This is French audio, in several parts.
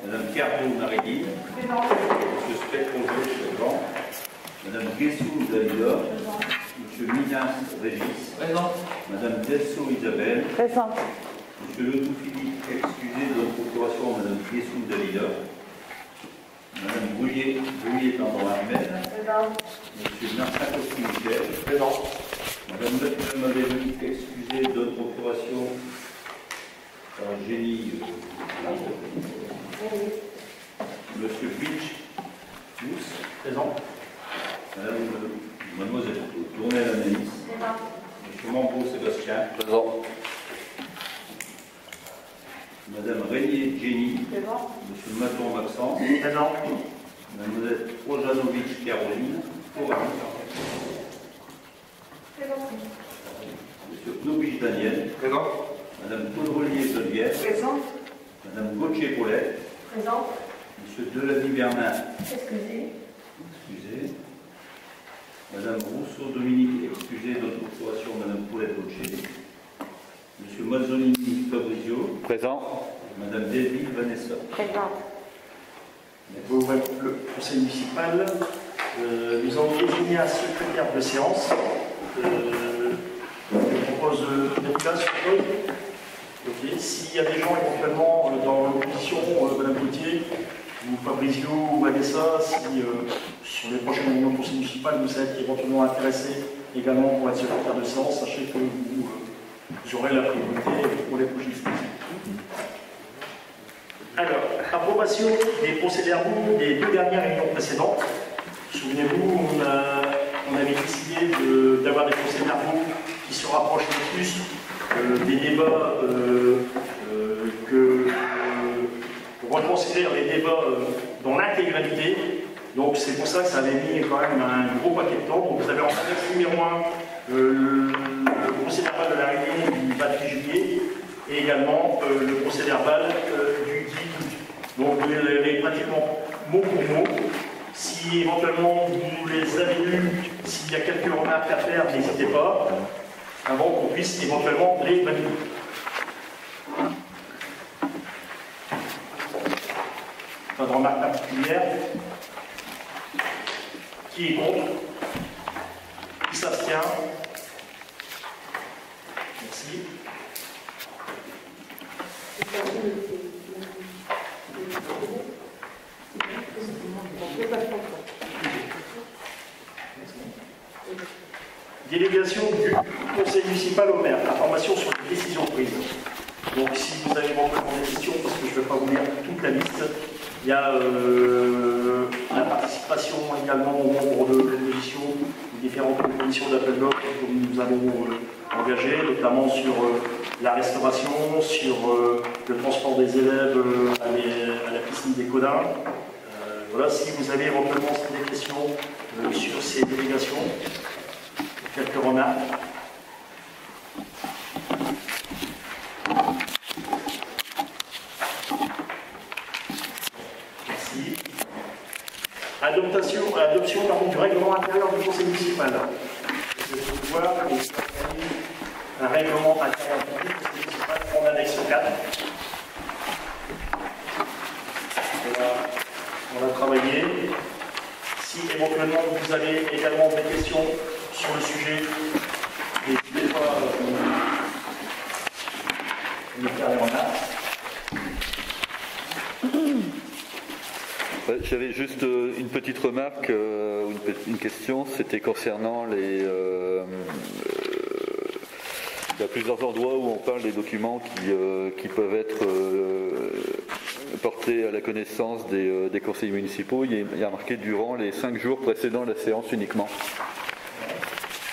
Madame Cardo Marilyn. Monsieur Spectrojo, présent. Madame Guessou Dalida. Monsieur Minas Régis. Présent. Madame Delso Isabelle. Présent. Monsieur Ledoux Philippe, excusé de notre procuration, Madame Guessou Dalida. Madame Brouillet Tendron Armel. Présent. Monsieur Narsakovski Michel. Présent. Madame Madeleine, excusée de notre procuration par Génie. Monsieur Pitch, présent. Mademoiselle Tournelle Anaïs. Monsieur Mambo Sébastien. Présent. Madame Régnier Jenny. Présent. Monsieur Maton Maxence. Présent. Mademoiselle Ojanovic Caroline. Monsieur Knobich Daniel. Présent. Madame Caudrelier Geneviève. Présent. Madame Gauthier Paulette. Présent. Monsieur Delany Bernard. Excusez. Excusez. Madame Rousseau Dominique, excusez de notre procuration, Madame Paulette Gauthier. Monsieur Mazzolini Fabrizio. Présent. Madame Delville Vanessa. Présent. Pour le conseil municipal, nous avons désigné un secrétaire de séance. Je propose Nicolas sur okay. S'il y a des gens éventuellement dans l'opposition, Madame Gauthier ou Fabrizio ou Vanessa, si sur les prochaines réunions du conseil municipal vous êtes éventuellement intéressés également pour être secrétaire de séance, sachez que vous aurez la priorité pour les prochaines sessions. Alors, approbation des procès-verbaux des 2 dernières réunions précédentes. Souvenez-vous, on avait décidé d'avoir des procès-verbaux qui se rapprochent le plus des débats pour reconsidérer les débats dans l'intégralité. Donc c'est pour ça que ça avait mis quand même un gros paquet de temps. Donc vous avez en annexe numéro 1 le procès-verbal de la réunion du 28 juillet et également le procès-verbal du 10 août. Donc vous les avez pratiquement mot pour mot. Si éventuellement vous les avez lus, s'il y a quelques remarques à faire, n'hésitez pas, avant qu'on puisse éventuellement les valider. Pas de remarques particulières. Qui est contre? Qui s'abstient? Merci. Délégation du conseil municipal au maire, information sur les décisions prises. Donc si vous avez éventuellement des questions, parce que je ne vais pas vous lire toute la liste, il y a la participation également aux membres de l'opposition, aux différentes commissions d'appel d'offres que nous avons engagées, notamment sur la restauration, sur le transport des élèves à la piscine des Codins. Voilà, si vous avez éventuellement des questions sur ces délégations, quelques remarques. Merci. Adoption du règlement intérieur du conseil municipal. Je vais vous voir un règlement intérieur du conseil municipal en annexe 4. On a travaillé. Si éventuellement vous avez également des questions sur le sujet, n'hésitez pas à me faire les remarques. J'avais juste une petite remarque, une question, c'était concernant les... il y a plusieurs endroits où on parle des documents qui peuvent être portés à la connaissance des conseillers municipaux. Il y a marqué durant les 5 jours précédant la séance uniquement.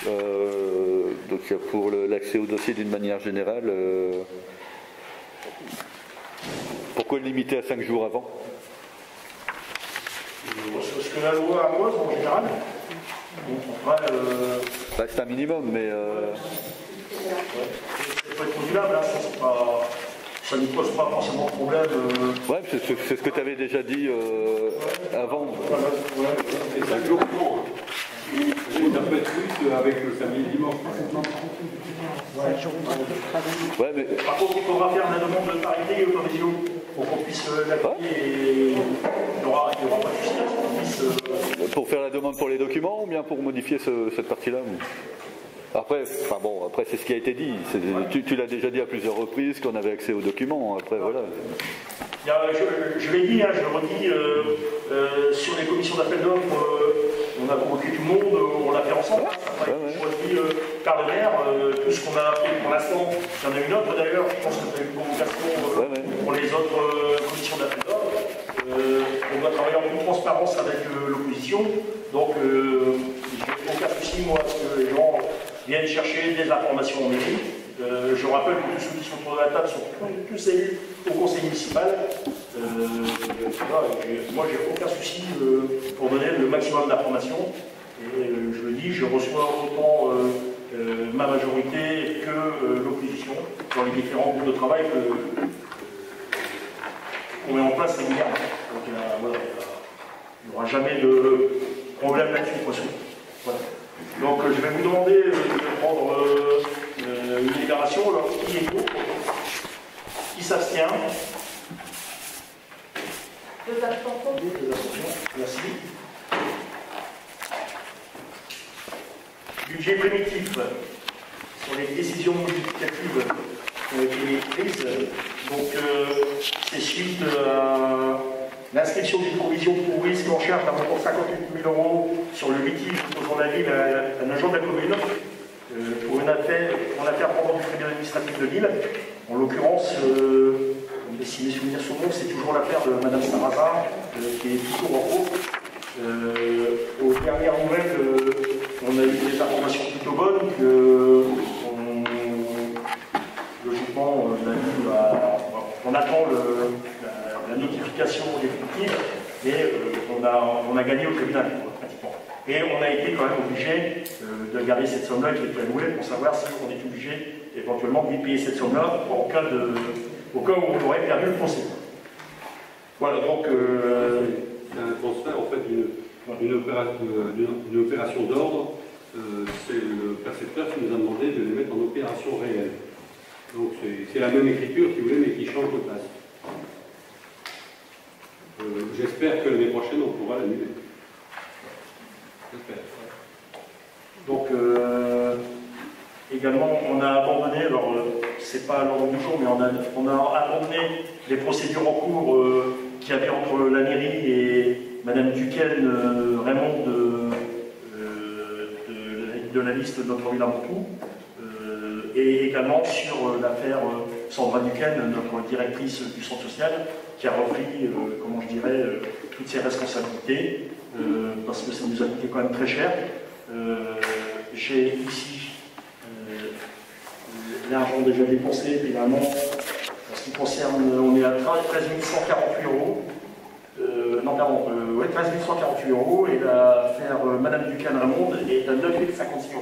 Donc pour l'accès au dossier d'une manière générale, pourquoi le limiter à 5 jours avant? Ce que la loi impose en général. C'est un minimum, mais... C'est pas être modulable, hein, ça ne pose pas forcément de problème. Ouais, c'est ce que tu avais déjà dit avant. C'est 5 jours courts. Ça peut être plus avec le samedi et dimanche. Ouais, mais... Par contre, il faudra faire la demande de parité et autorisation. pour qu'on puisse l'appuyer et il n'y aura pas de souci à ce qu'on puisse... Pour faire la demande pour les documents ou bien pour modifier cette partie-là? Après, enfin bon, après c'est ce qui a été dit. Tu l'as déjà dit à plusieurs reprises qu'on avait accès aux documents. Après, voilà. Je l'ai dit, je le redis, sur les commissions d'appel d'offres, on a convoqué tout le monde, on l'a fait ensemble. Après, je redis par le maire, tout ce qu'on a appris pour l'instant. Il y en a une autre d'ailleurs, je pense que tu as eu une convocation pour les autres commissions d'appel d'offres. On doit travailler en toute transparence avec l'opposition. Donc, je n'ai aucun souci, moi, à ce que les gens viennent chercher des informations en mairie. Je rappelle que tous ceux qui sont autour de la table sont tous élus au conseil municipal. Moi, j'ai aucun souci pour donner le maximum d'informations. Et je le dis, je reçois autant ma majorité que l'opposition dans les différents groupes de travail qu'on met en place régulièrement. Donc, voilà, il n'y aura jamais de problème là-dessus. Voilà. Donc, je vais vous demander de prendre une délibération. Alors, qui est pour? Qui s'abstient? Deux abstentions. Deux abstentions. Merci. Budget primitif sur les décisions modificatives qui ont été prises. Donc, c'est suite à l'inscription d'une provision pour risque en charge d'un montant de 58 000 € sur le litige opposant la ville à un agent de la commune pour une affaire pendant du tribunal administratif de Lille. En l'occurrence, si mes souvenirs sont bons, c'est toujours l'affaire de Mme Sarrazin qui est toujours en cours. Aux dernières nouvelles, on a eu des informations plutôt bonnes que logiquement, on attend la notification définitive et on a gagné au tribunal pratiquement. Et on a été quand même obligé de garder cette somme-là qui était allouée pour savoir si on est obligé éventuellement de payer cette somme-là au cas où on aurait perdu le procès. Voilà, donc... c'est un transfert en fait d'une opération d'ordre. C'est le percepteur qui nous a demandé de les mettre en opération réelle. Donc c'est la même écriture, si vous voulez, mais qui change de place. J'espère que l'année prochaine, on pourra l'annuler. J'espère. Donc, également, on a abandonné, alors c'est pas à l'ordre du jour, mais on a abandonné les procédures en cours qu'il y avait entre la mairie et Mme Duquesne Raymond de la liste de notre ville à Montoux. Et également sur l'affaire Sandra Duquesne, notre directrice du centre social, qui a repris, comment je dirais, toutes ses responsabilités, parce que ça nous a coûté quand même très cher. J'ai ici l'argent déjà dépensé, évidemment, en ce qui concerne, on est à 13 148 €. Non, pardon, 13 148 €, et l'affaire Mme Duquesne Raymond est à 9 056 €.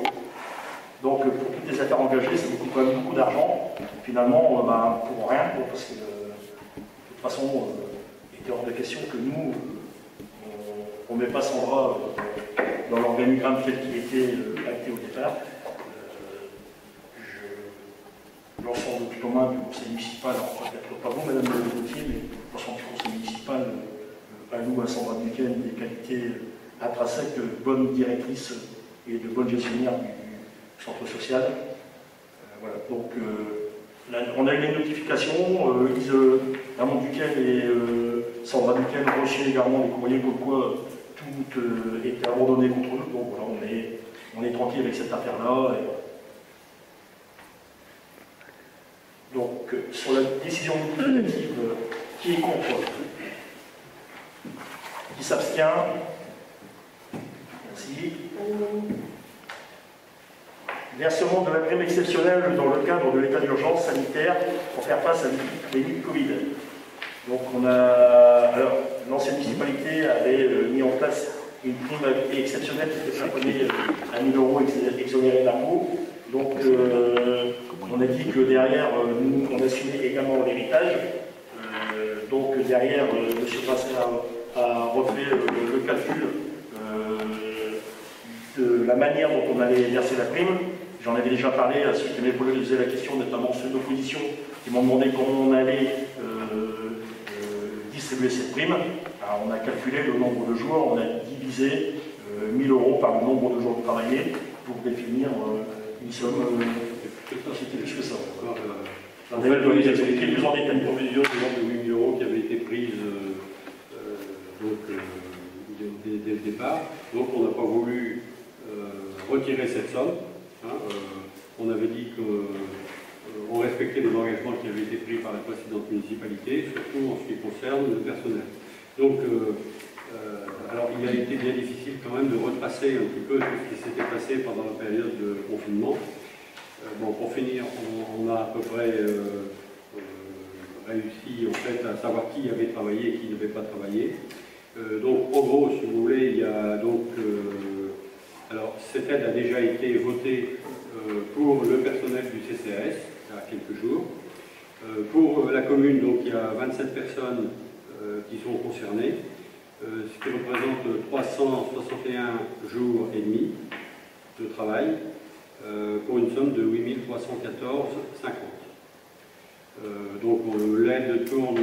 Donc, pour toutes les affaires engagées, ça nous coûte quand même beaucoup d'argent. Finalement, pour rien, parce que de toute façon, il était hors de question que nous, on ne met pas Sandra dans l'organigramme tel qu'il était acté au départ. L'ensemble tout au moins du conseil municipal, peut-être pas vous, Madame Gauthier, mais l'ensemble du conseil municipal alloue à Sandra Duquesne des qualités intrinsèques de bonne directrice et de bonne gestionnaire du centre social. Voilà. Donc, on a eu les notifications. Raymond Duquesne et Sandra Duquesne ont reçu également des courriers comme quoi tout était abandonné contre nous. Donc voilà, on est tranquille avec cette affaire-là. Donc, sur la décision modificative, qui est contre? Qui s'abstient? Merci. Versement de la prime exceptionnelle dans le cadre de l'état d'urgence sanitaire pour faire face à l'épidémie de Covid. Donc, alors, l'ancienne municipalité avait mis en place une prime exceptionnelle qui était plafonnée à 1 000 € exonérés d'impôts. Donc, on a dit que derrière, nous, on assumait également l'héritage. Donc, derrière, M. Passer a refait le calcul de la manière dont on allait verser la prime. J'en avais déjà parlé à ceux qui m'avaient posé la question, notamment ceux d'opposition, qui m'ont demandé comment on allait distribuer cette prime. Alors, on a calculé le nombre de jours, on a divisé 1000 € par le nombre de jours travaillés pour définir une somme. C'était plus que ça. En fait, il y avait plus en détail une provision de 8 000 € qui avait été prise dès le départ. Donc on n'a pas voulu retirer cette somme. Hein. On avait dit qu'on respectait les engagements qui avaient été pris par la précédente municipalité, surtout en ce qui concerne le personnel. Donc, alors il a été bien difficile quand même de retracer un petit peu tout ce qui s'était passé pendant la période de confinement. Bon, pour finir, on a à peu près réussi en fait à savoir qui avait travaillé et qui n'avait pas travaillé. Donc, en gros, si vous voulez, il y a donc alors cette aide a déjà été votée pour le personnel du CCAS il y a quelques jours. Pour la commune, donc il y a 27 personnes qui sont concernées, ce qui représente 361 jours et demi de travail. Pour une somme de 8 314,50. Donc l'aide tourne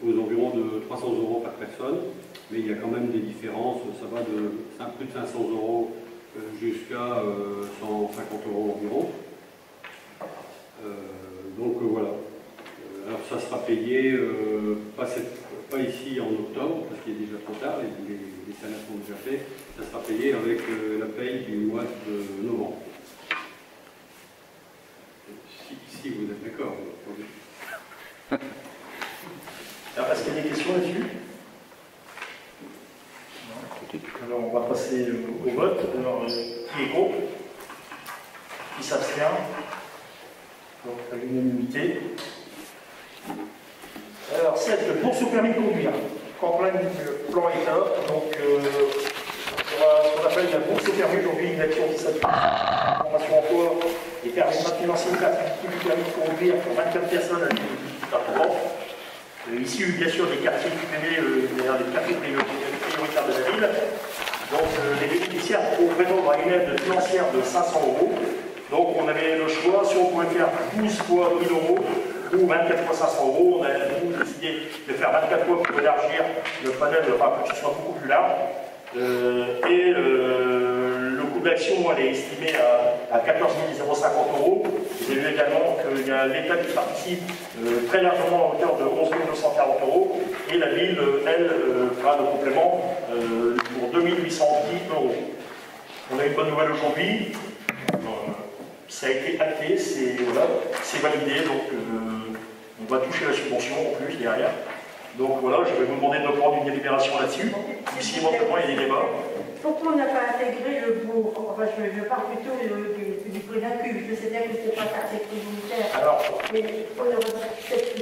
aux environs de 300 € par personne, mais il y a quand même des différences, ça va de plus de 500 € jusqu'à 150 € environ. Donc voilà. Alors ça sera payé, pas ici en octobre, parce qu'il est déjà trop tard, les salaires sont déjà faits, ça sera payé avec la paye du mois de novembre. Si vous êtes d'accord. Alors, est-ce qu'il y a des questions là-dessus? Alors, on va passer au vote. Alors, qui est contre? Qui s'abstient? Donc, à l'unanimité. Alors, 7, pour ce permis de conduire. Campagne du plan État. Donc, ce qu'on appelle la bourse au permis aujourd'hui, une action qui s'appuie. Formation emploi et permettra de financer une activité du permis de conduire pour 24 personnes à l'île. Ici, bien sûr, des quartiers privés, des quartiers prioritaires de la ville. Donc, les bénéficiaires pourront prétendre à une aide financière de 500 €. Donc, on avait le choix, si on pouvait faire 12 fois 1000 € ou 24 fois 500 €. On a décidé de faire 24 fois pour élargir le panel, pour que ce soit beaucoup plus large. Le coût d'action est estimé à 14 050 €. Vous avez vu également qu'il y a l'État qui participe très largement à hauteur de 11 240 € et la ville, elle, fera le complément pour 2 810 €. On a une bonne nouvelle aujourd'hui. Ça a été acté, c'est validé, donc on va toucher la subvention en plus derrière. Donc voilà, je vais vous demander de prendre une délibération là-dessus. Si éventuellement il y a des débats. Pourquoi on n'a pas intégré le bourg? Enfin, je parle plutôt du Prénacu. Je sais bien que ce n'est pas quartier prioritaire.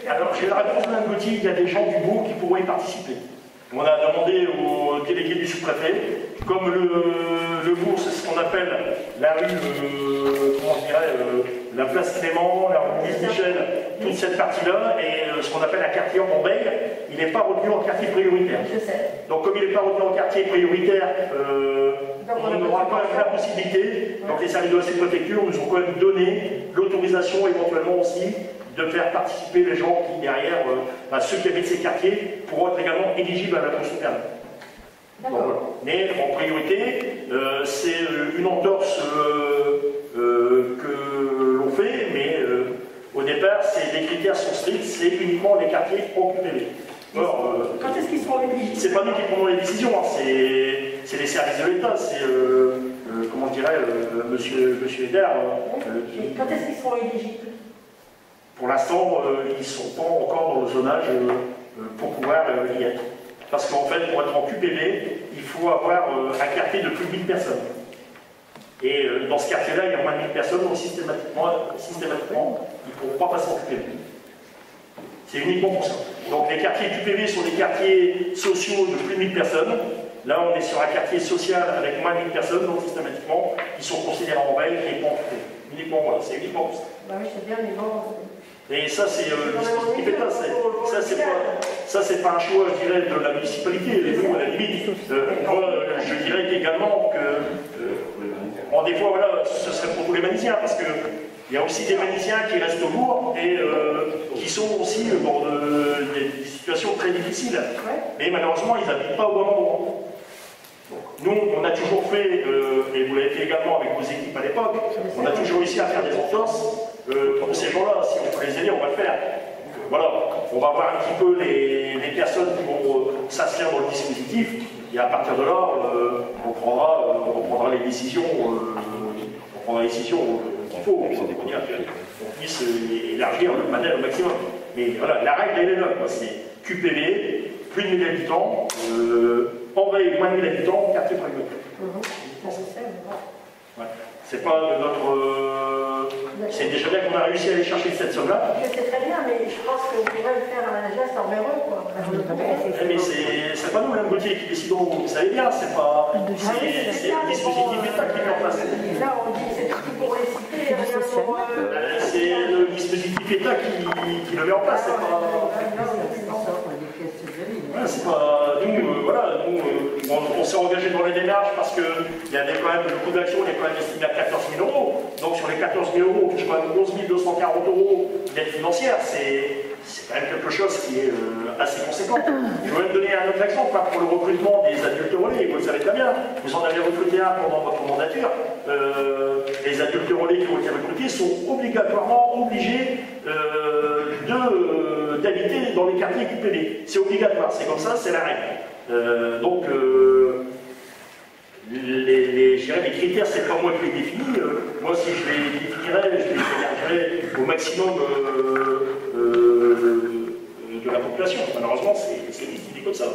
Alors, j'ai la réponse d'un côté, il y a des gens du bourg qui pourront y participer. On a demandé au délégué du sous-préfet, comme le bourg, c'est ce qu'on appelle la rue, la place Clément, la rue Michel, toute cette partie-là, et ce qu'on appelle un quartier en veille, il n'est pas retenu en quartier prioritaire. Je sais. Donc comme il n'est pas retenu en quartier prioritaire, on n'aura pas la possibilité, donc les services de la préfecture nous ont quand même donné l'autorisation éventuellement aussi de faire participer les gens qui, derrière, ceux qui habitent ces quartiers, pourront être également éligibles à la bourse permis. Voilà. Mais en priorité, c'est une entorse que l'on fait, mais au départ, les critères sont stricts, c'est uniquement les quartiers occupés. Quand est-ce qu'ils seront éligibles? C'est pas nous qui prenons les décisions, hein, c'est les services de l'État, c'est, comment je dirais, monsieur Eder. Quand est-ce qu'ils seront éligibles? Pour l'instant, ils ne sont pas encore dans le zonage pour pouvoir y être. Parce qu'en fait, pour être en QPV, il faut avoir un quartier de plus de 1000 personnes. Et dans ce quartier-là, il y a moins de 1000 personnes, donc systématiquement ils ne pourront pas passer en QPV. C'est uniquement pour ça. Donc les quartiers QPV sont des quartiers sociaux de plus de 1000 personnes. Là, on est sur un quartier social avec moins de 1000 personnes, donc systématiquement, ils sont considérés en veille et pas en QPV. Uniquement, voilà, c'est uniquement pour ça. Bah oui, c'est bien, mais bon... Et ça, c'est ça, c'est pas un choix, je dirais, de la municipalité. Nous, à la limite, moi, je dirais également que, des fois, voilà, ce serait pour tous les Manisiens, parce que Il y a aussi des Manisiens qui restent au bourg et qui sont aussi dans des situations très difficiles. Mais malheureusement, ils n'habitent pas au bon endroit. Nous, on a toujours fait, et vous l'avez fait également avec vos équipes à l'époque, on a toujours réussi à faire des entorses pour ces gens-là. Si on peut les aider, on va le faire. Voilà, on va voir un petit peu les personnes qui vont s'inscrire dans le dispositif, et à partir de là, on prendra les décisions, qu'il faut, pour dire qu'on puisse élargir le panel au maximum. Mais voilà, la règle, elle est là, c'est QPV, plus de 1000 habitants, envahi moins de 1000 habitants, quartier prioritaire. Ouais. C'est pas de notre... C'est déjà bien qu'on a réussi à aller chercher cette somme-là. Je sais très bien, mais je pense qu'on pourrait le faire à la geste en Méreux, quoi. Mais c'est pas nous, Mme Gauthier, qui décidons. Vous savez bien, c'est pas... C'est le dispositif État qui est en place. Là, on dit c'est tout pour les citer, rien pour... C'est le dispositif État qui le met en place, c'est pas... Ouais, c'est pas... Nous, voilà, on s'est engagé dans les démarches parce qu'il y avait quand même le coût d'action, il est quand même estimé à 14 000 €. Donc sur les 14 000 €, on touche quand même 11 240 € d'aide financière. C'est quand même quelque chose qui est assez conséquent. Je vais même donner un autre exemple pour le recrutement des adultes relais. Vous le savez très bien, vous en avez recruté un pendant votre mandature. Les adultes relais qui ont été recrutés sont obligatoirement obligés d'habiter dans les quartiers QPV. C'est obligatoire, c'est comme ça, c'est la règle. Donc, les critères, c'est pas moi qui les définis. Moi, si je les définirais, je les déterminerais au maximum de la population. Malheureusement, c'est décidé comme ça.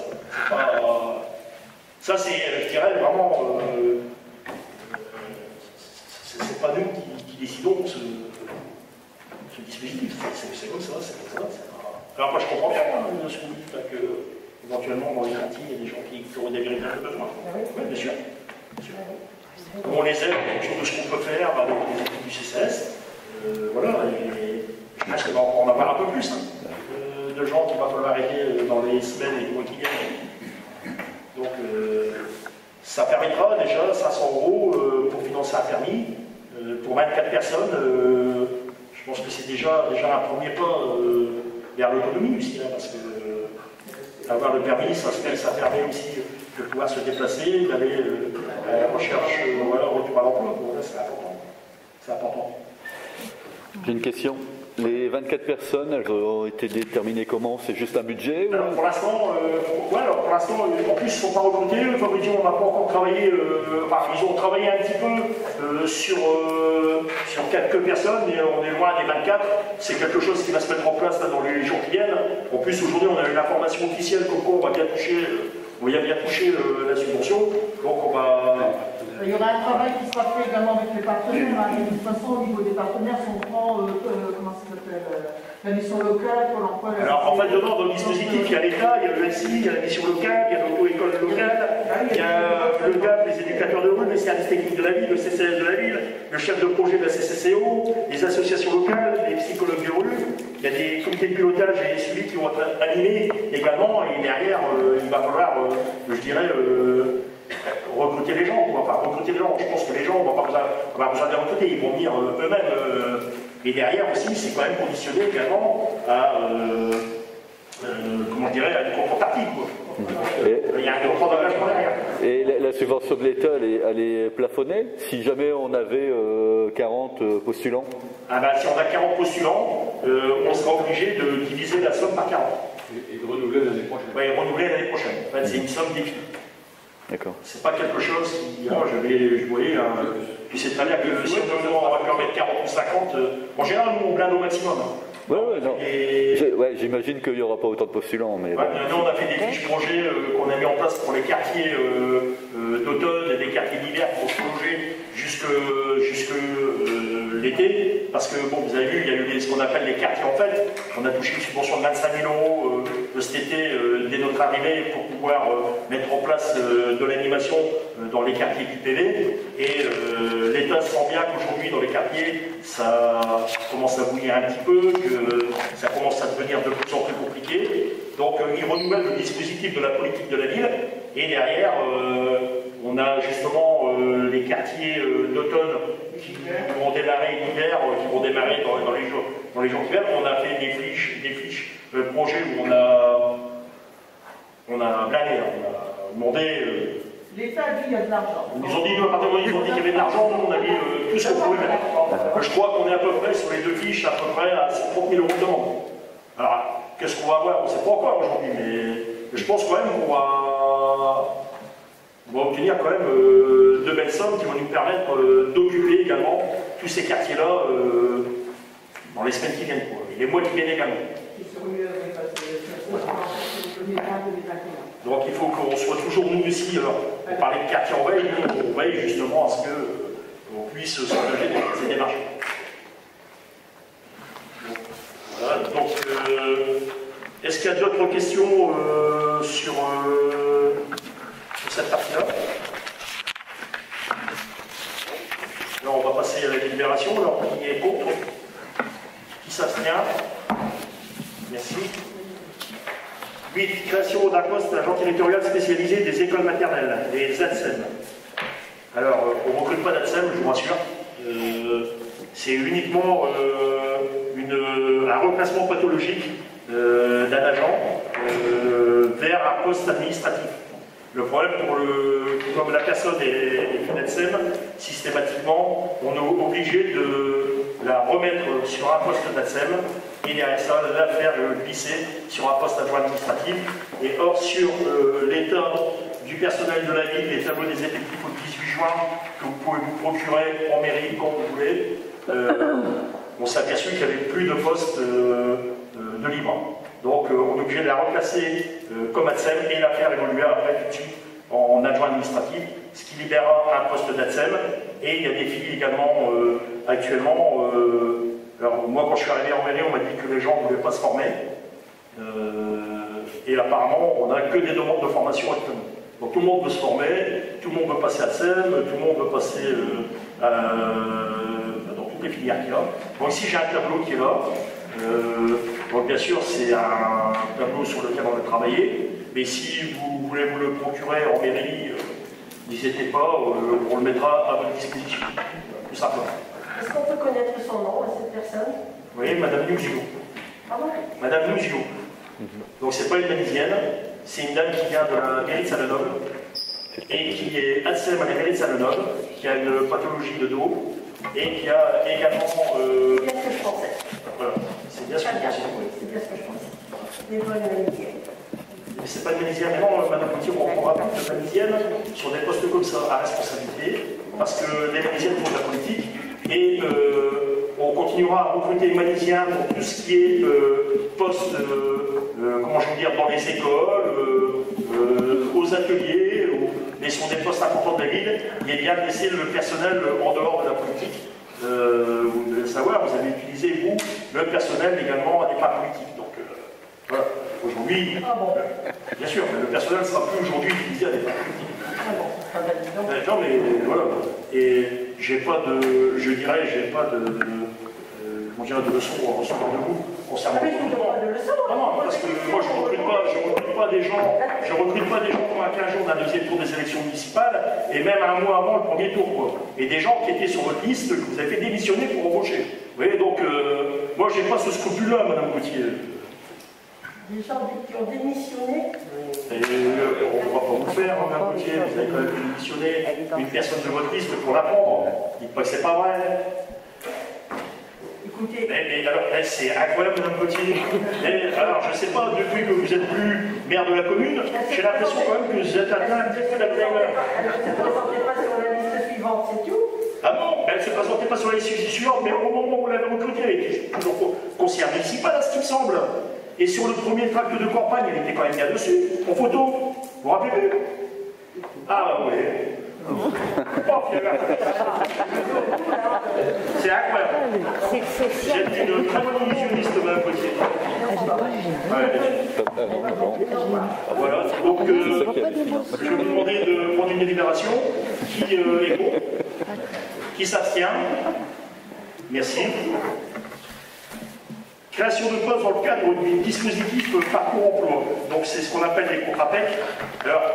Ça, c'est, je dirais, vraiment... c'est pas nous qui décidons ce dispositif. C'est comme ça, c'est comme ça. Alors moi, je comprends bien ce que vous dites, que éventuellement, dans les quartiers, il y a des gens qui auraient des véritables besoins. Oui, bien sûr. On les aide en fonction de ce qu'on peut faire avec les équipes du CCS. Voilà, et je pense qu'on va en avoir un peu plus de gens qu'il va falloir aider dans les semaines et les mois qui viennent. Donc, ça permettra déjà 500 € pour financer un permis. Pour 24 personnes, je pense que c'est déjà un premier pas vers l'autonomie aussi, parce que avoir le permis, ça permet aussi de pouvoir se déplacer, d'aller à la recherche, retour à l'emploi. Voilà, c'est important. C'est important. J'ai une question. Les 24 personnes, elles ont été déterminées comment? C'est juste un budget alors, pour l'instant, en plus, ils ne sont pas recrutés. Fabricio, on n'a pas encore travaillé. Ils ont travaillé un petit peu sur quelques personnes, mais on est loin des 24. C'est quelque chose qui va se mettre en place là, dans les jours qui viennent. En plus, aujourd'hui, on a une information officielle comme quoi on va bien toucher, la subvention. Donc, on va... Il y aura un travail qui sera fait également avec les partenaires. De toute façon, au niveau des partenaires, si on prend, comment ça s'appelle, la mission locale, pour l'emploi... Alors, en fait, dedans, dans le dispositif, il y a l'État, il y a le LCI, il y a la mission locale, il y a l'auto-école locale, il y a le GAP, les éducateurs de rue, les services techniques de la ville, le CCS de la ville, le chef de projet de la CCCO, les associations locales, les psychologues de rue, il y a des comités de pilotage et des suivis qui vont être animés également, et derrière, il va falloir, je dirais, recruter les gens, recruter les gens. Je pense que les gens, on va pas besoin de les recruter, ils vont venir eux-mêmes. Et derrière aussi, c'est quand même conditionné également à, à une contrepartie. Il y a un contrat d'engagement derrière. Et la subvention de l'État, elle est plafonnée si jamais on avait 40 postulants? Si on a 40 postulants, on sera obligé de diviser la somme par 40. Et de renouveler l'année prochaine. Oui, renouveler l'année prochaine. En fait, c'est une somme définie. D'accord. C'est pas quelque chose qui, je voyais, tu sais très bien que si on va leur mettre 40 ou 50, en général, nous on blinde au maximum. Non. J'imagine qu'il n'y aura pas autant de postulants. Mais nous, on a fait des fiches projets qu'on a mis en place pour les quartiers d'automne et des quartiers d'hiver pour se loger jusque l'été. Parce que, bon, vous avez vu, il y a eu ce qu'on appelle les quartiers en fait. On a touché une subvention de 25 000 € cet été dès notre arrivée pour pouvoir mettre en place de l'animation dans les quartiers QPV. Et l'État sent bien qu'aujourd'hui, dans les quartiers, ça commence à bouillir un petit peu, que ça commence à devenir de plus en plus compliqué. Donc, ils renouvellent le dispositif de la politique de la ville. Et derrière, on a justement les quartiers d'automne qui vont démarrer l'hiver, qui vont démarrer dans les jours qui viennent. On a fait des fiches projets où on a blagué, on a demandé. L'État dit qu'il y a de l'argent. Ils nous ont dit, à partir du moment où ils ont dit qu'il y avait de l'argent, nous on a mis tout ce qu'on pouvait mettre. Je crois qu'on est à peu près sur les 2 fiches, à peu près à 30 000 € de demande. Alors, qu'est-ce qu'on va avoir? On ne sait pas encore aujourd'hui, mais je pense quand même qu'on va obtenir quand même de belles sommes qui vont nous permettre d'occuper également tous ces quartiers-là dans les semaines qui viennent, quoi, et les mois qui viennent également. Donc il faut qu'on soit toujours nous aussi, alors on parlait de quartier en veille, on veille justement à ce qu'on puisse s'engager dans ces démarches. Voilà, donc est-ce qu'il y a d'autres questions sur cette partie-là? Alors on va passer à la délibération, alors qui est contre? Qui s'abstient? Merci. 8. Création d'un poste d'agent territorial spécialisé des écoles maternelles, des ATSEM. Alors, on ne recrute pas d'ATSEM, je vous rassure. C'est uniquement un remplacement pathologique d'un agent vers un poste administratif. Le problème, comme la personne est une ATSEM, systématiquement, on est obligé de la remettre sur un poste d'ATSEM et derrière ça, la faire glisser sur un poste adjoint administratif. Et or, sur l'état du personnel de la ville, les tableaux des effectifs au 18 juin, que vous pouvez vous procurer en mairie quand vous voulez, on s'est aperçu qu'il n'y avait plus de postes de libre. Donc on est obligé de la remplacer comme ATSEM et la faire évoluer après tout de suite en adjoint administratif, ce qui libérera un poste d'ATSEM. Et il y a des filles également actuellement. Alors moi quand je suis arrivé en mairie, on m'a dit que les gens ne voulaient pas se former. Et apparemment on n'a que des demandes de formation actuellement. Donc tout le monde veut se former, tout le monde veut passer ATSEM, tout le monde veut passer dans toutes les filières qu'il y a. Donc ici j'ai un tableau qui est là. Donc bien sûr c'est un tableau sur lequel on a travaillé, mais si vous voulez vous le procurer en mairie, n'hésitez pas, on le mettra à votre disposition, tout simplement. Est-ce qu'on peut connaître son nom à cette personne? Oui, Madame Nouzio. Ah bon? Madame Nouzio. Donc c'est pas une Manisienne, c'est une dame qui vient de la mairie de Salenoble et qui est ATSEM à la mairie de Salenoble, qui a une pathologie de dos et qui a également... C'est bien ce que je pensais. Voilà, c'est bien ce que je pensais. Oui, c'est bien ce que je pensais. Des bonnes Manisiennes. Mais c'est pas une Manisienne, mais non, Madame Poutier, on prendra plus de Manisiennes sur des postes comme ça à responsabilité, parce que les Manisiennes font de la politique, et on continuera à recruter les Manisiens pour tout ce qui est poste, comment je veux dire, dans les écoles, aux ateliers, mais sur des postes importants de la ville, il est bien de laisser le personnel en dehors de la politique. Vous devez le savoir, vous avez utilisé, vous, le personnel également à des fins politiques. Donc, voilà. Aujourd'hui, bien sûr, le personnel ne sera plus aujourd'hui utilisé à des fins politiques. Non, mais voilà. Et j'ai pas de, je dirais, j'ai pas de leçon en recevoir de vous concernant. Mais je vous demande de leçon. Non, parce que moi je recrute pas des gens pour un 15 jours d'un deuxième tour des élections municipales, et même un mois avant le premier tour, quoi. Et des gens qui étaient sur votre liste, que vous avez fait démissionner pour embaucher. Vous voyez, donc, moi j'ai pas ce scrupule-là, Madame Gauthier. Des gens qui ont démissionné. Et on ne va pas vous faire, Madame Gauthier, vous avez quand même démissionné une personne de votre liste pour la prendre. Dites pas que c'est pas vrai. Écoutez. Mais alors, c'est incroyable, Madame Gauthier. Alors, je ne sais pas, depuis que vous êtes plus maire de la commune, j'ai l'impression quand même que vous êtes atteint un petit peu la Elle ne se présentait pas sur la liste suivante, c'est tout. Ah bon? Elle ne se présentait pas sur la liste suivante, mais au moment où on l'avait recrutée, elle était toujours conseillère municipale, à ce qui me semble. Et sur le premier tract de campagne, elle était quand même bien dessus, en photo. Vous vous rappelez? Ah oui. C'est incroyable. J'ai une très bonne illusionniste, Mme Gauthier. Voilà, donc je vais vous demander de prendre une délibération. Qui est contre? Qui s'abstient? Merci. Création de postes dans le cadre du dispositif parcours emploi. Donc c'est ce qu'on appelle les contrats PEC. Alors,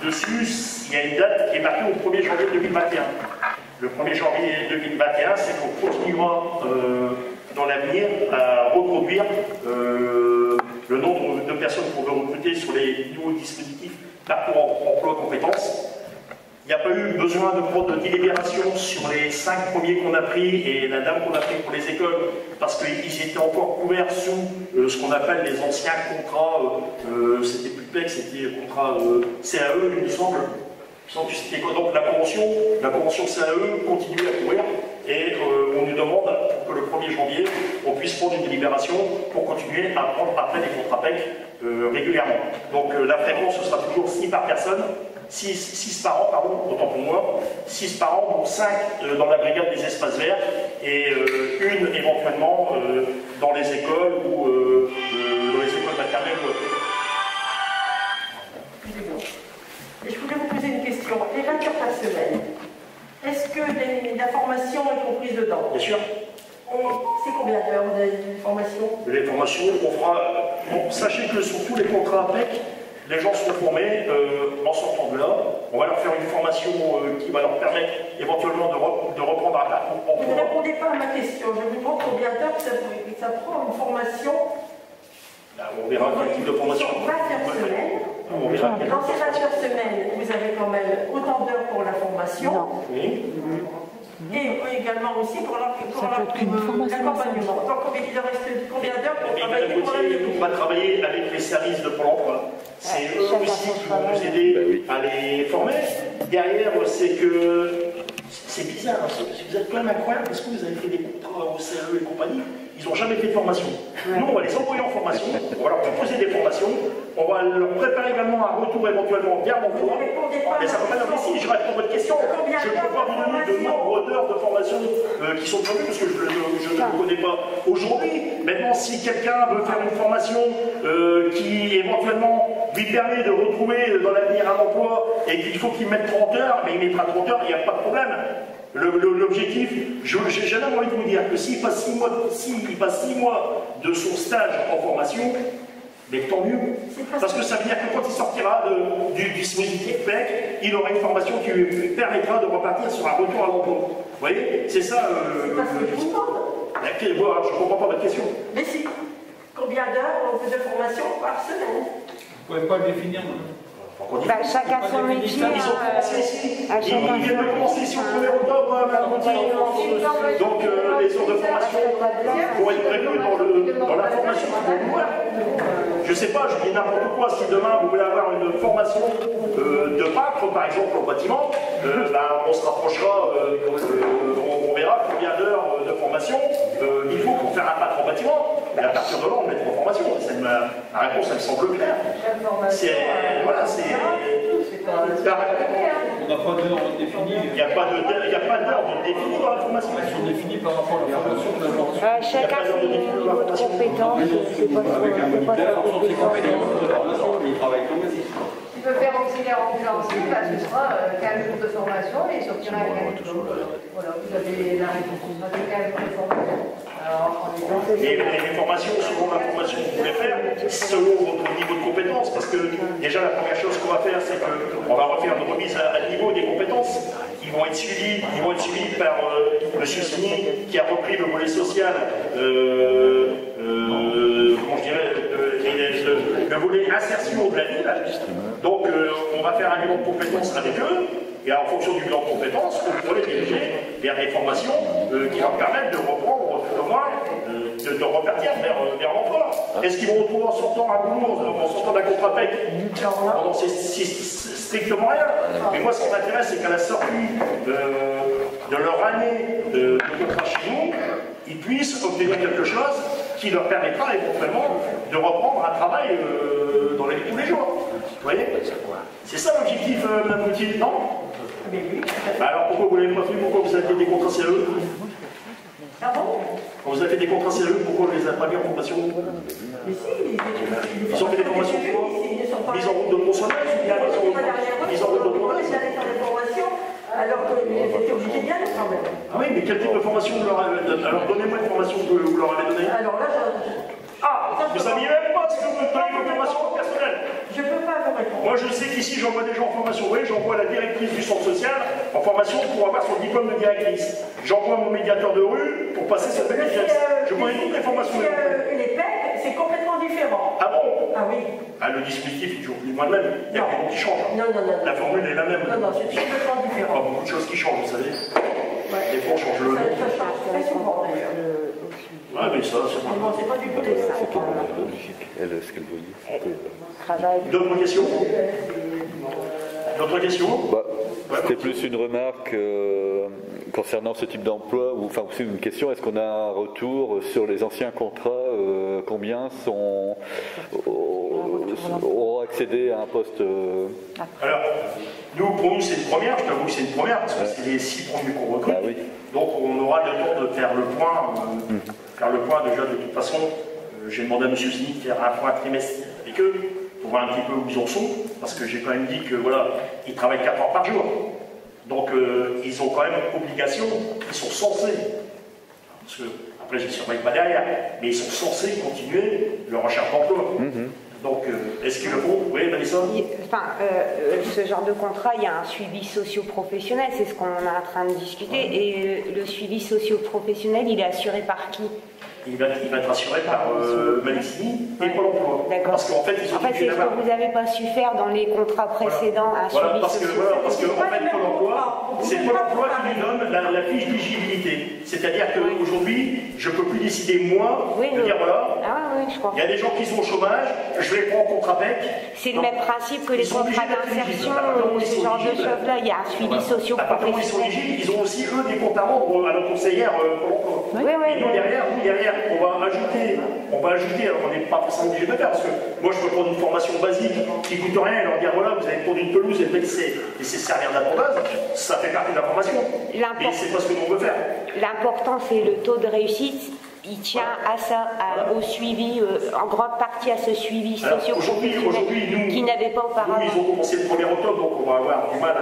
dessus, il y a une date qui est marquée au 1er janvier 2021. Le 1er janvier 2021, c'est qu'on continuera dans l'avenir à reproduire le nombre de personnes qu'on veut recruter sur les nouveaux dispositifs parcours emploi compétences. Il n'y a pas eu besoin de prendre de délibération sur les 5 premiers qu'on a pris et la dame qu'on a pris pour les écoles parce qu'ils étaient encore couverts sous ce qu'on appelle les anciens contrats, c'était plus PEC, c'était contrat CAE, il me semble. Donc la convention CAE continue à courir et on nous demande pour que le 1er janvier on puisse prendre une délibération pour continuer à prendre après les contrats PEC régulièrement. Donc la fréquence ce sera toujours 6 par personne. 6 par an, pardon, autant pour moi, 6 par an, donc 5 dans la brigade des espaces verts et une éventuellement dans les écoles ou dans les écoles maternelles. Et je voulais vous poser une question. Les 20 heures par semaine, est-ce que la formation est comprise dedans? Bien sûr. C'est combien d'heures de formation? Les formations, on fera. Bon, sachez que sur tous les contrats APEC, les gens sont formés en sortant de là. On va leur faire une formation qui va leur permettre éventuellement de reprendre un parcours. Vous ne répondez pas à ma question. Je vous demande combien d'heures ça prend une formation. Là, on verra quel type de formation. 20 heures semaine. Dans ces 20 heures semaine, vous avez quand même autant d'heures pour la formation. Oui. Et également aussi pour l'accompagnement. Donc il reste combien d'heures pour travailler pour la... On va travailler avec les services de Pôle emploi. C'est eux aussi qui vont nous aider à les former. Derrière, c'est que c'est bizarre, vous êtes quand même incroyable parce que vous avez fait des contrats au CAE et compagnie, ils n'ont jamais fait de formation. Nous, on va les envoyer en formation, on va leur proposer des formations, on va leur préparer également un retour éventuellement vers l'emploi. Et ça ne va pas dire si je réponds à votre question, je ne peux pas vous donner de nombre d'heures de formation qui sont prévues parce que je ne le connais pas aujourd'hui. Maintenant, si quelqu'un veut faire une formation qui éventuellement lui permet de retrouver dans l'avenir un emploi et qu'il faut qu'il mette 30 heures, mais il mettra 30 heures, il n'y a pas de problème. L'objectif, j'ai jamais envie de vous dire que s'il passe 6 mois de son stage en formation, mais tant mieux. Parce que ça veut dire que quand il sortira du dispositif PEC, il aura une formation qui lui permettra de repartir sur un retour à l'emploi. Vous voyez? C'est ça je ne comprends pas votre question. Mais si. Combien d'heures de formation par semaine? Vous ne pouvez pas le définir. Chacun son métier. Ils viennent de commencer ici au 1er octobre, donc les heures de formation vont être prévues dans la formation qu'ils vont voir. Je ne sais pas, je dis n'importe quoi, si demain vous voulez avoir une formation de peintre, par exemple, au bâtiment, on se rapprochera, on verra combien d'heures de formation il faut pour faire un peintre au bâtiment. Mais à partir de là, on le mettra en formation. La réponse, elle me semble claire. Voilà, c'est... On n'a pas d'heure définie. Il n'y a pas d'heure définie dans la formation. Elles sont définies par rapport à la formation de la Chacun son niveau de compétence. Avec un moniteur, en fonction de ses compétences, il travaille quand même. Tu peux faire auxiliaire ambulancier, ce sera 15 jours de formation et sortira avec un diplôme. Voilà, vous avez la réponse. Vous avez 15 jours de formation. Et les formations, selon la formation que vous voulez faire, selon votre niveau de compétence, parce que déjà la première chose qu'on va faire, c'est qu'on va refaire une remise à niveau des compétences. Ils vont être suivis par M. Signy, qui a repris le volet social, comment je dirais, le volet insertion de la ville. Donc on va faire un bilan de compétences avec eux. Et en fonction du bilan de compétences, on pourrait les diriger vers des formations qui leur permettent de reprendre, de repartir vers l'emploi. Est-ce qu'ils vont retrouver en sortant un boulot, en sortant d'un contrat PEC? Non, c'est strictement rien. Mais moi, ce qui m'intéresse, c'est qu'à la sortie de leur année de contrat chez nous, ils puissent obtenir quelque chose qui leur permettra éventuellement de reprendre un travail dans la vie de tous les jours. Vous voyez? C'est ça l'objectif, Mme Gauthier, non? Alors pourquoi vous ne l'avez pas fait? Pourquoi vous avez fait des contrats CAE? Quand vous avez fait des contrats CAE, pourquoi vous ne les avez pas mis en formation? Ils ont fait des formations de quoi? Mise en route de tronçonneuse ou bien mise en route de tournage? J'allais faire des formations à Alors que j'étais obligé d'y aller quand même. Ah oui, mais quel type de formation vous leur avez donné? Alors donnez-moi une formation que vous leur avez donnée. Alors là, vous saviez même pas ce que vous donnez une formation personnelle. je ne peux pas vous répondre. Moi, je sais qu'ici, j'envoie des gens en formation. Oui, j'envoie la directrice du centre social en formation pour avoir son diplôme de directrice. J'envoie mon médiateur de rue pour passer cette directrice. Je connais toutes les formations. Les PEC, c'est complètement différent. Ah bon? Ah oui. Ah, le dispositif est toujours plus ou moins le même. Il y a que des noms qui changent. Non. La formule est la même. Non, c'est complètement différent. Pas beaucoup de choses qui changent, vous savez. Ouais. Des fois, on change le nom. Ça change très souvent d'ailleurs. Ouais, mais ça, c'est pas. Bon, c'est pas du tout ça. C'était logique, elle, ce qu'elle voyait. D'autres questions? D'autres questions? C'était plus une remarque concernant ce type d'emploi, ou enfin aussi une question, est-ce qu'on a un retour sur les anciens contrats, combien ont accédé à un poste Alors, nous, pour nous, c'est une première, je t'avoue que c'est une première, parce que c'est les 6 premiers qu'on recrute. Ah oui. Donc on aura le temps de faire le point, déjà de toute façon, j'ai demandé à M. Zini de faire un point trimestriel avec eux, pour voir un petit peu où ils en sont, parce que j'ai quand même dit que voilà, ils travaillent 4 heures par jour. Donc ils ont quand même obligation, ils sont censés, parce que après je ne surveille pas derrière, mais ils sont censés continuer leur recherche d'emploi. Donc, est-ce qu'ils le font? Oui, Vanessa? Ce genre de contrat, il y a un suivi socio-professionnel, c'est ce qu'on est en train de discuter. Et le suivi socio-professionnel, il est assuré par qui? Il va être assuré par Malixini et Pôle emploi. D'accord. Parce qu'en fait, ils ont c'est ce que vous n'avez pas su faire dans les contrats précédents, un suivi socio-professionnel. Parce que en fait, Pôle emploi, c'est Pôle emploi qui lui donne la fiche d'éligibilité. C'est-à-dire qu'aujourd'hui, je ne peux plus décider, moi, de dire voilà, il y a des gens qui sont au chômage, je les prends en contrat PEC. C'est le même principe que les contrats d'insertion, ce genre de choses-là. Il y a un suivi socio-professionnel. Ils sont éligibles, ils ont aussi, eux, des comptes à rendre à nos conseillères Pôle emploi. Et nous, derrière, on va ajouter, alors on n'est pas forcément obligé de le faire, parce que moi je peux prendre une formation basique qui ne coûte rien et leur dire voilà, vous allez prendre une pelouse et laisser servir d'abondage, ça fait partie de la formation. Mais c'est pas ce que nous on veut faire. L'important c'est le taux de réussite, il tient à ça, au suivi, en grande partie à ce suivi socio-professionnel qui n'avait pas auparavant. Nous, ils ont commencé le 1er octobre, donc on va avoir du mal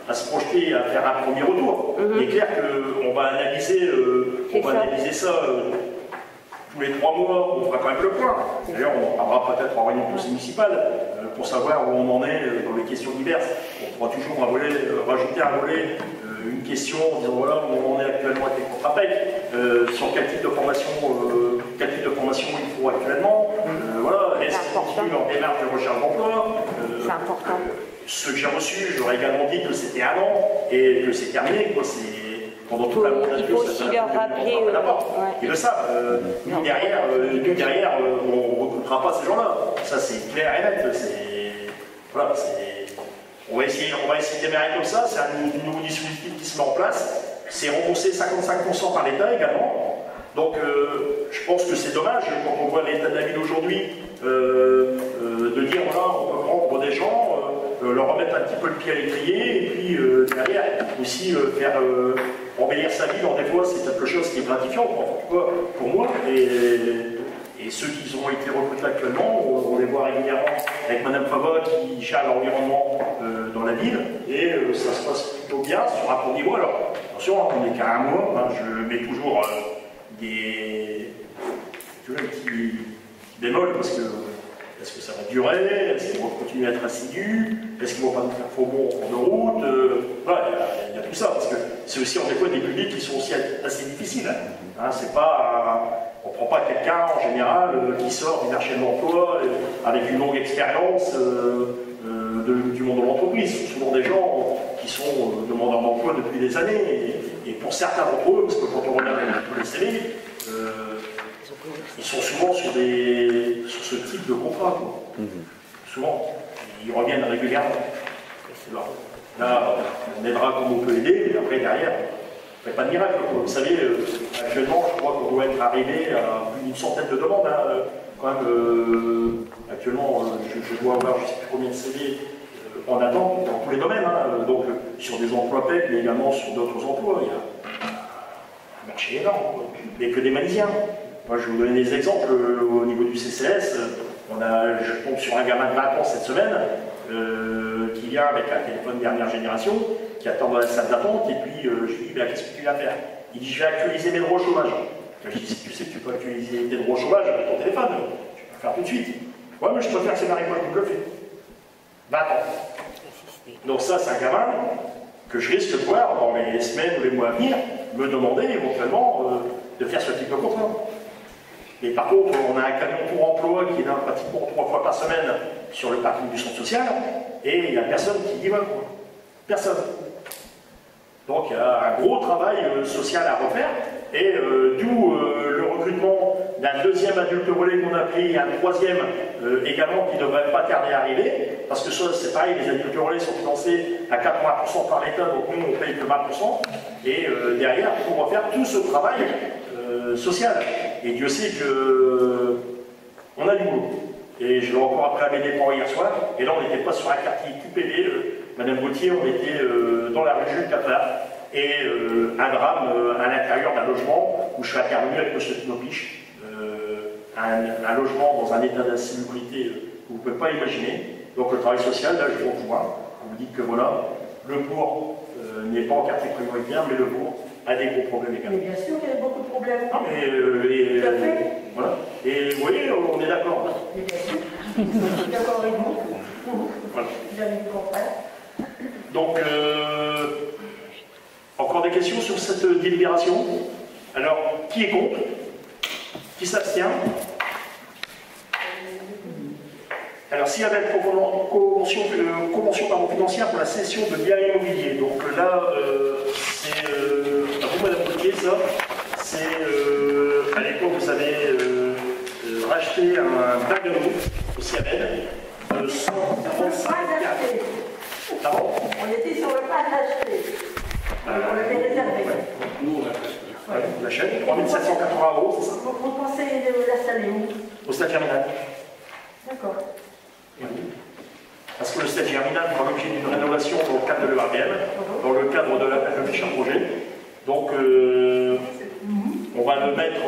à se projeter, à faire un premier retour. Il est clair qu'on va analyser, ça tous les 3 mois, on fera quand même le point. D'ailleurs, on en parlera peut-être en réunion municipale pour savoir où on en est dans les questions diverses. On pourra toujours rajouter un volet, une question en disant voilà où on en est actuellement avec les contrats PEC, sur quel type de formation il faut actuellement, est-ce qu'ils continuent leur démarche de recherche d'emploi. C'est important. Ceux que j'ai reçus, j'aurais également dit que c'était 1 an et que c'est terminé. Pendant toute la mandature, il faut aussi leur rappeler. Ils le savent. Nous, derrière, on ne recrutera pas ces gens-là. Ça, c'est clair et net. On va essayer de démarrer comme ça. C'est un nouveau dispositif qui se met en place. C'est remboursé 55% par l'État également. Donc, je pense que c'est dommage, quand on voit l'état de la ville aujourd'hui, de dire voilà, on peut prendre des gens, leur remettre un petit peu le pied à l'étrier, et puis derrière aussi faire embellir sa vie. Des fois, c'est quelque chose qui est gratifiant pour moi. Et ceux qui ont été recrutés actuellement, on les voit régulièrement avec Madame Fava qui gère l'environnement dans la ville, et ça se passe plutôt bien sur un bon niveau. Alors, attention, on n'est qu'à 1 mois, je mets toujours des petits bémols parce que est-ce que ça va durer, est-ce qu'ils vont continuer à être assidus, est-ce qu'ils ne vont pas nous faire faux bons en cours de route, il y a tout ça, parce que c'est aussi en des fois des publics qui sont aussi assez difficiles. C'est pas, on ne prend pas quelqu'un en général qui sort du marché de l'emploi avec une longue expérience du monde de l'entreprise. Ce sont souvent des gens qui sont demandeurs d'emploi depuis des années, et pour certains d'entre eux, parce que quand on regarde les CV, ils sont souvent sur ce type de contrat. Souvent, ils reviennent régulièrement. Là, on aidera comme on peut aider, mais après, derrière, on ne fait pas de miracle. Vous savez, actuellement, je crois qu'on doit être arrivé à plus d'une centaine de demandes. Quand même, actuellement, je dois avoir, je ne sais plus combien de CV en attente, dans tous les domaines. Donc, sur des emplois PEC, mais également sur d'autres emplois. Il y a un marché énorme, mais que des Malisiens. Moi, je vais vous donner des exemples au niveau du CCS. Je tombe sur un gamin de 20 ans cette semaine. qui vient avec un téléphone dernière génération, qui attend dans la salle d'attente, et puis je lui dis, qu'est-ce que tu vas faire? Il dit, je vais actualiser mes droits au chômage. Je dis, si tu sais que tu peux actualiser tes droits au chômage avec ton téléphone, tu peux le faire tout de suite. Ouais, mais je préfère que c'est Marie-Paul qui me le fait. 20 ans. Donc ça, c'est un gamin que je risque de voir dans les semaines ou les mois à venir, me demander éventuellement de faire ce type de contrat. Mais par contre, on a un camion pour emploi qui est là pratiquement 3 fois par semaine sur le parking du centre social, et il n'y a personne qui y va. Personne. Donc il y a un gros travail social à refaire, et d'où le recrutement d'un deuxième adulte relais qu'on a pris, et un troisième également qui ne devrait pas tarder à arriver, parce que c'est pareil, les adultes relais sont financés à 80% par l'État, donc nous on paye que 20%, et derrière il faut refaire tout ce travail social. Et Dieu sait qu'on a du boulot. Et je l'ai encore appris à mes dépens hier soir, et là on n'était pas sur un quartier QPV, Madame Gauthier, on était dans la rue Jules Catard, et un drame à l'intérieur d'un logement où je suis intervenu avec M. Knopisch, un logement dans un état d'insalubrité que vous ne pouvez pas imaginer. Donc le travail social, là je vous rejoins, on me dit que voilà, le bourg n'est pas en quartier prioritaire, mais le bourg a des gros problèmes également. Mais bien sûr qu'il y a beaucoup de problèmes. Non, mais voilà. Et vous voyez, on est d'accord. Mais bien sûr, je suis d'accord avec vous. Voilà. Vous avez du contraire. Donc, encore des questions sur cette délibération? Alors, qui est contre? Qui s'abstient? Alors, s'il y avait une convention financière pour la cession de biens immobiliers, donc là, c'est à vous, Madame Gauthier, ça, c'est à l'époque, vous avez racheté un bungalow au Ciabel de 145 mètres. Pardon? On était sur le pas de l'acheter. On l'avait réservé. Nous, on l'a fait. Ouais, on l'achète, 3 780 €, c'est ça? Vous pensez l'installer où? Au stade Germinal. D'accord. Parce que le stade Germinal fera l'objet d'une rénovation dans le cadre de l'ERBM, dans le cadre de l'appel de Méchant Projet. Donc, on va le mettre.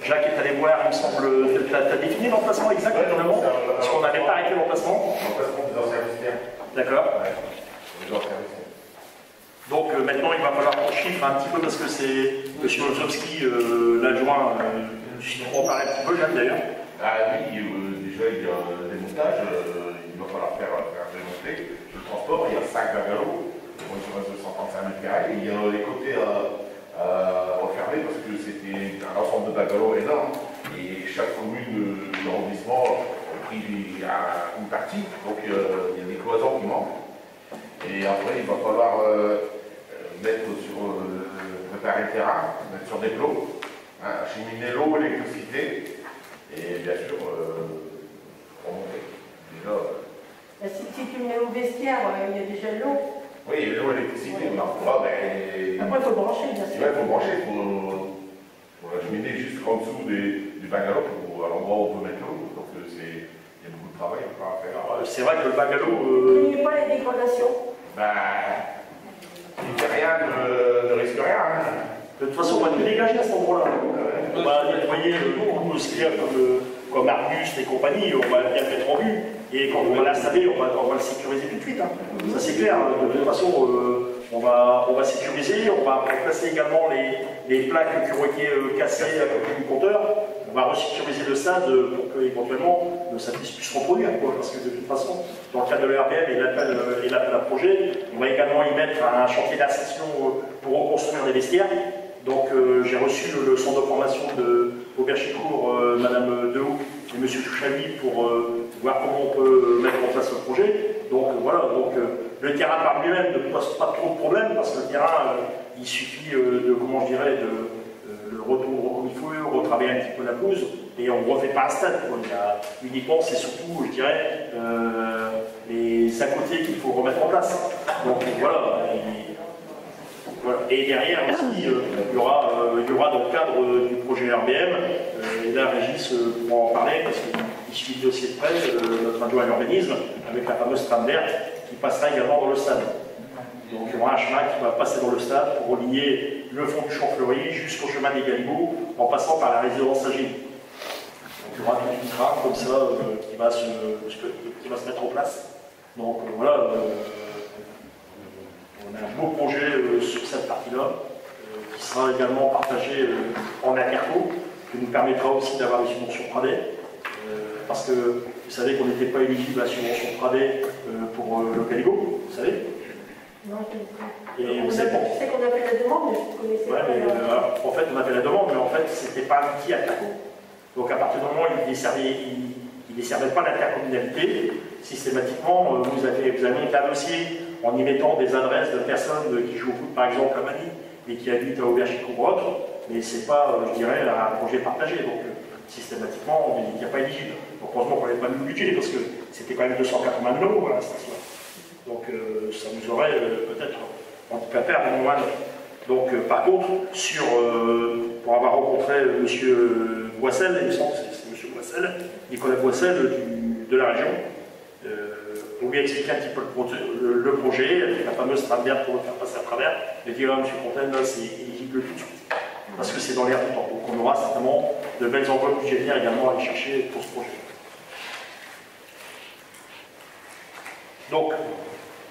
Jacques est allé voir, il me semble. Tu as défini l'emplacement exact, normalement? Parce qu'on n'avait pas arrêté l'emplacement. L'emplacement des anciens vestiaires. D'accord. Ouais, les anciens vestiaires. Donc maintenant, il va falloir qu'on chiffre un petit peu parce que c'est M. Olzowski, l'adjoint, je ne comprends pas un petit peu, Jeanne d'ailleurs. Ah oui, déjà il y a des montages, il va falloir faire démonter. Le transport, il y a 5 bungalows, sur 235 mètres carrés, il y a les côtés à refermer parce que c'était un ensemble de bungalows énorme et chaque commune de l'arrondissement a pris une partie, donc il y a des cloisons qui manquent. Et après, il va falloir mettre sur, préparer le terrain, mettre sur des plots, acheminer l'eau, l'électricité, et bien sûr, remonter. Déjà, Si tu mets au vestiaire, il y a déjà l'eau. oui, l'eau, l'électricité, on en fera, mais... Après, il faut brancher, bien sûr. Il faut brancher, il faut l'acheminer jusqu'en dessous du bungalow, à l'endroit où on peut mettre l'eau. Donc, il y a beaucoup de travail à faire. C'est vrai que le bungalow... Vous ne pas les dégradations? Il ne fait rien, ne risque rien. Hein. De toute façon, on va tout dégager à cet endroit-là. On va nettoyer tout ce qu'il y a comme arbustes et compagnie, on va bien le mettre en vue. Et quand on va l'installer, on va le sécuriser tout de suite. Hein. Ça c'est clair. De toute façon, on va sécuriser, on va remplacer également les plaques qui ont été cassées à côté du compteur. On va resécuriser le stade pour qu'éventuellement ça puisse plus se reproduire. Parce que de toute façon, dans le cadre de l'ERBM et l'appel à projet, on va également y mettre un chantier d'insertion pour reconstruire des vestiaires. Donc j'ai reçu le centre de formation de Auberchicourt, Madame Dehoux et M. Touchamy pour voir comment on peut mettre en place le projet. Donc voilà, le terrain par lui-même ne pose pas trop de problèmes parce que le terrain, il suffit de, comment je dirais, de le retourner comme il faut, retravailler un petit peu la pelouse et on ne refait pas un stade. Il y a uniquement, c'est surtout, je dirais, les à côté qu'il faut remettre en place. Donc voilà. Voilà. Et derrière aussi, il y aura dans le cadre du projet RBM, et là Régis pourra en parler parce qu'il suit le dossier de près, notre adjoint à l'urbanisme, avec la fameuse trame verte qui passera également dans le stade. Donc il y aura un chemin qui va passer dans le stade pour relier le fond du Champ-Fleury jusqu'au chemin des Galibots en passant par la résidence Agile. Donc il y aura toute une trame comme ça qui va se mettre en place. Donc voilà, on a un beau projet sur cette partie-là, qui sera également partagé en interco, qui nous permettra aussi d'avoir une subvention Pradet, parce que vous savez qu'on n'était pas éligible à la subvention Pradet pour le Caligo, vous savez. Non, je ne sais pas. Et Je sais qu'on a fait la demande, mais je ne connaissais ouais, pas. en fait, on a fait la demande, mais en fait, c'était pas un outil interco. Donc à partir du moment où il ne desservait pas l'intercommunalité, systématiquement, vous avez monté un dossier en y mettant des adresses de personnes qui jouent au foot, par exemple, à Manille, mais qui habitent à Auberchicourt ou autre, mais c'est pas, je dirais, un projet partagé. Donc systématiquement, il n'y a pas éligible. Donc heureusement qu'on n'avait pas le budget, parce que c'était quand même 280 € à la station. Donc ça nous aurait peut-être handicapé à un moment ou à un autre. Donc par contre, pour avoir rencontré M. Boissel, il me semble que c'est M. Boissel, Nicolas Boissel de la région, on lui a expliqué un petit peu le projet, avec la fameuse trame verte pour le faire passer à travers. Il a dit, M. Fontaine, là c'est éligible tout de suite. Parce que c'est dans l'air du temps. Donc on aura certainement de belles enveloppes budgétaires également à aller chercher pour ce projet. Donc,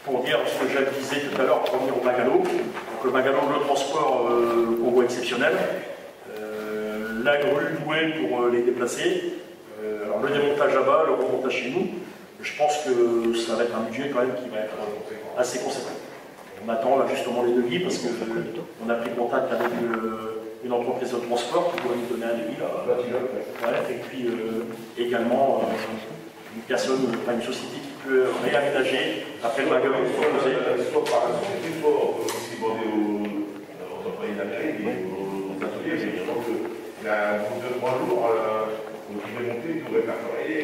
pour dire ce que je disais tout à l'heure, pour revenir au Magalo. Donc le Magalo, le transport qu'on voit exceptionnel. La grue louée pour les déplacer. Alors le démontage là-bas, le remontage chez nous. Je pense que ça va être un budget quand même qui va être assez conséquent. On attend là justement les devis parce qu'on a pris contact avec une entreprise de transport qui pourrait nous donner un devis. Et puis également une personne, une société qui peut réaménager après le Magalo proposé. Soit par exemple, il faut aussi demander aux entreprises d'accueil et aux ateliers. Je pense qu'il y a 2-3 jours, vous pouvez monter, tout répertorier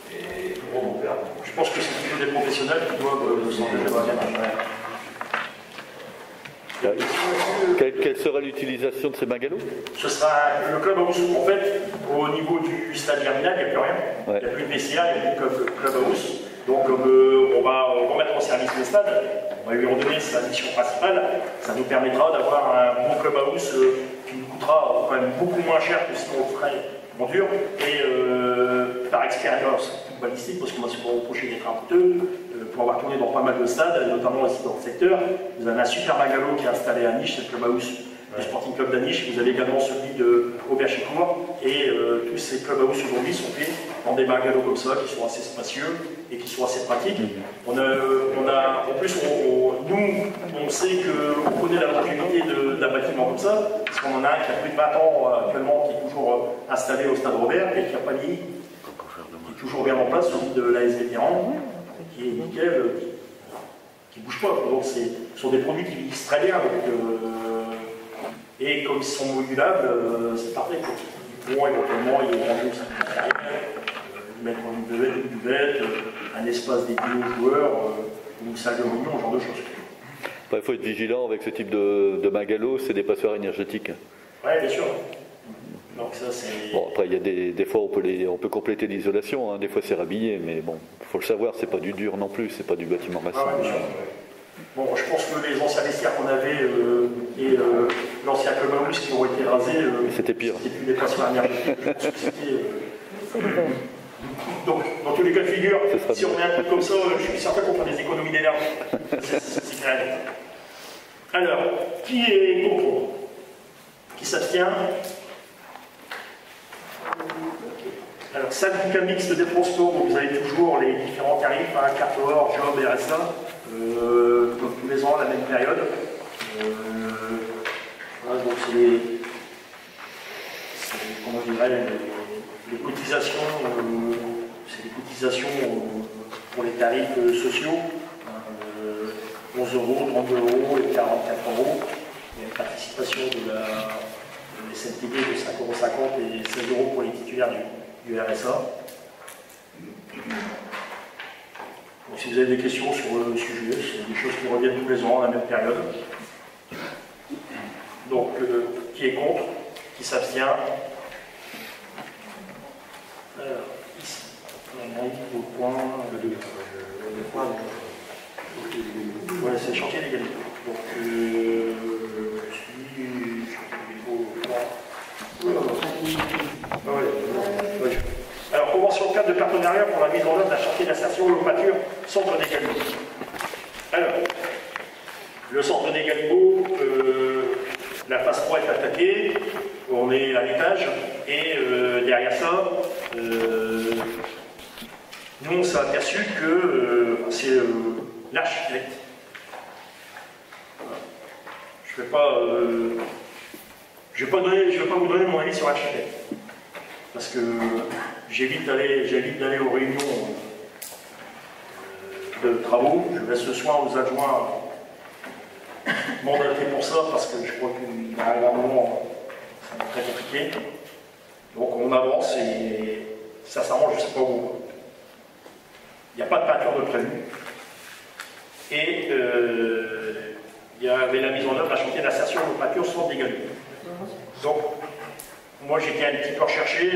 et tout remonter. Je pense que c'est plutôt des professionnels qui doivent s'engager dans la démarche. Quelle sera l'utilisation de ces magalos? Ce sera le clubhouse. En fait, au niveau du stade germinal, il n'y a plus rien. Il n'y a plus de VCA, il n'y a plus de clubhouse. Donc on va remettre en service le stade. On va lui redonner sa mission principale. Ça nous permettra d'avoir un bon clubhouse qui nous coûtera quand même beaucoup moins cher que si on ferait en dur. Et par expérience balistique, parce qu'on va souvent reprocher d'être un coûteux, pour avoir tourné dans pas mal de stades, notamment aussi dans le secteur. Vous avez un super Magalo qui est installé à Niche, c'est le clubhouse du Sporting Club d'Aniche. Vous avez également celui de Auberchicourt. Et tous ces clubhouse aujourd'hui sont faits dans des Magalos comme ça, qui sont assez spacieux et qui sont assez pratiques. En plus, nous, on sait qu'on connaît la longévité d'un bâtiment comme ça, parce qu'on en a un qui a plus de 20 ans actuellement, qui est toujours installé au Stade Robert et qui n'a pas vieilli, qui est toujours bien en place, celui de l'AS Vétéran, qui est nickel, qui ne bouge pas. Donc ce sont des produits qui vieillissent très bien. Et comme ils sont modulables, c'est parfait. Ils pourront éventuellement y ranger aussi une carrière, mettre une buvette, un espace dédié aux joueurs, une salle de réunion, ce genre de choses. Il faut être vigilant avec ce type de Magalo, c'est des passoires énergétiques. Oui, bien sûr. Donc ça, c'est... Bon, après, il y a des fois, on peut compléter l'isolation, hein. Des fois c'est rhabillé, mais bon, il faut le savoir, c'est pas du dur non plus, c'est pas du bâtiment massif. Ah, ouais, bien sûr. Bon, je pense que les anciens vestiaires qu'on avait et l'ancien clubhouse qui ont été rasés, c'était pire. C'était plus des passoires énergétiques. Je pense que c'était... Donc, dans tous les cas de figure, si on met un truc comme ça, je suis certain qu'on fera des économies d'énergie. C'est clair. Alors, qui est contre? Qui s'abstient? Alors, syndicat mixte des transports, donc vous avez toujours les différents tarifs, hein, carte or, job, RSA, comme tous les ans à la même période. Voilà, donc comment je dirais, les cotisations, c'est des cotisations pour les tarifs sociaux, 11 €, 32 € et 44 €. Il y a une participation de la SNTD de 5,50 € et 16 € pour les titulaires du RSA. Donc, si vous avez des questions sur le sujet, c'est des choses qui reviennent tous les ans à la même période. Donc, qui est contre? Qui s'abstient? Alors, ici, on arrive au point 2. Voilà, c'est le chantier d'égalité. Donc, alors, convention cadre de partenariat pour la mise en œuvre d'un chantier d'insertion locature, centre des Gallimaux. Alors, le centre des Gallimaux, la phase 3 est attaquée, on est à l'étage, et derrière ça, nous on s'est aperçu que c'est l'architecte. Je ne vais pas vous donner mon avis sur l'architecte, parce que j'évite d'aller aux réunions de travaux. Je laisse ce soin aux adjoints mandatés pour ça, parce que je crois qu'il arrive un moment, ça va être très compliqué. Donc on avance et ça s'arrange, je ne sais pas où. Il n'y a pas de peinture de prévu. Et il y avait la mise en œuvre d'un chantier d'insertion de peinture sans dégâts. Donc, moi j'ai été un petit peu recherché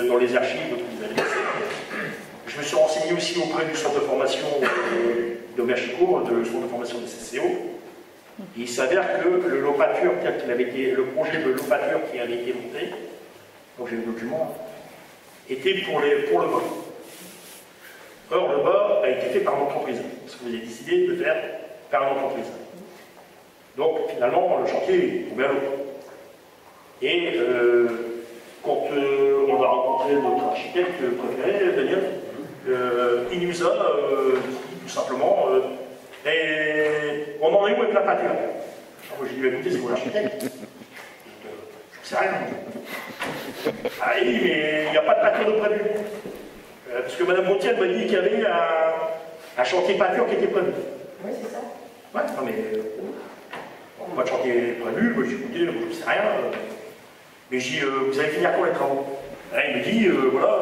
dans les archives que vous avez laissées. Je me suis renseigné aussi auprès du centre de formation de Merchicourt, de centre de formation de CCO. Et il s'avère que le lot peinture, le projet de lot peinture qui avait été monté, donc j'ai le document, était pour le bas. Or, le bas a été fait par l'entreprise, parce que vous avez décidé de faire par l'entreprise. Donc, finalement, le chantier est tombé à l'eau. Et quand on a rencontré notre architecte préféré, Daniel, il nous a dit tout simplement on en est où avec la peinture? Moi j'ai dit écoutez, c'est vous l'architecte. Je ne sais rien. Ah oui, mais il n'y a pas de peinture de prévu. Parce que Mme Montier m'a dit qu'il y avait un chantier peinture qui était prévu. Oui, c'est ça. Ouais, non mais. Pas de chantier prévu, moi j'ai écouté, je ne sais rien. Mais j'ai dit, vous allez finir quand les travaux? Et il me dit, voilà,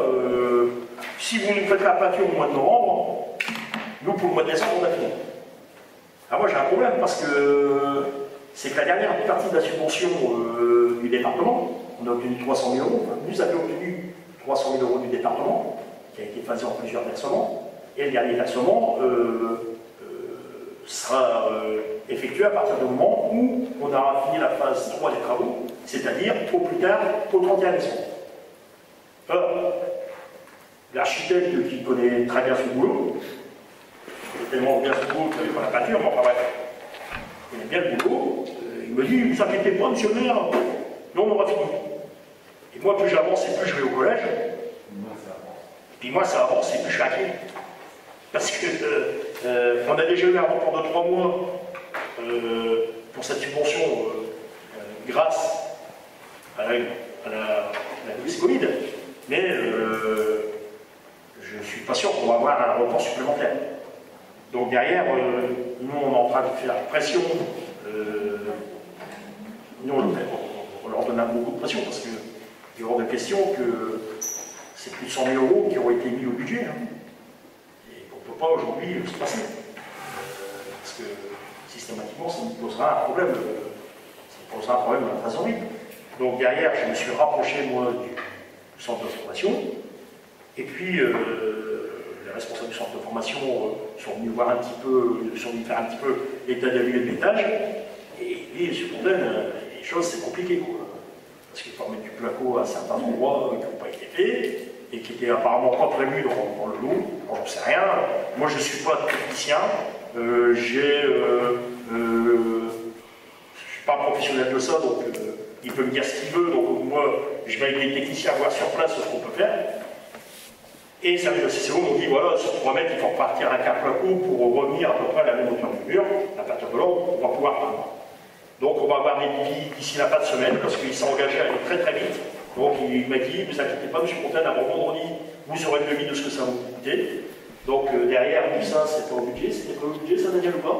si vous nous faites la peinture au mois de novembre, nous pour le mois de décembre on a fini. Alors moi j'ai un problème parce que c'est que la dernière partie de la subvention du département, on a obtenu 300 000 €, enfin, nous avions obtenu 300 000 € du département, qui a été phasé en plusieurs versements, et le dernier versement sera effectué à partir du moment où on aura fini la phase 3 des travaux, c'est-à-dire au plus tard au 31 décembre. L'architecte qui connaît très bien son boulot, tellement bien son boulot qu'il ne connaît pas la peinture, mais enfin bref, il connaît bien le boulot, il me dit, ne vous inquiétez pas, monsieur le maire, nous on aura fini. Et moi, plus j'avance et plus je vais au collège, et puis moi ça avance et plus je suis inquiet. Parce que on a déjà eu un rapport de 3 mois pour cette subvention grâce à la crise Covid, mais je ne suis pas sûr qu'on va avoir un report supplémentaire. Donc derrière, nous on est en train de faire pression, nous on leur donne un beaucoup de pression parce qu'il y aura de questions que c'est plus de 100 000 € qui ont été mis au budget. Hein. On ne peut pas aujourd'hui se passer. Parce que systématiquement, ça nous posera un problème. Ça posera un problème dans la trésorerie. Donc derrière, je me suis rapproché, moi, du centre de formation. Et puis, les responsables du centre de formation sont venus voir un petit peu, sont venus faire un petit peu l'état des lieux de l'étage. Et sur Fontaine, les choses, c'est compliqué, quoi. Parce qu'il faut remettre du placo à certains endroits qui n'ont pas été faits. Et qui n'était apparemment pas prévu dans le lot. Bon, j'en sais rien. Moi, je ne suis pas technicien. Je ne suis pas un professionnel de ça, donc il peut me dire ce qu'il veut. Donc moi, je vais avec les techniciens voir sur place ce qu'on peut faire. Et ça le CCO m'ont dit, voilà, sur 3 mètres, il faut repartir un quart placo pour revenir à peu près à la même hauteur du mur. À partir de là, on va pouvoir peindre. Donc on va avoir des devis d'ici la fin de semaine, parce qu'il s'est engagé à aller très très vite. Donc il m'a dit, ne vous inquiétez pas, monsieur Fontaine, avant vendredi, vous aurez le devis de ce que ça vous coûtait. Donc derrière, tout ça, c'était au budget. C'était pas au budget, ça, Daniel, ou pas?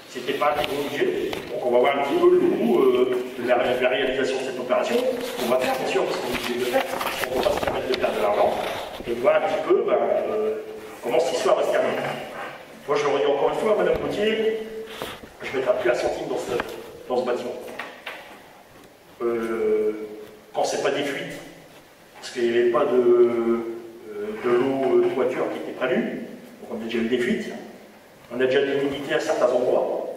C'était pas un gros budget. Donc on va voir un petit peu le coût de la réalisation de cette opération. On va faire, bien sûr, parce qu'on est obligé de le faire. On ne peut pas se permettre de perdre de l'argent. Et voir un petit peu comment cette histoire va se terminer. Moi, je le redis encore une fois, Madame Gauthier, je ne mettrai plus un centime dans ce bâtiment. Quand c'est pas des fuites, parce qu'il n'y avait pas de l'eau de toiture qui était prévue, donc on a déjà eu des fuites, on a déjà de l'humidité à certains endroits.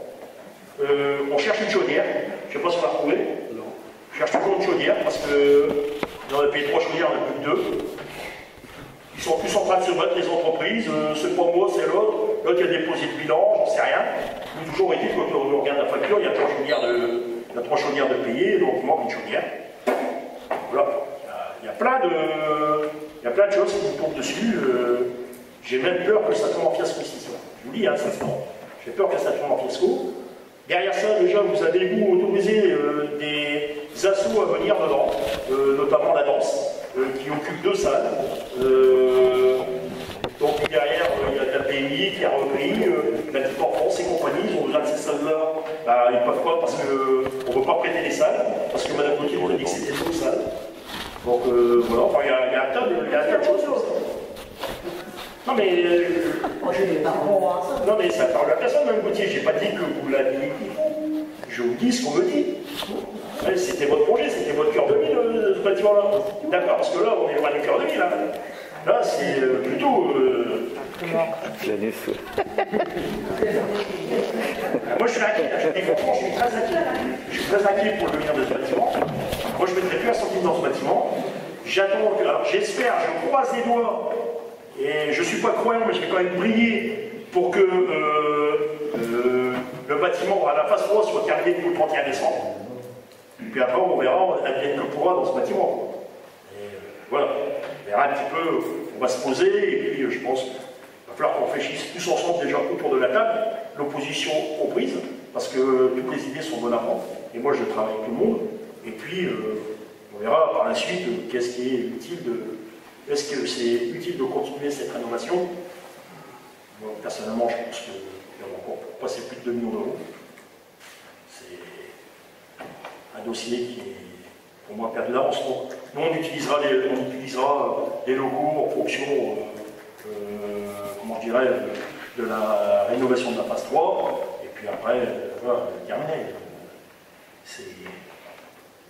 On cherche une chaudière, je ne sais pas si on l'a retrouvée. On cherche toujours une chaudière parce que on a payé 3 chaudières, on n'a plus que 2. Ils sont tous en train de se battre, les entreprises, c'est pas moi, c'est l'autre, l'autre qui a déposé le bilan, j'en sais rien. Mais toujours est-il, quand on regarde la facture, il y a 3 chaudières de payer, donc il manque une chaudière. Voilà. Il y a plein de choses qui vous tombent dessus. J'ai même peur que ça tombe en fiasco, cette histoire. Je vous dis, hein, j'ai peur que ça tombe en fiasco. Derrière ça, déjà, vous avez autorisé des assos à venir dedans, notamment la danse, qui occupe 2 salles. Donc derrière, il y a de la PMI qui a repris, la petite enfance et compagnie, ils ont besoin de ces salles-là. Bah, ils ne peuvent pas parce qu'on ne veut pas prêter les salles, parce que Mme Gauthier nous a dit que c'était 2 salles. Donc voilà, enfin, il y a un tas de choses comme ça. Non mais... non mais ça parle à personne, Mme Gauthier, j'ai pas dit que vous l'aviez dit. Je vous dis ce qu'on me dit. Ouais, c'était votre projet, c'était votre cœur de ville, ce bâtiment-là. D'accord, parce que là, on est loin du cœur de ville. Hein. Là, c'est plutôt... Janice. Moi, je suis inquiet, je dis franchement, je suis très inquiet. Je suis très inquiet pour le devenir de ce bâtiment. Moi, je ne mettrai plus un centime dans ce bâtiment. J'attends que... Alors, j'espère, je croise les doigts, et je ne suis pas croyant, mais je vais quand même prier pour que le bâtiment à la phase 3 soit terminé pour le 31 décembre. Puis après, on verra, advienne que pourra dans ce bâtiment. Et voilà, on verra un petit peu, on va se poser, et puis je pense qu'il va falloir qu'on réfléchisse tous ensemble déjà autour de la table, l'opposition comprise, parce que toutes les idées sont bonnes à prendre, et moi je travaille avec tout le monde, et puis on verra par la suite qu'est-ce qui est utile de... Est-ce que c'est utile de continuer cette rénovation? Moi, personnellement, je pense qu'il va encore passer plus de 2 millions d'euros. C'est un dossier qui est, pour moi, perdu d'avance. Nous, on utilisera les locaux en fonction, comment je dirais, de la rénovation de la phase 3, et puis après, voilà, terminé.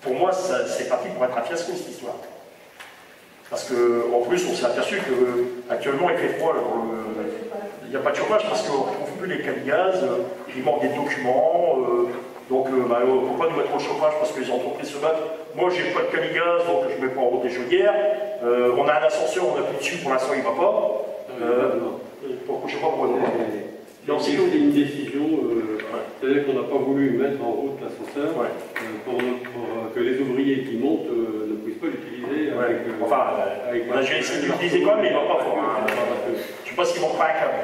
Pour moi, c'est parti pour être un fiasco, cette histoire. Parce qu'en plus, on s'est aperçu qu'actuellement, il fait froid. Il n'y a pas de chauffage parce qu'on ne trouve plus les cales gaz, il manque des documents. Donc, on ne peut pas nous mettre au chauffage parce que les entreprises se battent. Moi, j'ai pas de cale gaz, donc je ne mets pas en route des chaudières. On a un ascenseur, on appuie dessus, pour l'instant, il ne va pas. Je ne sais pas pourquoi. C'est une décision, c'est-à-dire qu'on n'a pas voulu mettre en route l'ascenseur pour que les ouvriers qui montent ne puissent pas l'utiliser. On a essayé de l'utiliser quand même, mais il ne va pas fort. Je ne sais pas s'il manque pas un câble.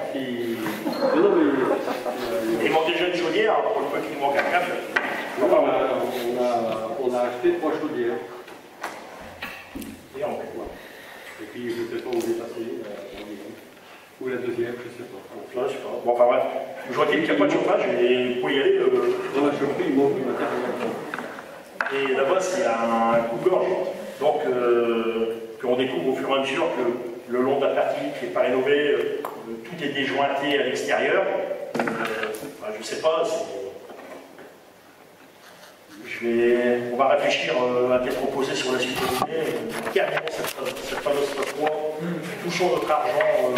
Il manque déjà une chaudière, pour le peu qu'il manque un câble. On a acheté 3 chaudières. Et puis je ne sais pas où est passé. Ou la deuxième, je ne sais pas. Là, je sais pas. Bon, enfin bref, je vois qu'il n'y a pas de chauffage et vous pouvez y aller. Dans la chaufferie, il manque du matériel. Et là-bas, c'est un coupe-gorge. Donc, qu'on découvre au fur et à mesure que le long de la partie qui n'est pas rénové, tout est déjointé à l'extérieur. Je ne sais pas. On va réfléchir à tête reposée sur la suite de l'année. Terminons cette fameuse phase 3. Touchons notre argent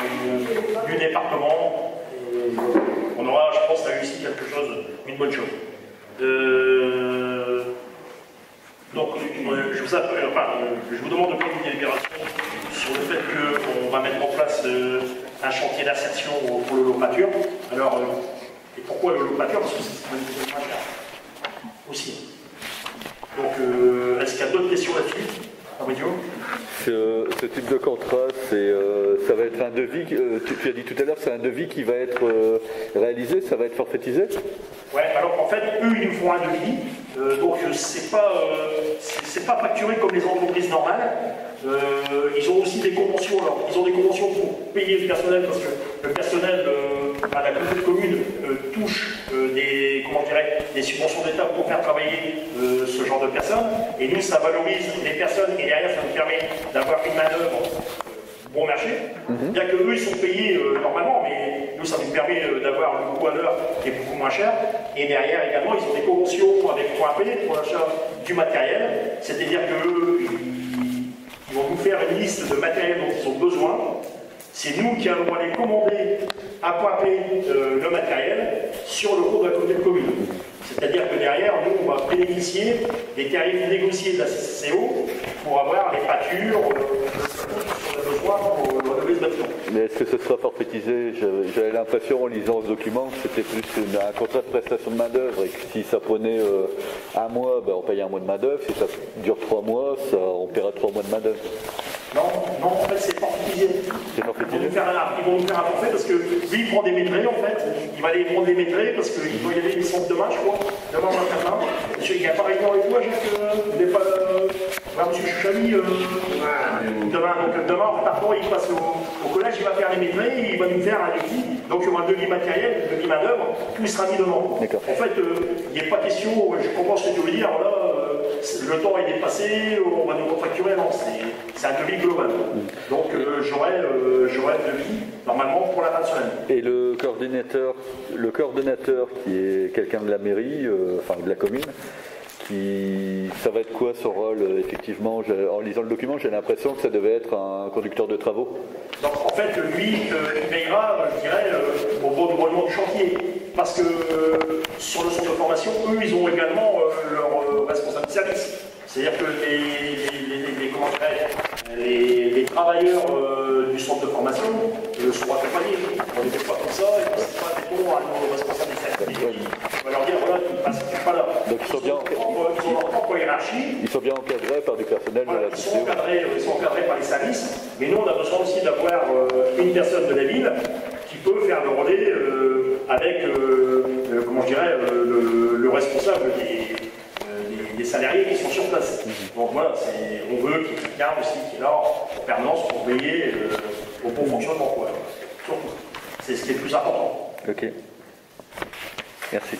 du département. Et on aura, je pense, réussi quelque chose, une bonne chose. Donc, je vous demande de prendre une délibération sur le fait qu'on va mettre en place un chantier d'insertion pour le locature. Alors, et pourquoi le locature? Parce que c'est moins cher aussi. Donc, est-ce qu'il y a d'autres questions là-dessus? Ce type de contrat, ça va être un devis, tu as dit tout à l'heure, c'est un devis qui va être réalisé, ça va être forfaitisé? Ouais, alors en fait, eux, ils nous font un devis, donc c'est pas facturé comme les entreprises normales. Ils ont aussi des conventions, alors ils ont des conventions pour payer le personnel, parce que le personnel à la communauté de communes touche des subventions d'État pour faire travailler ce genre de personnes, et nous ça valorise les personnes, et derrière ça nous permet d'avoir une manœuvre bon marché, bien que eux ils sont payés normalement, mais nous ça nous permet d'avoir le coût à l'heure qui est beaucoup moins cher, et derrière également ils ont des conventions avec Point P pour l'achat du matériel, c'est-à-dire qu'eux ils vont nous faire une liste de matériel dont ils ont besoin. C'est nous qui allons aller commander à Point P le matériel sur le cours de la communauté de communes. C'est-à-dire que derrière, nous, on va bénéficier des tarifs négociés de la CCO pour avoir les factures qu'on a besoin pour du bâtiment. Mais est-ce que ce sera forfaitisé? J'avais l'impression en lisant ce document que c'était plus un contrat de prestation de main-d'œuvre et que si ça prenait un mois, ben, on paye un mois de main-d'œuvre. Si ça dure 3 mois, on paiera 3 mois de main-d'œuvre. Non, en fait, c'est forfaitisé. C'est forfaitisé. Ils vont nous faire un forfait parce que lui, il prend des maîtres en fait. Il va aller prendre des maîtres parce qu'il doit y aller, il centre demain, je crois. Demain, on va faire ça. Monsieur, il n'y a pas réunion avec toi, Jacques. Vous n'avez pas. Monsieur Chouchali. Demain, en partant, il passe au collège, il va faire les maîtres, il va nous faire un devis. Donc, il y aura un devis matériel, un devis main-d'œuvre, tout sera mis devant. En fait, il n'est pas question, je comprends ce que tu veux dire, là, le temps est dépassé, on va nous refacturer, non, c'est un devis global. Donc, j'aurai un devis, normalement, pour la fin de semaine. Et le coordonnateur qui est quelqu'un de la mairie, enfin de la commune, ça va être quoi son rôle effectivement? En lisant le document, j'ai l'impression que ça devait être un conducteur de travaux. Donc en fait, lui, il veillera, je dirais, au bon déroulement du chantier. Parce que sur le centre de formation, eux, ils ont également leur responsable de service. C'est-à-dire que les travailleurs du centre de formation sont accompagnés. On ne fait pas comme ça, et on ne sait pas des à nos responsables de service. On va leur dire, voilà, tu ne passes pas là. Donc ils ont leur propre hiérarchie. Ils sont bien encadrés par du personnel de la TCO. Ils sont encadrés par les services, mais nous, on a besoin aussi d'avoir une personne de la ville qui peut faire le relais avec, comment je dirais, le responsable des salariés qui sont sur place. Donc voilà, on veut qu'il y ait quelqu'un aussi qui est là en permanence pour veiller au bon fonctionnement, quoi. Surtout. C'est ce qui est le plus important. Ok. Merci.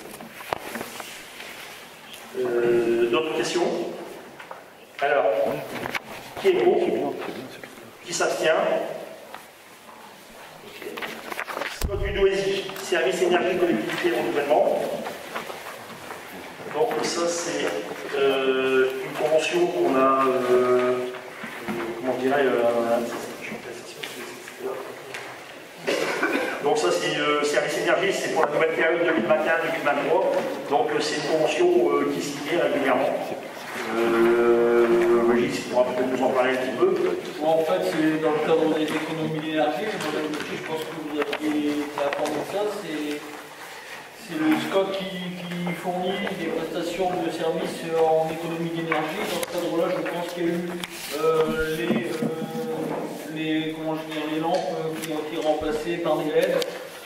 D'autres questions? Alors, qui est pour? Qui s'abstient? Scott Udoesi, service énergie collectivité renouvellement. Donc ça c'est une convention qu'on a, comment je dirais, donc ça c'est service énergie, c'est pour la nouvelle période 2021-2023. Donc c'est une convention qui est signée régulièrement. Régis pourra peut-être nous en parler un petit peu. En fait, c'est dans le cadre des économies d'énergie. Je pense que vous aviez appris ça. C'est le SCOT qui fournit des prestations de services en économie d'énergie. Dans ce cadre-là, je pense qu'il y a eu les lampes qui ont été remplacées par des LED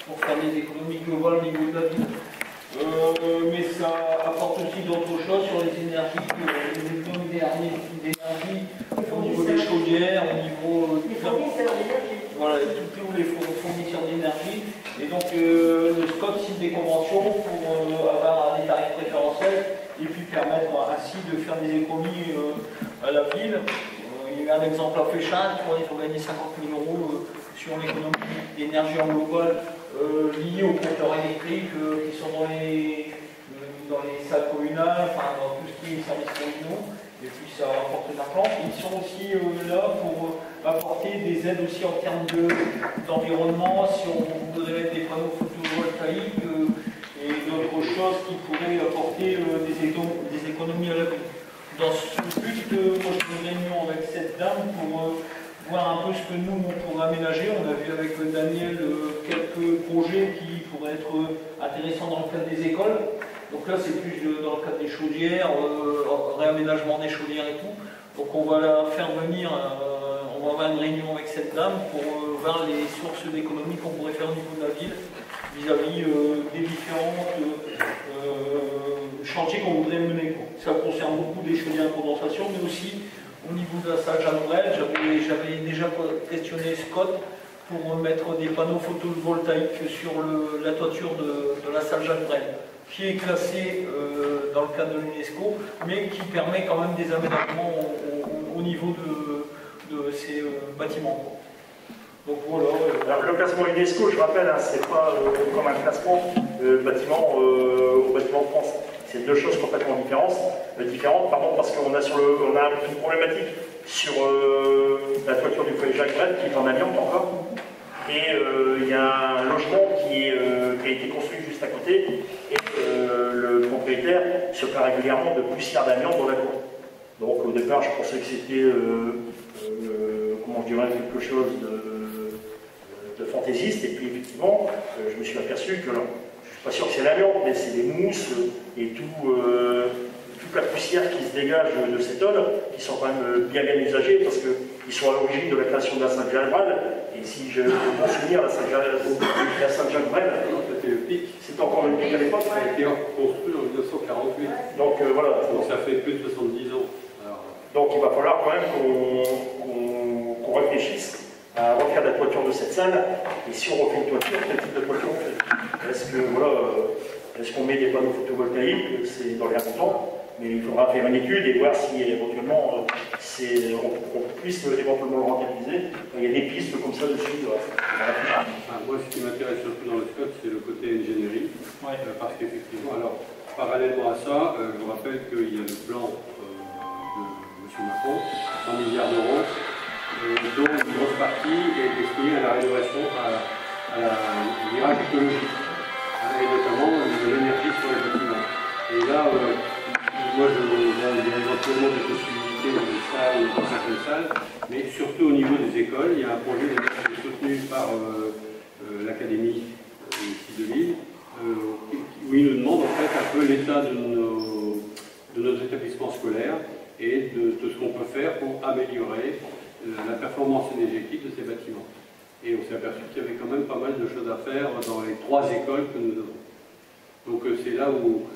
pour faire des économies globales au niveau de la ville. Mais ça apporte aussi d'autres choses sur les énergies, les économies d'énergie au niveau des chaudières, au niveau voilà, tous les fournisseurs d'énergie. Et donc le SCOT signe des conventions pour avoir des tarifs préférentiels et puis permettre ainsi de faire des économies à la ville. Il y a un exemple à Féchin, il faut gagner 50 000 € sur l'économie d'énergie en global liée aux compteurs électriques qui sont dans les salles communales, enfin dans tout ce qui est services communaux, et puis ça apporte de l'argent. Ils sont aussi là pour apporter des aides aussi en termes d'environnement, si on voudrait mettre des panneaux photovoltaïques et d'autres choses qui pourraient apporter des économies à la ville. Dans ce but, moi je fais une réunion avec cette dame pour voir un peu ce que nous on pourrait aménager. On a vu avec Daniel quelques projets qui pourraient être intéressants dans le cadre des écoles. Donc là c'est plus dans le cadre des chaudières, réaménagement des chaudières et tout. Donc on va la faire venir, on va avoir une réunion avec cette dame pour voir les sources d'économie qu'on pourrait faire au niveau de la ville vis-à-vis des différents chantiers qu'on voudrait mener. Ça concerne beaucoup des chaudières à condensation, mais aussi au niveau de la salle Jeanne Brel. J'avais déjà questionné Scott pour mettre des panneaux photovoltaïques sur la toiture de la salle Jeanne Brel, qui est classée dans le cadre de l'UNESCO, mais qui permet quand même des aménagements au niveau de ces bâtiments. Donc voilà. Alors le classement UNESCO, je rappelle, hein, c'est pas comme un classement bâtiment au bâtiment de France. C'est deux choses complètement différentes, parce qu'on a une problématique sur la toiture du foyer Jacques Brel qui est en amiante encore. Et il y a un logement qui a été construit juste à côté et le propriétaire se plaint régulièrement de poussière d'amiante dans la cour. Donc au départ je pensais que c'était comment je dirais, quelque chose fantaisiste, et puis effectivement, je me suis aperçu que, alors, je ne suis pas sûr que c'est l'amiante, mais c'est des mousses et toute la poussière qui se dégage de ces tôles, qui sont quand même bien usagées, parce qu'ils sont à l'origine de la création de la Saint-Jacques-Brel, et si je me souviens, la Saint-Jacques-Brel, c'était encore le pic à l'époque. Ça a été construit en 1948. Donc voilà. Donc ça fait plus de 70 ans. Alors, donc il va falloir quand même qu'on réfléchisse à refaire la toiture de cette salle, et si on refait une toiture, quel type de toiture on fait? Est-ce qu'on met des panneaux photovoltaïques? C'est dans l'air longtemps, mais il faudra faire une étude et voir si éventuellement on puisse éventuellement le rentabiliser. Il y a des pistes comme ça dessus. moi, ce qui m'intéresse surtout dans le SCOT, c'est le côté ingénierie, parce qu'effectivement, alors parallèlement à ça, je vous rappelle qu'il y a le plan de M. Macron, 100 milliards d'euros, dont une grosse partie est destinée à la rénovation, à la virage écologique, et notamment de l'énergie sur les bâtiments. Et là, moi je vois éventuellement des possibilités de salles, de certaines salles, mais surtout au niveau des écoles, il y a un projet soutenu par l'Académie ici de Lille, où il nous demande en fait un peu l'état de nos établissements scolaires et de ce qu'on peut faire pour améliorer la performance énergétique de ces bâtiments. Et on s'est aperçu qu'il y avait quand même pas mal de choses à faire dans les 3 écoles que nous avons. Donc c'est là où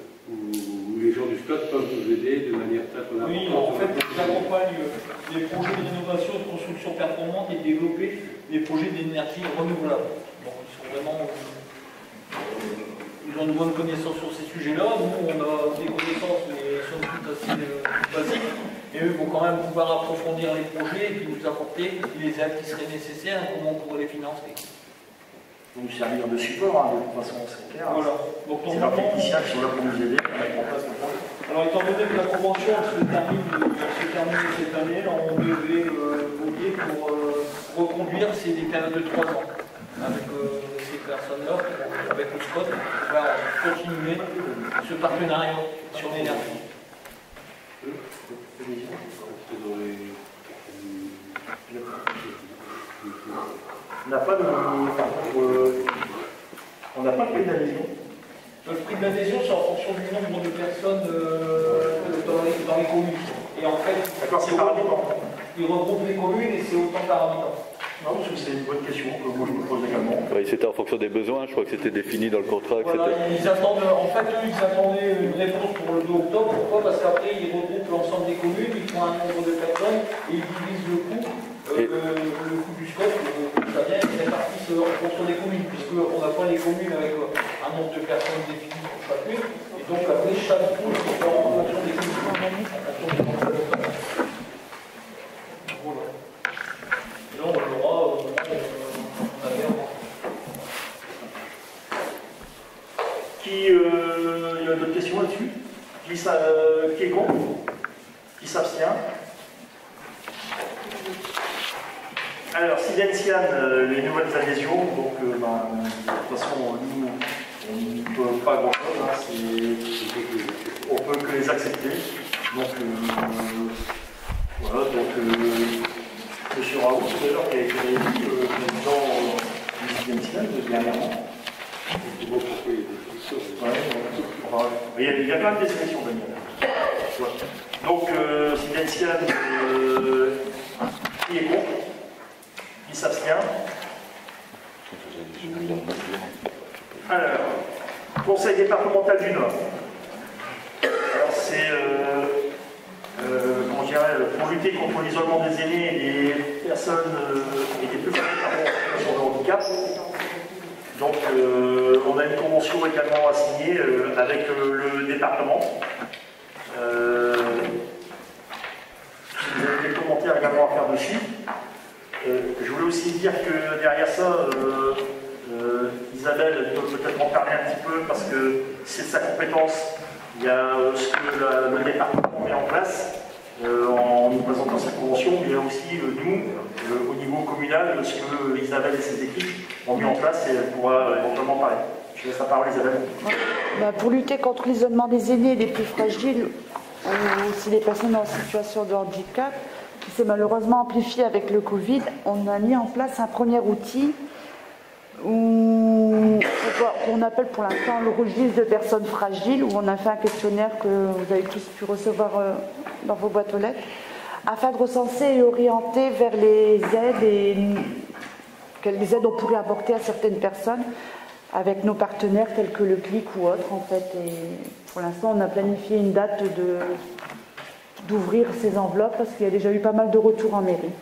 les gens du SCOT peuvent nous aider de manière très importante. Oui, en fait, ils accompagnent les projets d'innovation, de construction performante et développer les projets d'énergie renouvelable. Donc ils sont vraiment... ils ont une bonne connaissance sur ces sujets-là. Nous, on a des connaissances, mais somme toute assez basiques. Et eux vont quand même pouvoir approfondir les projets et puis nous apporter les aides qui seraient nécessaires et comment on pourrait les financer. Donc servir de support, de toute façon, c'est clair. Voilà. Donc, c'est leurs techniciens qui sont là pour nous aider à mettre en place le projet. Alors, étant donné que la convention se termine cette année, on devait voter pour reconduire ces périodes de 3 ans avec ces personnes-là, avec le SCOT, pour pouvoir continuer ce partenariat sur l'énergie. On n'a pas de prix d'adhésion. Le prix d'adhésion, c'est en fonction du nombre de personnes dans les communes. Et en fait, c'est par habitant. Ils regroupent les communes et c'est autant par habitant. Non, parce que c'est une bonne question que moi je me pose également. Oui, c'était en fonction des besoins, je crois que c'était défini dans le contrat. Voilà, ils attendent, en fait, eux, ils attendaient une réponse pour le 2 octobre. Pourquoi? Parce qu'après, ils regroupent l'ensemble des communes, ils font un nombre de personnes et ils divisent le coût. Le coût du SCOT, ça vient, ils répartissent en fonction des communes, puisqu'on n'a pas les communes avec un nombre de personnes défini pour chacune. Et donc, après, chaque coût est différent en fonction des communes. Voilà. Et là, on l'aura au moment où on avait avant. Il y a d'autres questions là-dessus? Qui est contre? Qui s'abstient? Alors, Silencian, les nouvelles adhésions, donc de toute façon, nous, on ne peut pas grand-chose, on peut que les accepter. Donc, voilà, donc, M. Raoult, d'ailleurs, qui a été réélu président du Silencian dernièrement. Il y a quand même des sélections, Daniel. Donc, Silencian, qui est contre? Qui s'abstient? Alors, Conseil départemental du Nord. Alors, c'est comment dirais, pour lutter contre l'isolement des aînés et des personnes et des plus fragiles sur le handicap. Donc, on a une convention également à signer avec le département. Vous avez des commentaires également à faire dessus. Je voulais aussi dire que derrière ça, Isabelle peut peut-être en parler un petit peu parce que c'est de sa compétence. Il y a ce que le département met en place en nous présentant cette convention, mais il y a aussi nous, au niveau communal, ce que Isabelle et ses équipes ont mis en place et elle pourra éventuellement parler. Je laisse la parole, Isabelle. Pour lutter contre l'isolement des aînés et des plus fragiles, aussi les personnes en situation de handicap, qui s'est malheureusement amplifié avec le Covid, on a mis en place un premier outil qu'on appelle pour l'instant le registre de personnes fragiles, où on a fait un questionnaire que vous avez tous pu recevoir dans vos boîtes aux lettres, afin de recenser et orienter vers les aides et quelles aides on pourrait apporter à certaines personnes avec nos partenaires tels que le CLIC ou autres en fait. Et pour l'instant, on a planifié une date d'ouvrir ces enveloppes parce qu'il y a déjà eu pas mal de retours en mairie.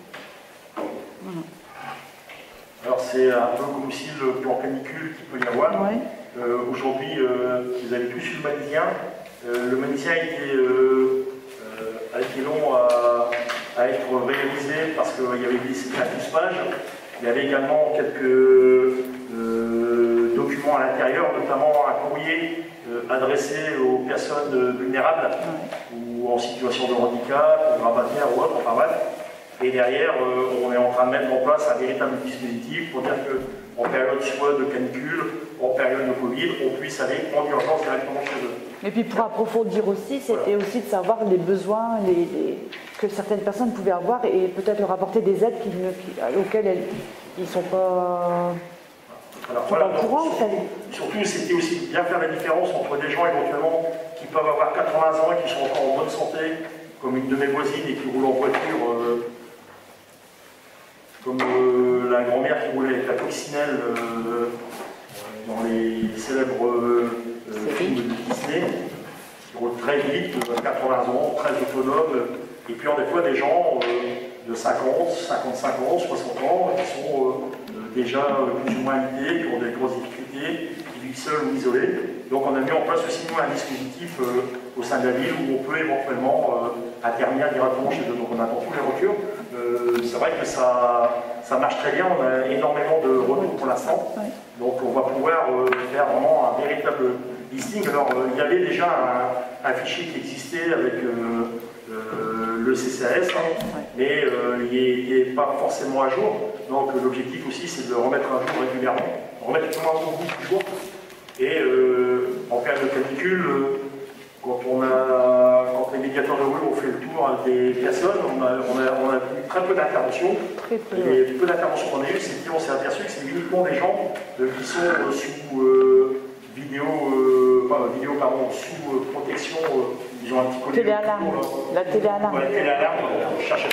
Voilà. Alors c'est un peu comme si le plan canicule qu'il peut y avoir. Ouais. Aujourd'hui, vous avez tous su le Manisien. Le Manisien a été long à être réalisé parce qu'il y avait à 12 pages. Il y avait également quelques documents à l'intérieur, notamment un courrier adressé aux personnes vulnérables ou en situation de handicap, grabataires ou autre, enfin bref. Et derrière, on est en train de mettre en place un véritable dispositif pour dire qu'en période soit de canicule, en période de Covid, on puisse aller en urgence directement chez eux. Et puis pour approfondir aussi, c'était aussi de savoir les besoins que certaines personnes pouvaient avoir et peut-être leur apporter des aides auxquelles ils ne sont pas... Alors, voilà, au courant, surtout, c'était aussi bien faire la différence entre des gens éventuellement qui peuvent avoir 80 ans et qui sont encore en bonne santé, comme une de mes voisines et qui roule en voiture, comme la grand-mère qui roulait avec la coccinelle dans les célèbres films de Disney, qui roule très vite, 80 ans, très autonome, et puis des fois des gens de 50, 55 ans, 60 ans, qui sont déjà plus ou moins aidés, qui ont des grosses difficultés, qui vivent seuls ou isolés. Donc on a mis en place aussi nous, un dispositif au sein de la ville où on peut éventuellement intervenir directement chez eux. Donc on attend tous les retours. C'est vrai que ça marche très bien, on a énormément de retours pour l'instant. Donc on va pouvoir faire vraiment un véritable listing. Alors il y avait déjà un fichier qui existait avec le CCAS, mais il n'est pas forcément à jour. Donc l'objectif aussi c'est de le remettre à jour régulièrement, remettre tout le monde au bout du jour. Et en période de canicule, quand les médiateurs de rue ont fait le tour des personnes, on a eu très peu d'interventions. Et peu d'interventions qu'on a eues, on s'est aperçu que c'est uniquement des gens qui sont sous sous protection, ils ont un petit côté... Téléalarme. La téléalarme. Ouais, téléalarme, on cherche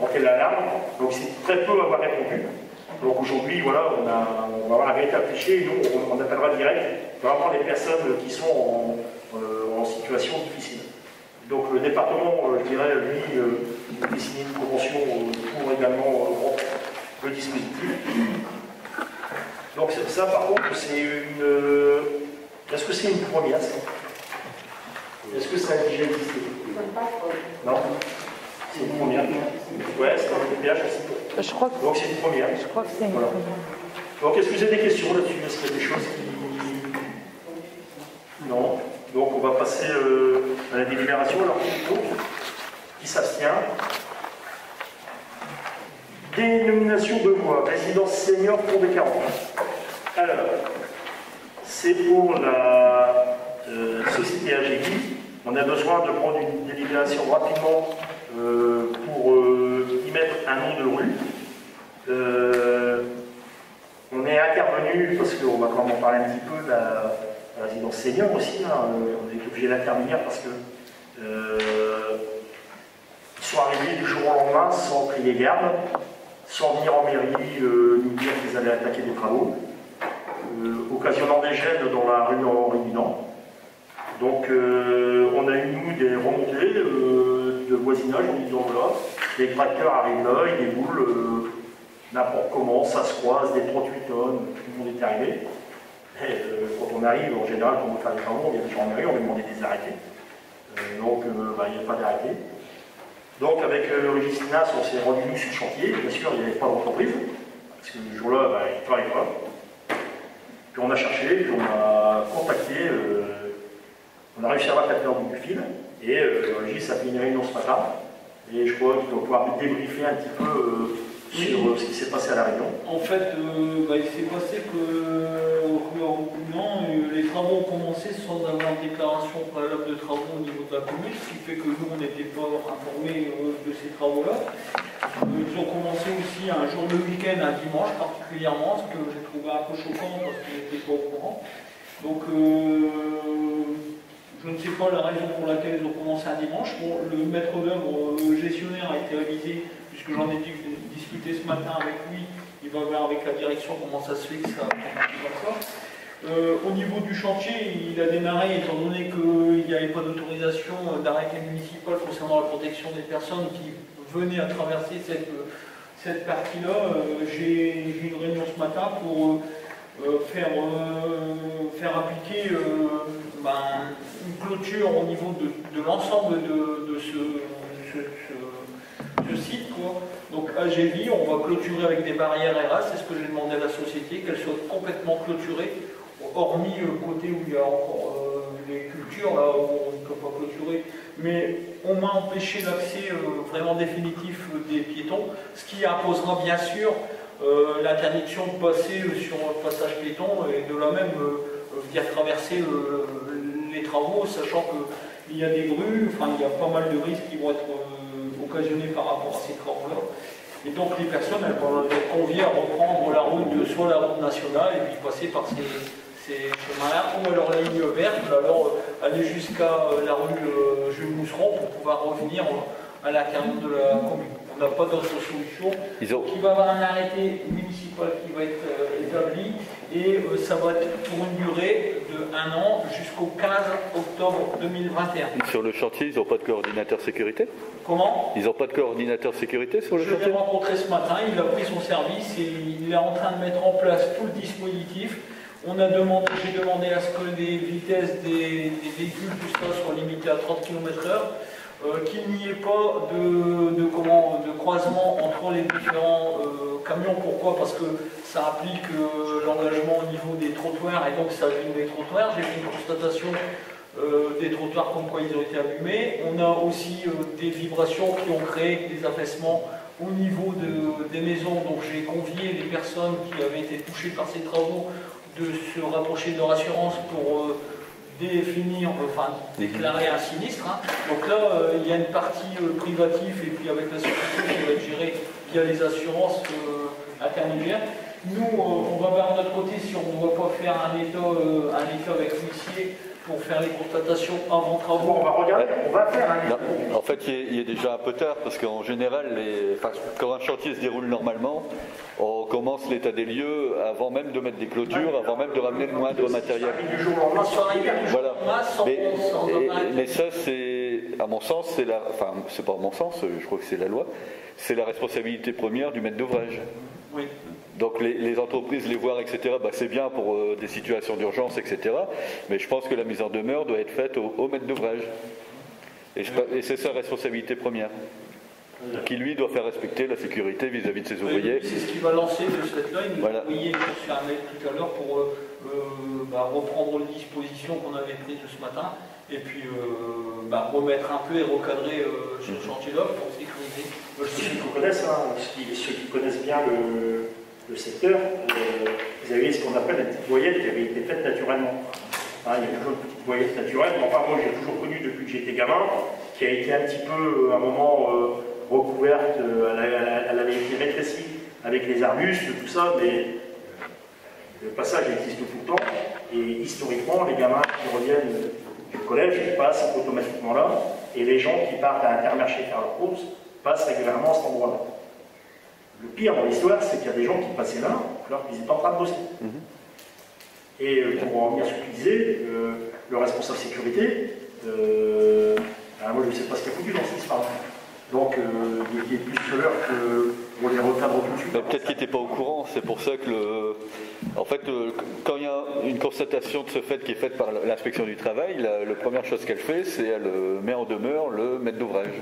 en téléalarme. Donc c'est très peu à avoir répondu. Donc aujourd'hui, voilà, on va avoir un véritable fichier et nous, on appellera direct vraiment les personnes qui sont en situation difficile. Donc le département, je dirais, lui, il a signé une convention pour également le dispositif. Donc ça, par contre, c'est une... Est-ce que c'est une première, ça? Est-ce que ça a déjà existé? Non. C'est une première. Ouais, c'est un PH aussi. Je crois que... Donc c'est une première. Je crois que c'est une première. Donc est-ce que vous avez des questions là-dessus? Est-ce qu'il y a des choses qui... Non. Donc on va passer à la délibération. Alors, qui s'abstient? Dénomination de voie, résidence senior pour des 40. Alors, c'est pour la société AGI. On a besoin de prendre une délibération rapidement pour y mettre un nom de rue. On est intervenu, parce qu'on va quand même en parler un petit peu, de la résidence senior aussi. Hein, on est obligé d'intervenir parce que ils sont arrivés du jour au lendemain sans crier garde, sans venir en mairie nous dire qu'ils allaient attaquer des travaux, occasionnant des gènes dans la rue Henri Dunant. Donc on a eu nous des remontées de voisinage en disant voilà, les tracteurs arrivent là, ils déboulent n'importe comment, ça se croise, des 38 tonnes, tout le monde est arrivé. Et, quand on arrive, en général, quand on veut faire des travaux, il y a des gens en mairie, on va demander des arrêtés. Donc il n'y a pas d'arrêté. Donc avec Régis Linas, on s'est rendu nous sur le chantier, bien sûr il n'y avait pas d'entreprise, parce que le jour-là, il ne travaillait pas. Puis on a cherché, puis on a contacté, on a réussi à avoir 4 heures du fil, et Régis a fait une réunion ce matin, et je crois qu'il doit pouvoir débriefer un petit peu sur ce qui s'est passé à La Réunion. En fait, il s'est passé que les travaux ont commencé sans avoir une déclaration préalable de travaux au niveau de la commune, ce qui fait que nous, on n'était pas informés de ces travaux-là. Ils ont commencé aussi un jour de week-end, un dimanche particulièrement, ce que j'ai trouvé un peu choquant parce qu'ils n'étaient pas au courant. Donc, je ne sais pas la raison pour laquelle ils ont commencé un dimanche. Bon, le maître d'œuvre gestionnaire a été révisé, puisque j'en ai discuté ce matin avec lui. Il va voir avec la direction comment ça se fait que ça marche comme ça. Au niveau du chantier, il a démarré, étant donné qu'il n'y avait pas d'autorisation d'arrêté municipal concernant la protection des personnes qui venaient à traverser cette partie-là. J'ai eu une réunion ce matin pour faire appliquer une clôture au niveau de l'ensemble de ce site, quoi. Donc AGV, on va clôturer avec des barrières RA, c'est ce que j'ai demandé à la société, qu'elles soient complètement clôturées, hormis le côté où il y a encore les cultures, là où on ne peut pas clôturer, mais au moins empêcher l'accès vraiment définitif des piétons, ce qui imposera bien sûr l'interdiction de passer sur le passage piéton et de la même via traverser les travaux, sachant qu'il y a des grues, enfin il y a pas mal de risques qui vont être occasionnés par rapport à ces travaux-là. Et donc les personnes elles vont être conviées à reprendre la route, soit la route nationale, et puis passer par ces chemins-là, ou alors la ligne verte, ou alors aller jusqu'à la rue Jules Mousseron pour pouvoir revenir à l'intérieur de la commune. On n'a pas d'autre solution. Il va y avoir un arrêté municipal qui va être établi et ça va être pour une durée de 1 an jusqu'au 15 octobre 2021. Sur le chantier, ils n'ont pas de coordinateur sécurité? Comment? Ils n'ont pas de coordinateur sécurité sur le chantier? Je l'ai rencontré ce matin, il a pris son service et il est en train de mettre en place tout le dispositif. J'ai demandé à ce que les vitesses des véhicules, tout ça, soient limitées à 30 km/h. Qu'il n'y ait pas de croisement entre les différents camions. Pourquoi? Parce que ça implique l'engagement au niveau des trottoirs et donc ça abîme les trottoirs. J'ai fait une constatation des trottoirs comme quoi ils ont été abîmés. On a aussi des vibrations qui ont créé des affaissements au niveau des maisons. Donc j'ai convié les personnes qui avaient été touchées par ces travaux de se rapprocher de leur assurance pour déclarer un sinistre. Hein. Donc là, il y a une partie privative et puis avec la société qui va être gérée via les assurances intermédiaires. Nous, on va voir de notre côté si on ne va pas faire un état avec l'huissier pour faire les constatations avant travaux. On va regarder, on va faire un état. En fait, il est déjà un peu tard parce qu'en général, quand un chantier se déroule normalement, on commence l'état des lieux avant même de mettre des clôtures, avant même de ramener le moindre matériel. Voilà. Mais ça, c'est, à mon sens, c'est pas à mon sens, je crois que c'est la loi, c'est la responsabilité première du maître d'ouvrage. Oui. Donc les entreprises, les voir, etc., c'est bien pour des situations d'urgence, etc. Mais je pense que la mise en demeure doit être faite au maître d'ouvrage. Et c'est sa responsabilité première. Qui lui doit faire respecter la sécurité vis-à-vis de ses ouvriers. C'est ce qu'il va lancer de cette là. Il nous a envoyé un mail tout à l'heure pour reprendre les dispositions qu'on avait prises ce matin et puis remettre un peu et recadrer ce chantier-là pour sécuriser. Ceux qui connaissent bien le secteur, vous avez ce qu'on appelle la petite voyelle qui avait été faite naturellement. Il y a toujours une petite voyelle naturelle, mais enfin moi j'ai toujours connu depuis que j'étais gamin, qui a été un petit peu à un moment recouverte, elle avait été rétrécie avec les arbustes, tout ça, mais le passage existe tout le temps, et historiquement les gamins qui reviennent du collège passent automatiquement là, et les gens qui partent à Intermarché faire leurs courses passent régulièrement à cet endroit-là. Le pire dans l'histoire, c'est qu'il y a des gens qui passaient là alors qu'ils étaient en train de bosser. Et pour en revenir à ce que tu disais, le responsable sécurité, moi je ne sais pas ce qu'il a foutu dans cette histoire. Donc il était plus que l'heure qu'on les recadre tout de suite. Peut-être qu'il n'était pas au courant, c'est pour ça que quand il y a une constatation de ce fait qui est faite par l'inspection du travail, la première chose qu'elle fait, c'est elle met en demeure le maître d'ouvrage.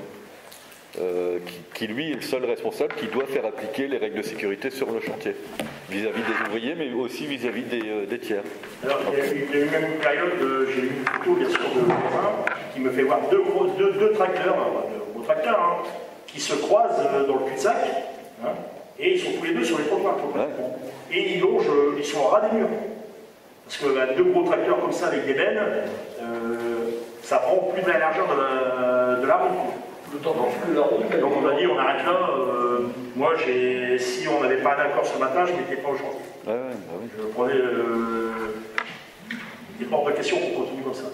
Qui lui est le seul responsable qui doit faire appliquer les règles de sécurité sur le chantier, vis-à-vis des ouvriers, mais aussi vis-à-vis des tiers. Alors, il y a eu même une période, j'ai eu une photo bien sûr de voisin qui me fait voir deux tracteurs, qui se croisent dans le cul-de-sac, Et ils sont tous les deux sur les trottoirs. Et ils longent, ils sont en ras des murs. Parce que deux gros tracteurs comme ça avec des bennes, ça prend plus de la largeur de la route. D'autant plus que la route. Donc on a dit on arrête là. Moi, si on n'avait pas d'accord ce matin, je n'étais pas au chantier. Je prenais. Il n'est pas hors de question qu'on continue comme ça.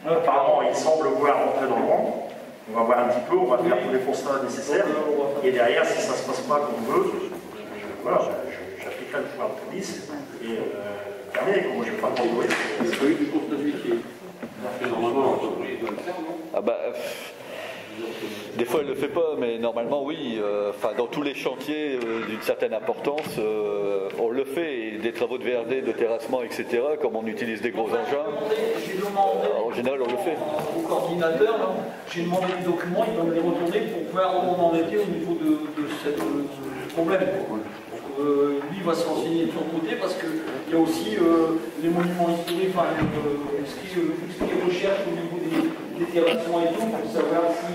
Apparemment, il semble vouloir rentrer dans le rang. On va voir un petit peu, on va faire tous les constats nécessaires. Et derrière, si ça ne se passe pas comme on veut, voilà, j'appliquerai le pouvoir de police et terminé. Moi, je ne vais pas prendre de risque. Est-ce qu'il y a eu du constat d'huissier? Normalement, l'entreprise doit le faire, non? Ah bah, des fois elle ne le fait pas, mais normalement oui. Dans tous les chantiers d'une certaine importance, on le fait. Et des travaux de VRD, de terrassement, etc., comme on utilise des gros engins, en général on le fait. Au coordinateur, j'ai demandé des documents, il va me les retourner pour voir où on en était au niveau de ce problème. Lui va se renseigner de son côté parce qu'il y a aussi les monuments historiques, ce qui est recherche au niveau des terrassements et tout, pour savoir si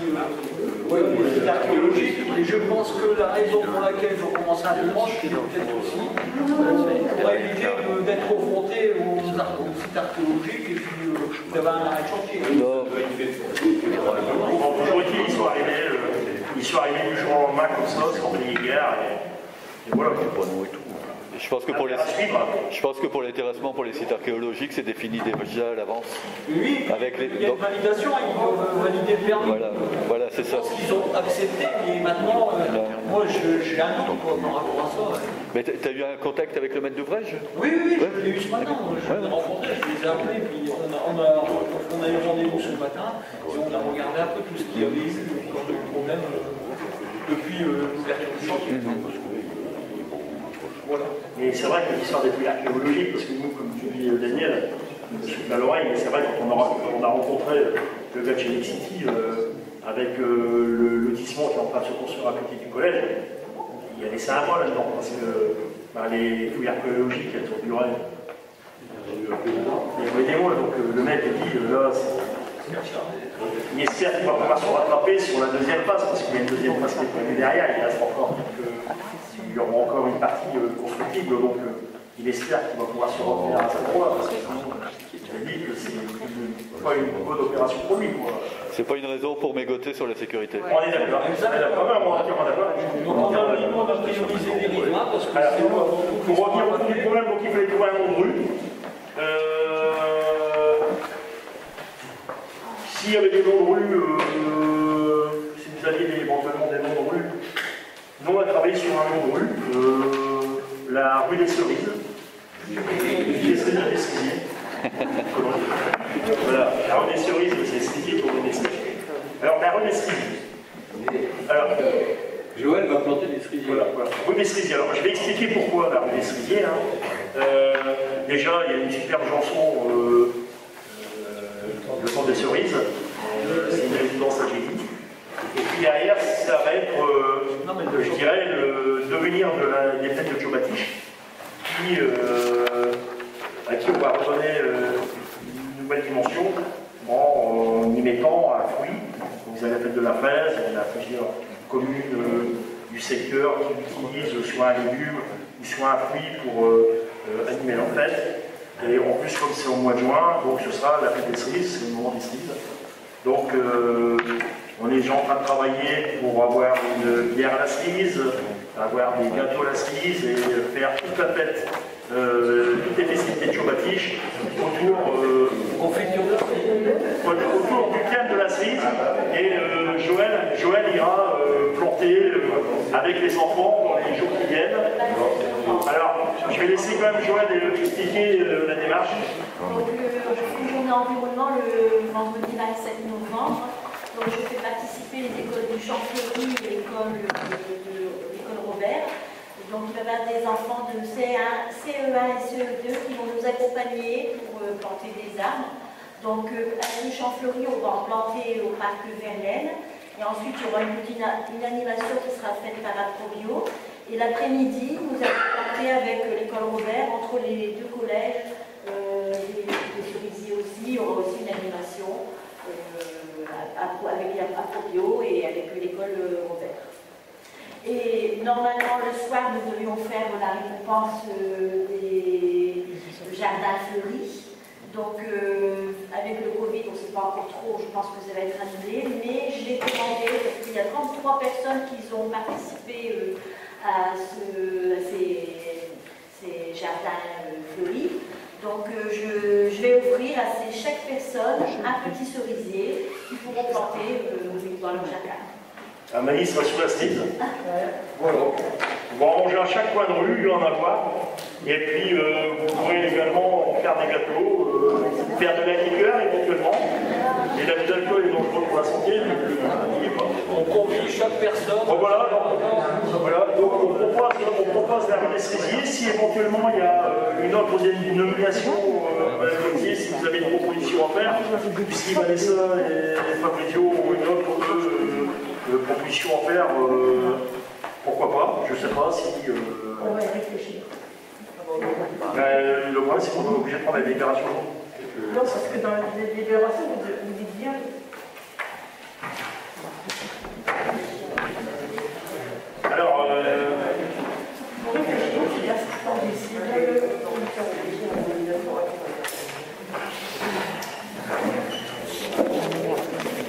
c'est archéologique. Et je pense que la raison pour laquelle je commence à apprendre, c'est peut-être aussi pour éviter d'être confronté aux sites archéologiques et puis d'avoir un arrêt de chantier. Aujourd'hui, ils sont arrivés du jour au lendemain comme ça, sans payer guerre. Et voilà. Je pense que pour les terrassements, pour les sites archéologiques, c'est défini déjà à l'avance. Oui, avec il y a une validation, ils doivent valider le permis. Voilà, c'est ça. Je pense qu'ils ont accepté, mais maintenant, moi j'ai un doute par rapport à ça. Mais tu as eu un contact avec le maître d'ouvrage? Oui, je l'ai eu ce matin. Je l'ai rencontré, je les ai appelés, puis on a eu rendez-vous ce matin, et on a regardé un peu tout ce qu'il y avait eu comme problème depuis l'ouverture du chantier. Voilà. Et c'est vrai que l'histoire des fouilles archéologiques, parce que nous, comme tu dis Daniel, je suis à l'oreille, mais c'est vrai que quand on a rencontré le gars de chez Nexity avec le lotissement qui est en train de se construire à côté du collège, il y a des symboles là-dedans, parce que les fouilles archéologiques, elles ont duré. Il y avait des mots, donc le mec a dit là, il espère qu'il va pouvoir se rattraper sur la deuxième phase, parce qu'il y a une deuxième phase qui est prévue derrière, il reste encore il y aura encore une partie constructible, donc il espère qu'il va pouvoir se refaire à cet endroit, parce que il a dit que c'est pas une bonne opération pour lui. C'est pas une raison pour mégoter sur la sécurité. On est d'accord. Donc on a priorisé les riverains parce que c'est pour revenir au fond du problème, donc il fallait trouver un nom de rue. S'il y avait des noms de rue, si vous aviez éventuellement des noms de rue, nous, on a travaillé sur un nom de rue, la rue des Cerises. Des Cerisiers. Voilà, la rue des Cerises, c'est Cerisier pour rue des Cerises. Alors, la rue des Cerisiers. Alors, Joël va planter des cerisiers. Voilà, rue des Cerisiers. Alors, je vais expliquer pourquoi la rue des Cerisiers. Déjà, il y a une superbe chanson, le temps des cerises. C'est une résidence AGI. Et puis derrière, ça va être, je dirais, le devenir des fêtes de Tchobatiche, à qui on va redonner une nouvelle dimension en y mettant un fruit. Donc, vous avez la fête de la fraise, il y a plusieurs communes du secteur qui utilisent soit un légume ou soit un fruit pour animer leur fête. Et en plus, comme c'est au mois de juin, donc ce sera la fête des cerises, c'est le moment des cerises. Donc, on est déjà en train de travailler pour avoir une bière à la cerise, avoir des gâteaux à la cerise et faire toute la fête, toutes les festivités de Tchobatiche autour du thème de la cerise. Et Joël ira planter avec les enfants dans les jours qui viennent. Alors, je vais laisser quand même Joël expliquer la démarche. Donc, je fais une journée environnement le vendredi 27 novembre. Donc, je fais participer les écoles du Champfleury et l'école Robert. Donc, il va y avoir des enfants de CE1 et CE2 qui vont nous accompagner pour planter des arbres. Donc, à le Champfleury, on va en planter au parc Verlaine. Et ensuite, il y aura une animation qui sera faite par Aprovio. Et l'après-midi, nous allons planter avec l'école Robert, entre les deux collèges, des cerisiers aussi. Il y aura aussi une animation avec Aprovio et avec l'école Robert. Et normalement, le soir, nous devions faire la récompense des jardins fleuris. Donc, avec le Covid, on ne sait pas encore trop, je pense que ça va être annulé, mais je l'ai commandé parce qu'il y a 33 personnes qui ont participé à ces jardins fleuris. Donc, je vais offrir à chaque personne un petit cerisier qu'ils pourront planter dans leur jardin. Un maïs sera sous la style. Voilà. On va en manger à chaque coin de rue, il va en avoir. Et puis, vous pourrez également faire des gâteaux, faire de la liqueur éventuellement. Et l'alcool est dangereux pour la santé. On convie chaque personne. Bon, voilà, donc on propose d'un cerisier. Si éventuellement il y a une autre nomination, si vous avez une proposition à faire, puisqu'il Vanessa et Fabrizio ont une autre proposition à faire, pourquoi pas, je ne sais pas si... On va y réfléchir. Le problème, c'est qu'on est obligé de prendre la délibération. Non, parce que dans la délibération, vous dites bien. Alors, pour réfléchir, c'est l'assistant d'ici.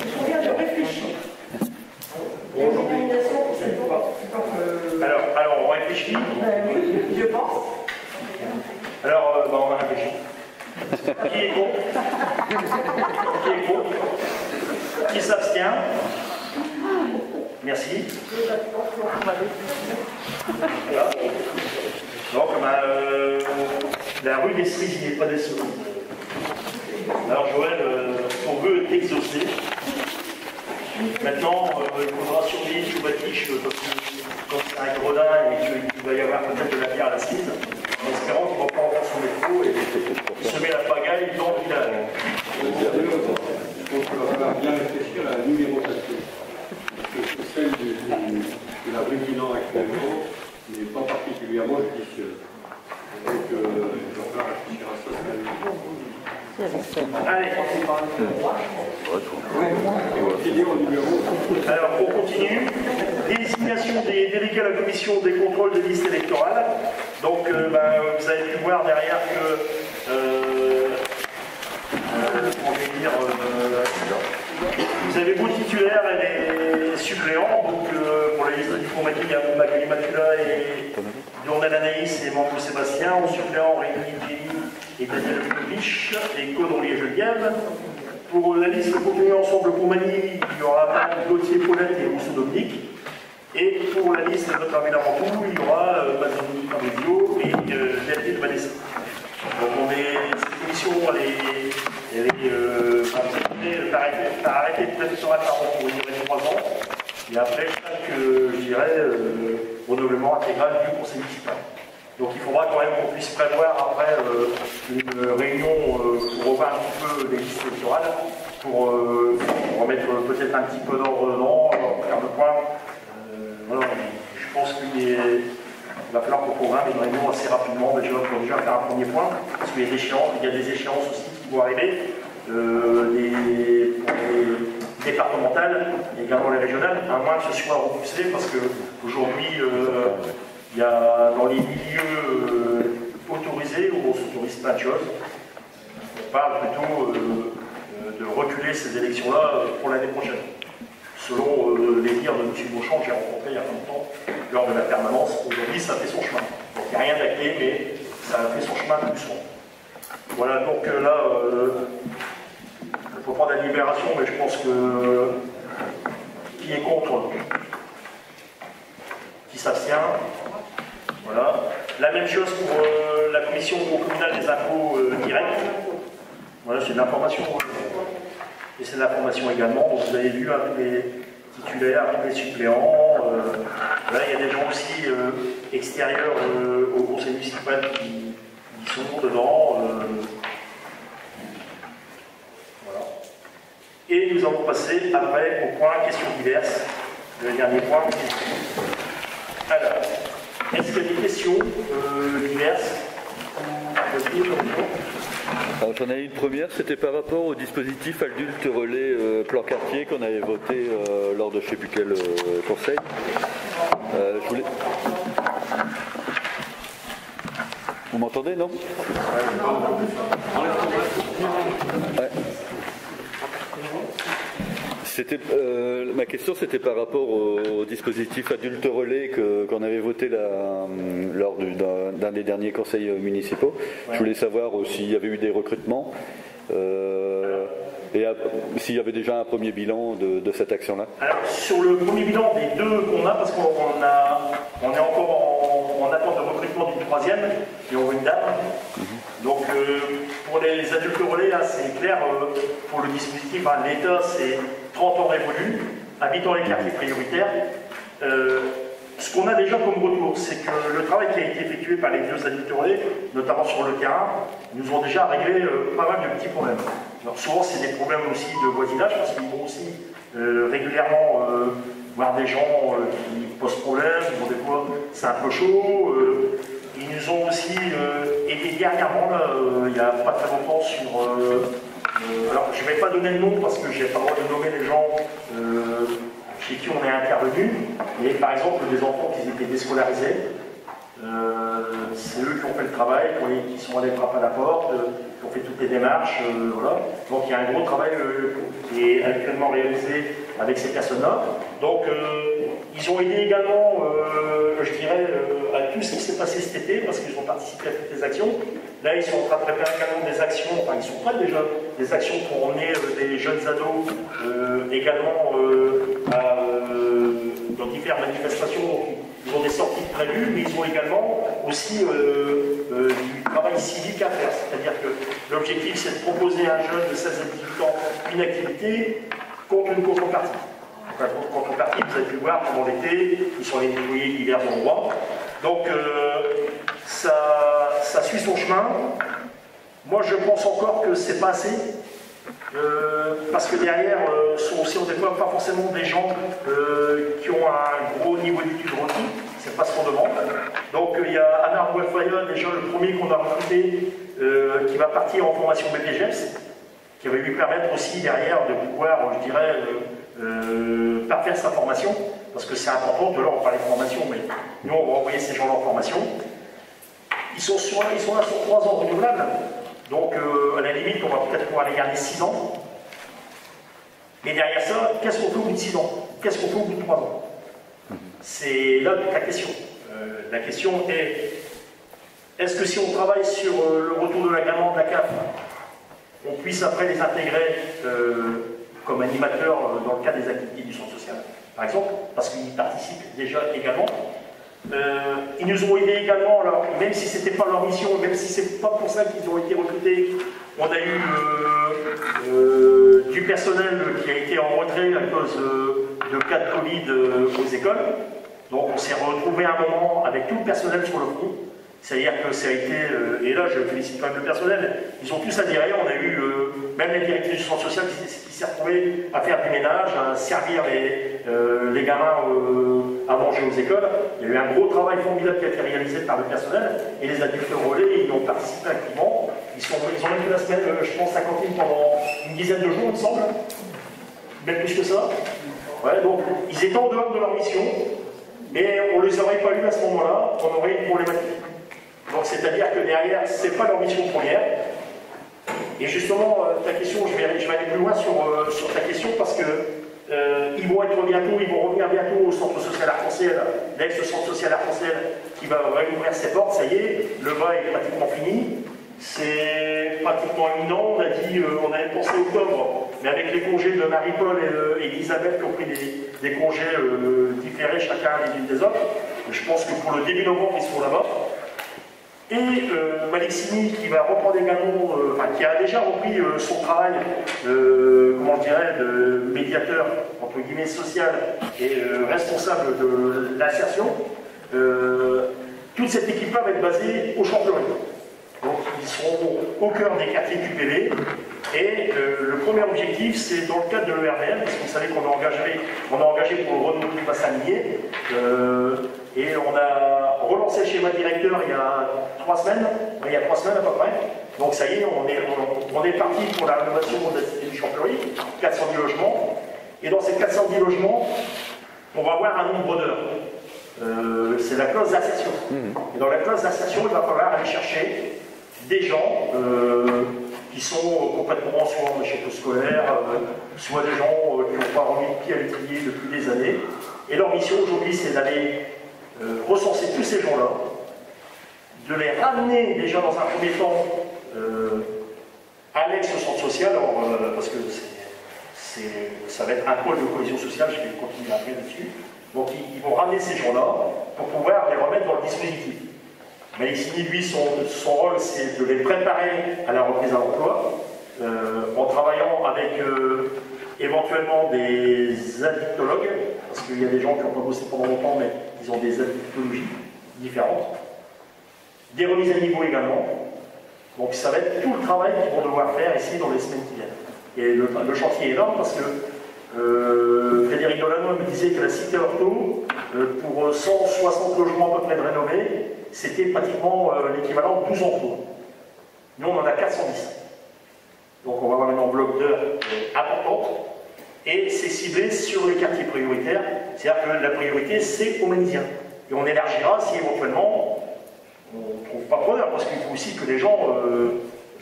Je viens de réfléchir. Alors, on réfléchit. Oui, je pense. Alors, on va réfléchir. Qui est contre? Qui est contre? Qui s'abstient? Merci. Voilà. Donc, la rue des Cerisiers, pas des Cerisiers. Alors, Joël, ton vœu est exaucé. Maintenant, il faudra surveiller Choubatiche, quand c'est un gredin et qu'il va y avoir peut-être de la bière à la cise, en espérant qu'il ne va pas encore son métro et semer la pagaille dans le village. Donc, il va falloir bien réfléchir à la numérotation. Parce que celle de la rue Milan actuellement n'est pas particulièrement judicieuse. Donc, il va falloir réfléchir à ça. Allez. Alors, on continue. Désignation des délégués à la commission des contrôles des listes électorales. Donc, vous avez pu voir derrière que vous avez vos titulaires et les suppléants. Donc, pour la liste du Fond-Maquis, il y a Magali Matula et Lionel Anaïs et Manco Sébastien. En suppléant, Rémi Gély et Daniel Kovic et Caudrelier Geneviève. Pour la liste contenue ensemble pour Mani, il y aura Gauthier Paulette et Rousseau Dominique. Et pour la liste de notre Armand, il y aura Mazzoni Fabrizio et David Vanessa. Donc cette commission, elle est arrêtée de préfectorat par an pour une durée de 3 ans. Et après, chaque, renouvellement intégral du conseil municipal. Donc il faudra quand même qu'on puisse prévoir après une réunion pour revoir un petit peu les listes électorales, pour remettre peut-être un petit peu d'ordre dedans, faire le point. Voilà, je pense qu'il va falloir qu'on programme une réunion assez rapidement, déjà pour déjà faire un premier point, parce qu'il y a des échéances aussi qui vont arriver, pour les départementales, et également les régionales, à moins que ce soit repoussé, parce qu'aujourd'hui, il y a dans les milieux autorisés où on ne s'autorise pas de choses. On parle plutôt de reculer ces élections-là pour l'année prochaine. Selon les dires de M. Beauchamp que j'ai rencontré il y a longtemps lors de la permanence, aujourd'hui ça fait son chemin. Donc il n'y a rien d'acté, mais ça a fait son chemin doucement. Voilà, donc là, il faut prendre la libération, mais je pense que qui est contre, qui s'abstient. Voilà. La même chose pour la commission communale des impôts directs. Voilà, c'est de l'information. Et c'est de l'information également. Donc vous avez vu avec les titulaires, avec les suppléants. Là, il y a des gens aussi extérieurs au conseil municipal qui sont dedans. Voilà. Et nous allons passer après au point questions diverses. Le dernier point. Alors. Est-ce qu'il y a des questions diverses? Alors, j'en ai une première, c'était par rapport au dispositif adulte relais plan quartier qu'on avait voté lors de je ne sais plus quel conseil. Je voulais... Vous m'entendez, non? Ouais. Ma question c'était par rapport au dispositif adulte relais qu'on avait voté lors d'un des derniers conseils municipaux. Je voulais savoir s'il y avait eu des recrutements et s'il y avait déjà un premier bilan de cette action-là. Alors sur le premier bilan des deux qu'on a, parce qu'on est encore en attente de recrutement d'une troisième, et on veut une dame. Donc pour les adultes relais, c'est clair, pour le dispositif, l'État c'est 30 ans révolus, habitant les quartiers prioritaires. Ce qu'on a déjà comme retour, c'est que le travail qui a été effectué par les deux adultes relais, notamment sur le terrain, nous ont déjà réglé pas mal de petits problèmes. Alors souvent c'est des problèmes aussi de voisinage, parce qu'ils vont aussi régulièrement voir des gens qui posent problème, bon, des fois c'est un peu chaud. Ils nous ont aussi aidé dernièrement, il n'y a pas très longtemps, sur... alors, je ne vais pas donner le nom parce que je n'ai pas le droit de nommer les gens chez qui on est intervenu. Mais par exemple, des enfants qui étaient déscolarisés, c'est eux qui ont fait le travail, qui sont allés frapper à la porte, qui ont fait toutes les démarches. Voilà. Donc, il y a un gros travail qui est actuellement réalisé avec ces personnes-là. Donc, ils ont aidé également, je dirais, à tout ce qui s'est passé cet été, parce qu'ils ont participé à toutes les actions. Là, ils sont en train de préparer également des actions, enfin, ils sont prêts déjà, des actions pour emmener des jeunes ados également dans différentes manifestations. Ils ont des sorties prévues, mais ils ont également aussi du travail civique à faire. C'est-à-dire que l'objectif, c'est de proposer à un jeune de 16 à 18 ans une activité contre une contrepartie. La contrepartie, vous avez pu voir pendant l'été, ils sont allés nettoyer divers endroits. Donc, ça suit son chemin. Moi, je pense encore que c'est pas assez. Parce que derrière sont aussi on déploie pas forcément des gens qui ont un gros niveau d'études requis, c'est pas ce qu'on demande. Donc il y a Anna Rouefaya, déjà le premier qu'on a recruté, qui va partir en formation BPGEPS, qui va lui permettre aussi derrière de pouvoir, je dirais, parfaire sa formation, parce que c'est important, de là on parlait de formation, mais nous on va envoyer ces gens en formation. Ils sont là sur 3 ans renouvelables. Donc, à la limite, on va peut-être pouvoir les garder 6 ans. Mais derrière ça, qu'est-ce qu'on fait au bout de 6 ans? Qu'est-ce qu'on fait au bout de 3 ans? C'est là toute la question. La question est, est-ce que si on travaille sur le retour de l'agrément de la CAF, on puisse après les intégrer comme animateurs dans le cadre des activités du centre social, par exemple, parce qu'ils participent déjà également. Ils nous ont aidés également, alors, même si ce n'était pas leur mission, même si ce n'est pas pour ça qu'ils ont été recrutés, on a eu du personnel qui a été en retrait à cause de cas de Covid aux écoles. Donc on s'est retrouvé à un moment avec tout le personnel sur le front. C'est-à-dire que ça a été, et là je félicite quand même le personnel, ils ont tous adhéré, on a eu même la directrice du centre social qui s'est retrouvée à faire du ménage, à servir les gamins à manger aux écoles. Il y a eu un gros travail formidable qui a été réalisé par le personnel, et les adultes relais, ils ont participé activement. Ils ont même fait la semaine, je pense, à cantine pendant une dizaine de jours, il me semble, même plus que ça. Ouais, donc ils étaient en dehors de leur mission, mais on ne les aurait pas eu à ce moment-là, on aurait une problématique. Donc c'est-à-dire que derrière, ce n'est pas leur mission première. Et justement, ta question, je vais aller plus loin sur ta question, parce que ils vont revenir bientôt au centre social arc-en-ciel, l'ex-centre social arc-en-ciel qui va réouvrir ses portes, ça y est, le bas est pratiquement fini. C'est pratiquement imminent, on avait pensé octobre, mais avec les congés de Marie-Paul et d'Isabelle qui ont pris des congés différés chacun les unes des autres, je pense que pour le début novembre, ils seront là-bas. Et Malexini qui va reprendre également, qui a déjà repris son travail, comment je dirais, de médiateur, entre guillemets, social et responsable de l'insertion. Toute cette équipe-là va être basée au Champ-Fleury. Donc ils seront au cœur des quartiers QPV. Et le premier objectif, c'est dans le cadre de l'ERDL, parce que vous savez qu'on a engagé pour le renouveau du bassin minier, Et on a relancé le schéma directeur il y a 3 semaines, à peu près. Donc ça y est, on est parti pour la rénovation de la cité du Champfleury, 410 logements. Et dans ces 410 logements, on va avoir un nombre d'heures. C'est la clause d'insertion. Et dans la clause d'insertion, il va falloir aller chercher des gens qui sont complètement soit en échec scolaire, soit des gens qui n'ont pas remis de pied à l'étrier depuis des années. Et leur mission aujourd'hui, c'est d'aller recenser tous ces gens-là, de les ramener déjà dans un premier temps à l'ex-centre social, parce que ça va être un pôle de cohésion sociale, je vais continuer après là-dessus. Donc ils vont ramener ces gens-là pour pouvoir les remettre dans le dispositif. Mais ici, lui, son rôle, c'est de les préparer à la reprise à l'emploi, en travaillant avec éventuellement des addictologues, parce qu'il y a des gens qui n'ont pas bossé pendant longtemps, mais ils ont des addictologies différentes. Des remises à niveau également. Donc ça va être tout le travail qu'ils vont devoir faire ici dans les semaines qui viennent. Et le chantier est énorme parce que Frédéric Dolano me disait que la cité Orto, pour 160 logements à peu près de rénovés, c'était pratiquement l'équivalent de 12 emplois. Nous, on en a 410. Donc on va avoir une enveloppe d'heures importante. Et c'est ciblé sur les quartiers prioritaires. C'est-à-dire que la priorité, c'est aux Ménisiens. Et on élargira si éventuellement on ne trouve pas preneur, parce qu'il faut aussi que les gens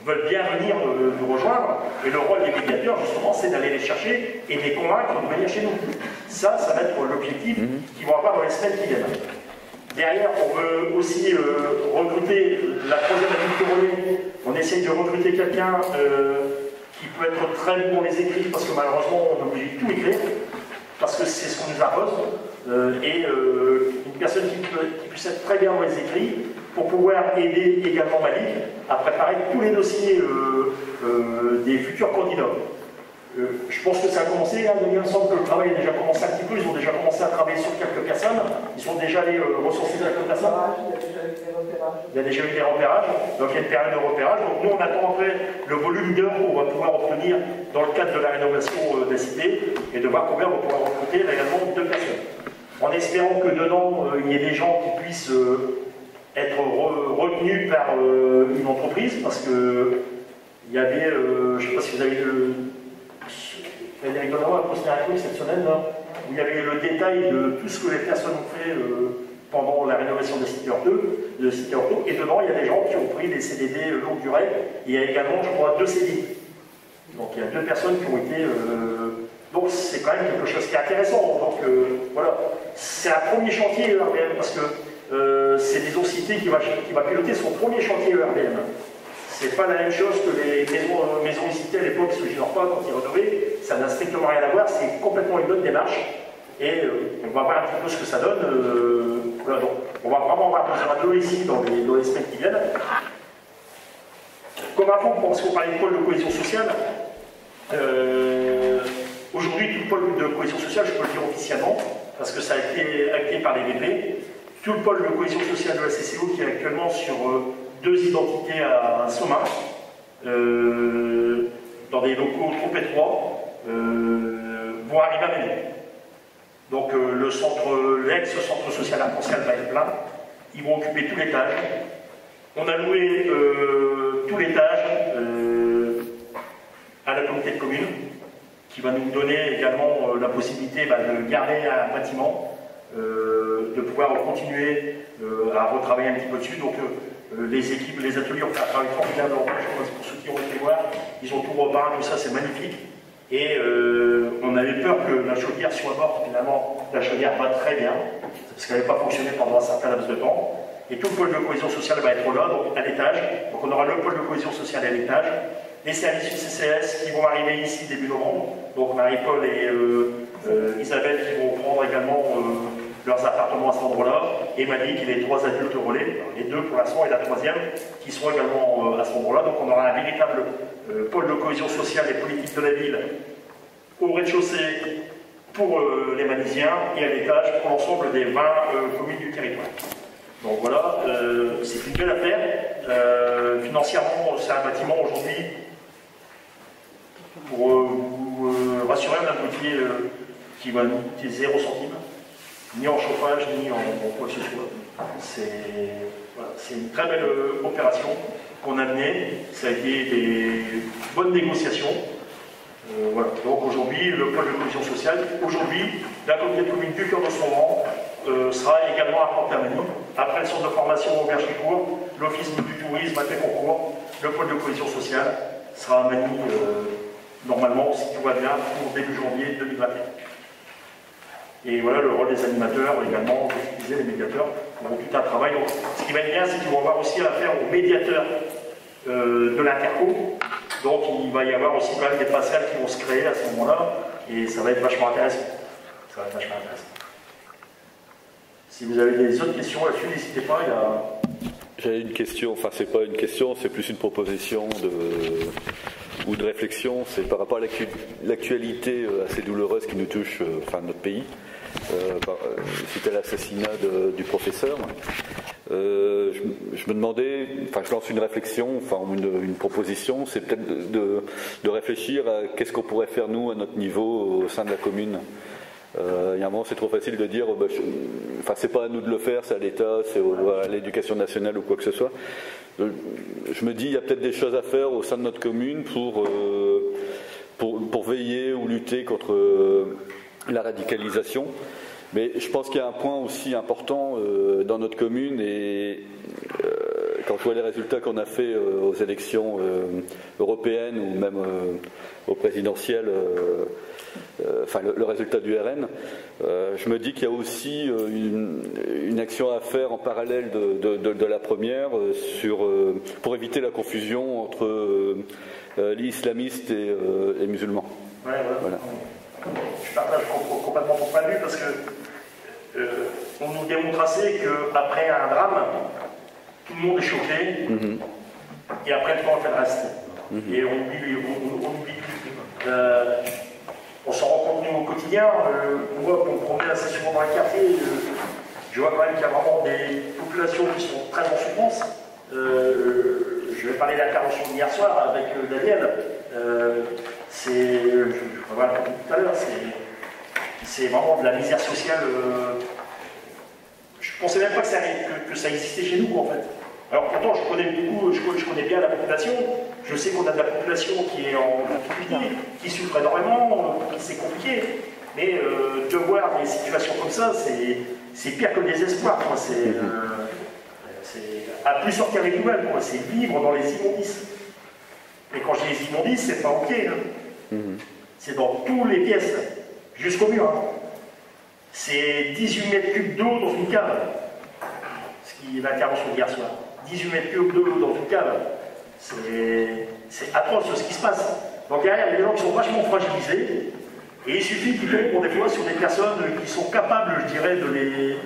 veulent bien venir nous rejoindre. Et le rôle des médiateurs, justement, c'est d'aller les chercher et de les convaincre de venir chez nous. Ça va être l'objectif qu'ils vont avoir dans les semaines qui viennent. Derrière, on veut aussi recruter la troisième adulte relais. On essaye de recruter quelqu'un qui peut être très bon dans les écrits, parce que malheureusement, on est obligé de tout écrire, parce que c'est ce qu'on nous impose. Et une personne qui puisse être très bien dans les écrits, pour pouvoir aider également Malik à préparer tous les dossiers des futurs candidats. Je pense que ça a commencé, hein, il me semble que le travail a déjà commencé un petit peu, ils ont déjà commencé à travailler sur quelques personnes, ils sont déjà allés recenser quelques personnes. Il y a déjà eu des repérages, donc il y a une période de repérage. Donc nous on attend après le volume d'heures qu'on va pouvoir obtenir dans le cadre de la rénovation de la cité et de voir combien on va pouvoir recruter réellement 2 personnes. En espérant que dedans il y ait des gens qui puissent être retenus par une entreprise, parce que il y avait, je ne sais pas si vous avez vu Frédéric Dolano a posté un truc cette semaine, là, où il y avait le détail de tout ce que les personnes ont fait pendant la rénovation de Cité Orto, et dedans il y a des gens qui ont pris des CDD longue durée, il y a également, je crois, 2 CDI. Donc il y a 2 personnes qui ont été... donc c'est quand même quelque chose qui est intéressant. Donc voilà, c'est un premier chantier ERBM, parce que c'est Maison Cité qui va piloter son premier chantier ERBM. C'est pas la même chose que les maisons Cité à l'époque, sous Gilles pas, quand ils rénovaient, ça n'a strictement rien à voir, c'est complètement une autre démarche. Et on va voir un petit peu ce que ça donne. Voilà, donc on va vraiment avoir besoin d'eux ici dans les semaines qui viennent. Comme info, parce qu'on parlait de pôle de cohésion sociale, aujourd'hui, tout le pôle de cohésion sociale, je peux le dire officiellement, parce que ça a été acté par les VP, tout le pôle de cohésion sociale de la CCO qui est actuellement sur 2 identités à Somain, dans des locaux trop étroits, vont arriver à Ménil. Donc l'ex-centre social arc-en-ciel va être plein, ils vont occuper tout l'étage. On a loué tout l'étage à la communauté de communes, qui va nous donner également la possibilité de garder un bâtiment, de pouvoir continuer à retravailler un petit peu dessus. Donc les équipes, les ateliers ont fait un travail formidable pour ceux qui ont été voir, ils ont tout repeint, tout ça, c'est magnifique. Et on avait peur que la chaudière soit morte, finalement la chaudière va très bien, parce qu'elle n'avait pas fonctionné pendant un certain laps de temps. Et tout le pôle de cohésion sociale va être là, donc à l'étage. Donc on aura le pôle de cohésion sociale à l'étage, les services du CCS qui vont arriver ici début novembre. Donc Marie-Paul et Isabelle qui vont prendre également leurs appartements à cet endroit-là, et Malik et les 3 adultes relais, les 2 pour l'instant et la 3e, qui seront également à cet endroit-là. Donc on aura un véritable pôle de cohésion sociale et politique de la ville au rez-de-chaussée pour les Manisiens et à l'étage pour l'ensemble des 20 communes du territoire. Donc voilà, c'est une belle affaire. Financièrement, c'est un bâtiment aujourd'hui, pour vous rassurer, on a un budget qui va nous coûter 0 centime. ni en chauffage, ni en quoi que ce soit. C'est une très belle opération qu'on a menée. Ça a été des bonnes négociations. Voilà. Donc aujourd'hui, le pôle de cohésion sociale, aujourd'hui, la communauté de communes du cœur de son rang sera également à Port-Permanie. Après le centre de formation au Bergicourt, l'office du tourisme à Téconcourt, le pôle de cohésion sociale sera à Magny, normalement, si tout va bien, pour début janvier 2021. Et voilà le rôle des animateurs également, je disais, les médiateurs auront tout un travail. Donc, ce qui va être bien, c'est qu'ils vont avoir aussi affaire aux médiateurs de l'Interco. Donc il va y avoir aussi quand même des passerelles qui vont se créer à ce moment-là, et ça va être vachement intéressant. Ça va être vachement intéressant. Si vous avez des autres questions là-dessus, n'hésitez pas, il y a... J'avais une question, enfin c'est pas une question, c'est plus une proposition ou de réflexion, c'est par rapport à l'actualité assez douloureuse qui nous touche, enfin notre pays. C'était l'assassinat du professeur. Je me demandais, enfin je lance une réflexion, enfin une proposition, c'est peut-être de réfléchir à qu'est-ce qu'on pourrait faire nous à notre niveau au sein de la commune. Il y a un moment c'est trop facile de dire, enfin c'est pas à nous de le faire, c'est à l'État, c'est à l'éducation nationale ou quoi que ce soit. Je me dis il y a peut-être des choses à faire au sein de notre commune pour veiller ou lutter contre la radicalisation. Mais je pense qu'il y a un point aussi important dans notre commune, et quand je vois les résultats qu'on a fait aux élections européennes ou même aux présidentielles, enfin le résultat du RN, je me dis qu'il y a aussi une action à faire en parallèle de la première pour éviter la confusion entre l'islamistes et musulmans. Ouais, voilà. Je partage complètement ton point de vue parce que on nous démontre assez qu'après un drame, tout le monde est choqué, et après le temps on fait le reste. Et on oublie plus. On s'en rend compte nous au quotidien. Moi, pour me promener assez souvent dans les quartiers, je vois quand même qu'il y a vraiment des populations qui sont très en souffrance. Je vais parler de l'intervention d'hier soir avec Daniel. Voilà, comme tout à l'heure, c'est vraiment de la misère sociale. Je ne pensais même pas que ça existait chez nous, en fait. Alors pourtant, je connais bien la population. Je sais qu'on a de la population qui est en difficulté, qui souffre énormément, c'est compliqué. Mais de voir des situations comme ça, c'est pire que le désespoir. C'est à plus sortir les nouvelles, c'est vivre dans les immondices. Et quand je dis les immondices, c'est pas ok. Hein. C'est dans toutes les pièces, jusqu'au mur. Hein. C'est 18 mètres cubes d'eau dans une cave. Ce qui est l'intervention d'hier soir. 18 mètres cubes d'eau dans une cave. C'est atroce ce qui se passe. Donc derrière, il y a des gens qui sont vachement fragilisés. Et il suffit qu'ils tombent pour des fois sur des personnes qui sont capables, je dirais, de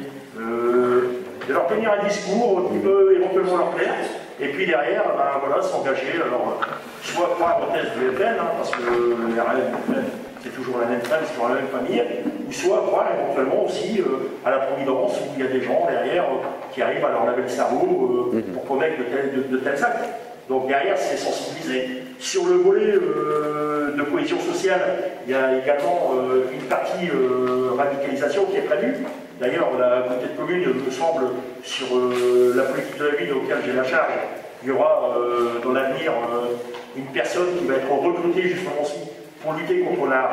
leur tenir un discours qui peut éventuellement leur plaire. Et puis derrière, ben, voilà, s'engager, alors, soit par la thèse de FN, hein, parce que les RN, c'est toujours la même femme, c'est toujours la même famille, ou soit voir éventuellement aussi à la Providence, où il y a des gens derrière qui arrivent à leur laver le cerveau pour commettre de tels actes. Donc derrière, c'est sensibiliser. Sur le volet de cohésion sociale, il y a également une partie radicalisation qui est prévue. D'ailleurs, la communauté de communes, me semble, sur la politique de la ville auquel j'ai la charge, il y aura dans l'avenir une personne qui va être recrutée justement aussi pour lutter contre la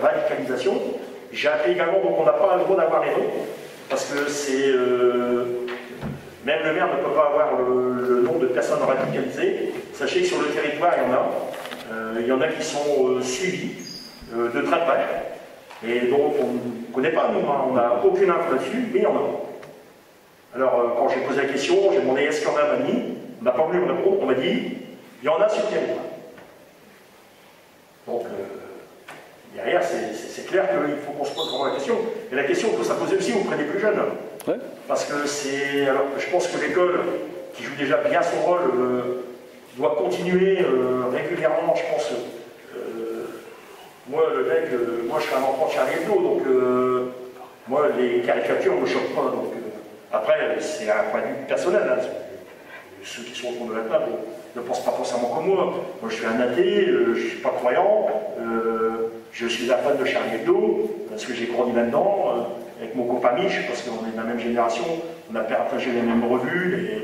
radicalisation. J'ai appelé également, donc on n'a pas le droit d'avoir les noms, parce que c'est... même le maire ne peut pas avoir le nombre de personnes radicalisées. Sachez que sur le territoire, il y en a qui sont suivis de très près. Et donc on ne connaît pas, nous, hein, on n'a aucune info là-dessus, mais il y en a. Alors quand j'ai posé la question, j'ai demandé est-ce qu'il y en a à Magny, on n'a pas voulu me répondre, on m'a dit il y en a sur le territoire. Donc derrière, c'est clair qu'il faut qu'on se pose vraiment la question. Et la question qu'il faut se poser aussi auprès des plus jeunes. Ouais. Parce que c'est. Alors je pense que l'école, qui joue déjà bien son rôle, doit continuer régulièrement, je pense. Moi, le mec, moi je suis un enfant de Charlie Hebdo, donc moi les caricatures ne me choquent pas. Donc, après, c'est un point de vue personnel. Hein. Ceux qui sont autour de la table ne pensent pas forcément comme moi. Moi je suis un athée, je ne suis pas croyant, je suis un fan de Charlie Hebdo, parce que j'ai grandi là-dedans. avec mon copain Mich, parce qu'on est de la même génération, on a partagé les mêmes revues,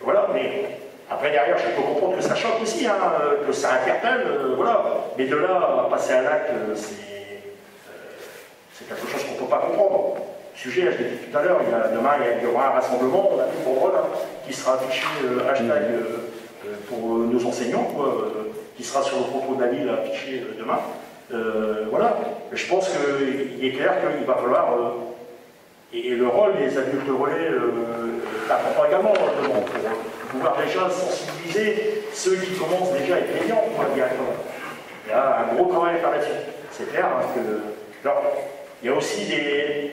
voilà, mais après derrière, je peux comprendre que ça choque aussi, hein, que ça interpelle, voilà, mais de là à passer à l'acte, c'est quelque chose qu'on ne peut pas comprendre. Sujet, je l'ai dit tout à l'heure, demain il y aura un rassemblement, on a tout pour rôle, qui sera affiché hashtag pour nos enseignants, quoi, qui sera sur le contrôle de la ville affiché demain. Voilà, je pense qu'il est clair qu'il va falloir, et le rôle des adultes relais est important également, pour pouvoir déjà sensibiliser ceux qui commencent déjà à être plaignants directement. Il y a un gros travail à faire là-dessus. C'est clair hein, que. Alors, il y a aussi des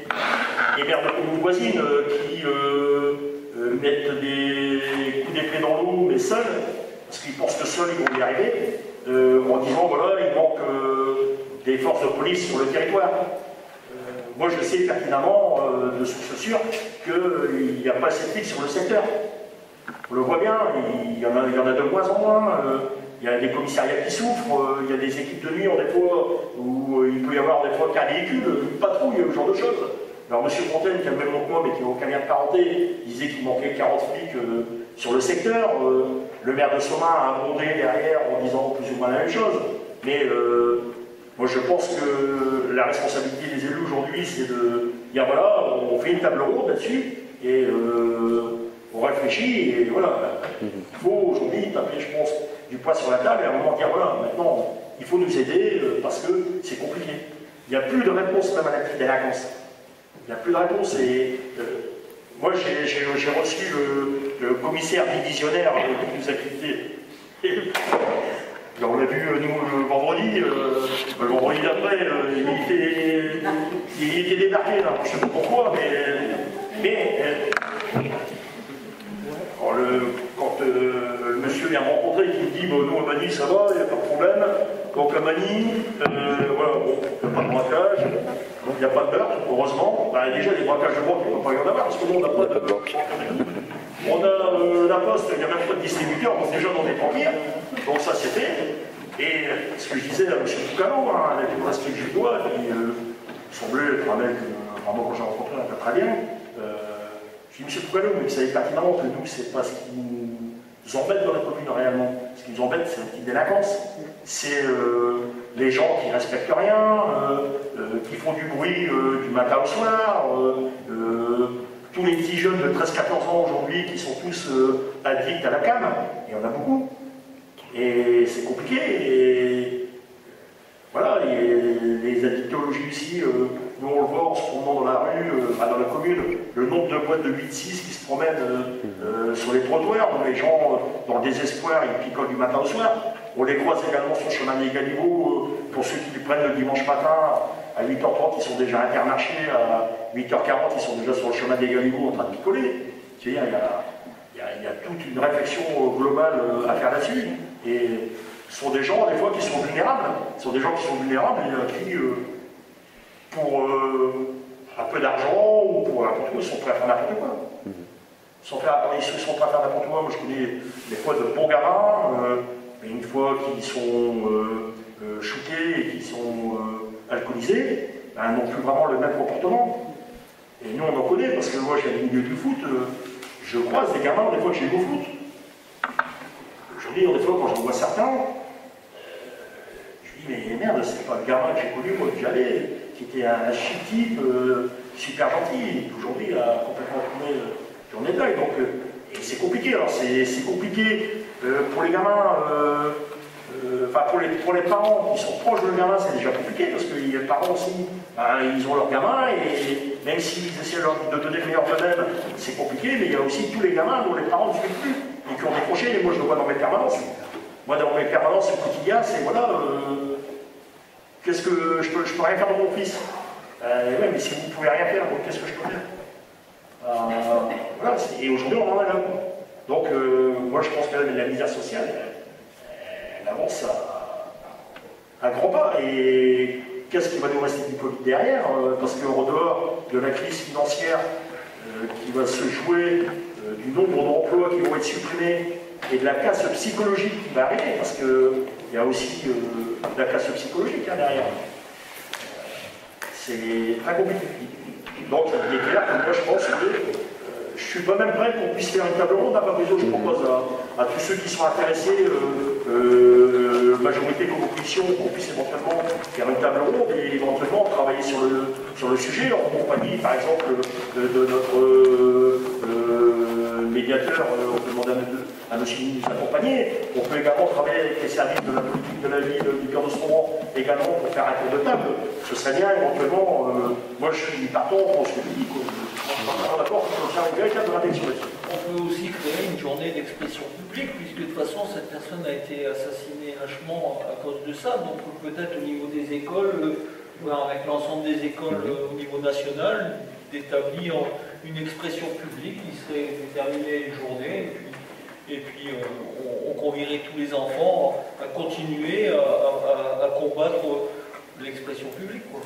maires de communes voisines qui mettent des coups d'épée dans l'eau, mais seuls, parce qu'ils pensent que seuls ils vont y arriver, en disant voilà, il manque des forces de police sur le territoire. Moi je sais pertinemment, de source sûre, qu'il n'y a pas assez de flics sur le secteur. On le voit bien, il y en a de moins en moins. Il y a des commissariats qui souffrent, il y a des équipes de nuit, des fois, où il peut y avoir des fois qu'un véhicule, une patrouille, ce genre de choses. Alors M. Fontaine, qui a le même nom que moi, mais qui n'a aucun lien de parenté, disait qu'il manquait 40 flics sur le secteur. Le maire de Somain a abondé derrière en disant plus ou moins la même chose. Mais moi je pense que la responsabilité des élus aujourd'hui, c'est de dire voilà, on fait une table ronde là-dessus, et on réfléchit, et voilà. Il faut aujourd'hui taper, je pense, du poids sur la table et à un moment dire voilà, maintenant il faut nous aider parce que c'est compliqué. Il n'y a plus de réponse même à la délinquance. Il n'y a plus de réponse et moi j'ai reçu le commissaire divisionnaire qui nous a quittés. On l'a vu nous le vendredi d'après, il était débarqué là, je ne sais pas pourquoi, mais quand le monsieur vient me rencontrer et qu'il me dit bon, nous à Manille ça va, il n'y a pas de problème, donc à Manille, voilà, bon, il n'y a pas de braquage, il n'y a pas de meurtre, heureusement. Ben, déjà les braquages de banque, il ne va pas y en avoir parce que nous on n'a pas de banque. On a la poste, il n'y a même pas de distributeur, donc déjà on est tranquille, donc ça c'est fait. Et ce que je disais à M. Foucault, avec le respect que je dois, il semblait être un mec, vraiment quand j'ai rencontré un peu très bien. Je dis, M. Foucault, mais vous savez pertinemment que nous, c'est pas ce qui nous embête dans la commune réellement. Ce qui nous embête, c'est la petite délinquance. C'est les gens qui ne respectent rien, qui font du bruit du matin au soir, tous les petits jeunes de 13-14 ans aujourd'hui qui sont tous addicts à la cam, il y en a beaucoup. Et c'est compliqué. Et voilà, les addictologies aussi, nous on le voit en se promenant dans la rue, dans la commune, le nombre de boîtes de 8-6 qui se promènent sur les trottoirs, où les gens, dans le désespoir, ils picolent du matin au soir. On les croise également sur le chemin des Galibots, pour ceux qui les prennent le dimanche matin, à 8h30, ils sont déjà à Intermarché, à 8h40, ils sont déjà sur le chemin des Galibots en train de picoler. C'est-à-dire, il y a toute une réflexion globale à faire là-dessus. Et ce sont des gens, des fois, qui sont vulnérables. Ce sont des gens qui sont vulnérables et qui, pour un peu d'argent ou pour n'importe quoi, ils sont prêts à faire n'importe quoi. Ils sont prêts à faire n'importe quoi. Moi, je connais des fois de bons gamins, mais une fois qu'ils sont shootés et qu'ils sont alcoolisés, ben, n'ont plus vraiment le même comportement. Et nous, on en connaît, parce que moi, j'ai le milieu du foot, je croise des gamins, des fois, que j'ai vu au foot. Je dis, des fois, quand je vois certains, je dis, mais merde, c'est pas le gamin que j'ai connu, moi, que j'avais, qui était un chic type, super gentil, aujourd'hui, il a complètement tourné de deuil. Donc, et c'est compliqué. Alors, c'est compliqué pour les gamins, enfin, pour les parents qui sont proches de leur gamin, c'est déjà compliqué, parce que les parents aussi, ben, ils ont leur gamin, et même s'ils essaient de donner le meilleur d'eux-mêmes, c'est compliqué, mais il y a aussi tous les gamins dont les parents ne suivent plus. Et qui ont décroché, et moi je le vois dans mes permanences. Moi dans mes permanences, le quotidien, c'est voilà, qu'est-ce que je peux rien faire de mon fils ouais, mais si vous ne pouvez rien faire, donc qu'est-ce que je peux faire voilà, et aujourd'hui on en est là. Donc moi je pense que la misère sociale, elle avance à grands pas. Et qu'est-ce qui va nous rester du Covid derrière parce qu'en dehors de la crise financière qui va se jouer, du nombre d'emplois qui vont être supprimés et de la casse psychologique qui va arriver, parce qu'il y a aussi de la casse psychologique derrière. C'est très compliqué. Donc il est clair que moi je pense que je suis pas même prêt qu'on puisse faire une table ronde à Babouzo. Je propose à tous ceux qui sont intéressés, majorité comme opposition, qu'on puisse éventuellement faire une table ronde et éventuellement travailler sur le sujet en compagnie par exemple de notre médiateur. On peut demander à M. nous accompagner. On peut également travailler avec les services de la politique de la ville du cœur de Saumon également pour faire un tour de table. Ce serait bien éventuellement, moi je suis partant, on se dit d'accord, il faut faire une véritable réflexion là-dessus. On peut aussi créer une journée d'expression publique, puisque de toute façon cette personne a été assassinée lâchement à cause de ça, donc peut-être au niveau des écoles, voire avec l'ensemble des écoles au niveau national, d'établir une expression publique qui serait déterminée une journée, et puis on convierait tous les enfants à continuer à combattre l'expression publique, quoi.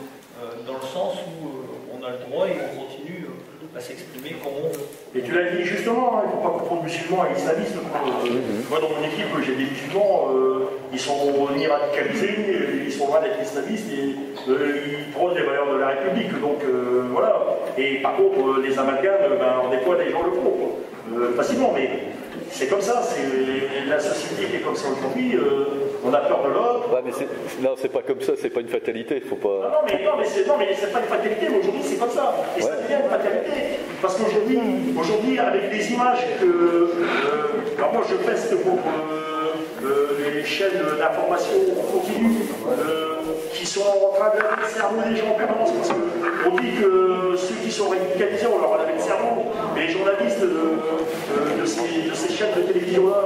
Dans le sens où on a le droit et on continue à s'exprimer comme on veut. Et tu l'as dit justement, il ne faut pas confondre musulmans et islamistes. Moi dans mon équipe, j'ai des musulmans, ils sont ni radicalisés, ils sont loin d'être islamistes et ils prônent les valeurs de la République. Donc voilà. Et par contre, les amalgames, des fois les gens le font, facilement, mais c'est comme ça, c'est la société qui est comme ça aujourd'hui, on a peur de l'autre. Ouais, mais non, c'est pas comme ça, c'est pas une fatalité, faut pas... Non, mais c'est pas une fatalité, mais aujourd'hui c'est comme ça, et ça devient une fatalité, parce qu'aujourd'hui, avec les images que... alors moi je peste pour les chaînes d'information continue, qui sont en train de laver le cerveau des gens en permanence, parce qu'on dit que ceux qui sont radicalisés, on leur a lavé le cerveau, mais les journalistes de ces chaînes de télévision-là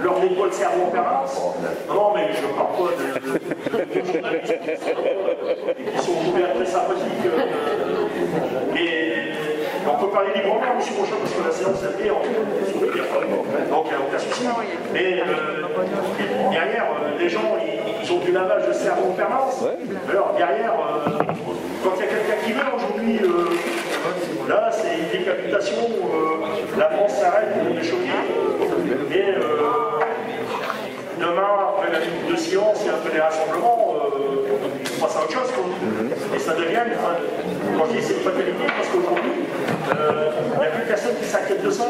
leur nettoient le cerveau en permanence. Non, mais je ne parle pas de journalistes qui sont ouverts très sympathiques. Mais on peut parler librement, M. Monchamp, parce que la séance est bien, donc il n'y a aucun souci. Mais derrière, les gens, ils ont du lavage de cerveau en permanence. Alors derrière, quand il y a quelqu'un qui meurt aujourd'hui, là c'est une décapitation, la France s'arrête, on est choqué. Et demain, après la minute de silence et après les rassemblements, on passe à autre chose. Et ça devient, quand je dis c'est une fatalité, parce qu'aujourd'hui, il n'y a plus personne qui s'inquiète de ça.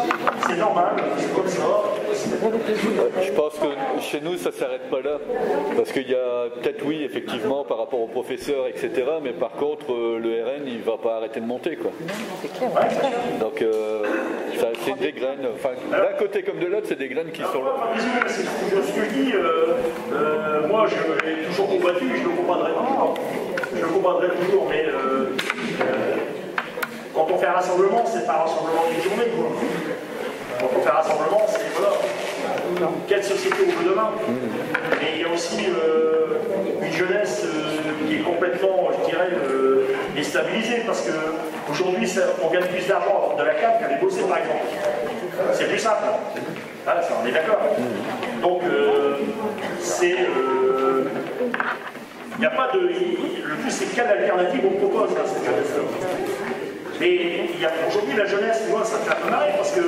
C'est normal, c'est comme ça. Je pense que chez nous, ça ne s'arrête pas là. Parce qu'il y a peut-être, oui, effectivement, par rapport aux professeurs, etc. Mais par contre, le RN, il ne va pas arrêter de monter, quoi. Donc, c'est des graines. Enfin, d'un côté comme de l'autre, c'est des graines qui sont là. Ce que je dis, moi, je l'ai toujours combattu, je le combattrai toujours. Je le combattrai toujours, mais quand on fait un rassemblement, c'est pas un rassemblement d'une journée, quoi. Quand on fait un rassemblement, c'est voilà, quelle société on veut demain. Et il y a aussi une jeunesse qui est complètement, je dirais, déstabilisée, parce qu'aujourd'hui, on gagne plus d'argent à vendre de la canne qu'à aller bosser, par exemple. C'est plus simple. Ah, ça, on est d'accord. Donc, c'est... il n'y a pas de... Le plus, c'est quelle alternative on propose à cette jeunesse-là. Mais aujourd'hui, la jeunesse, moi, ça me fait un peu marrer, parce que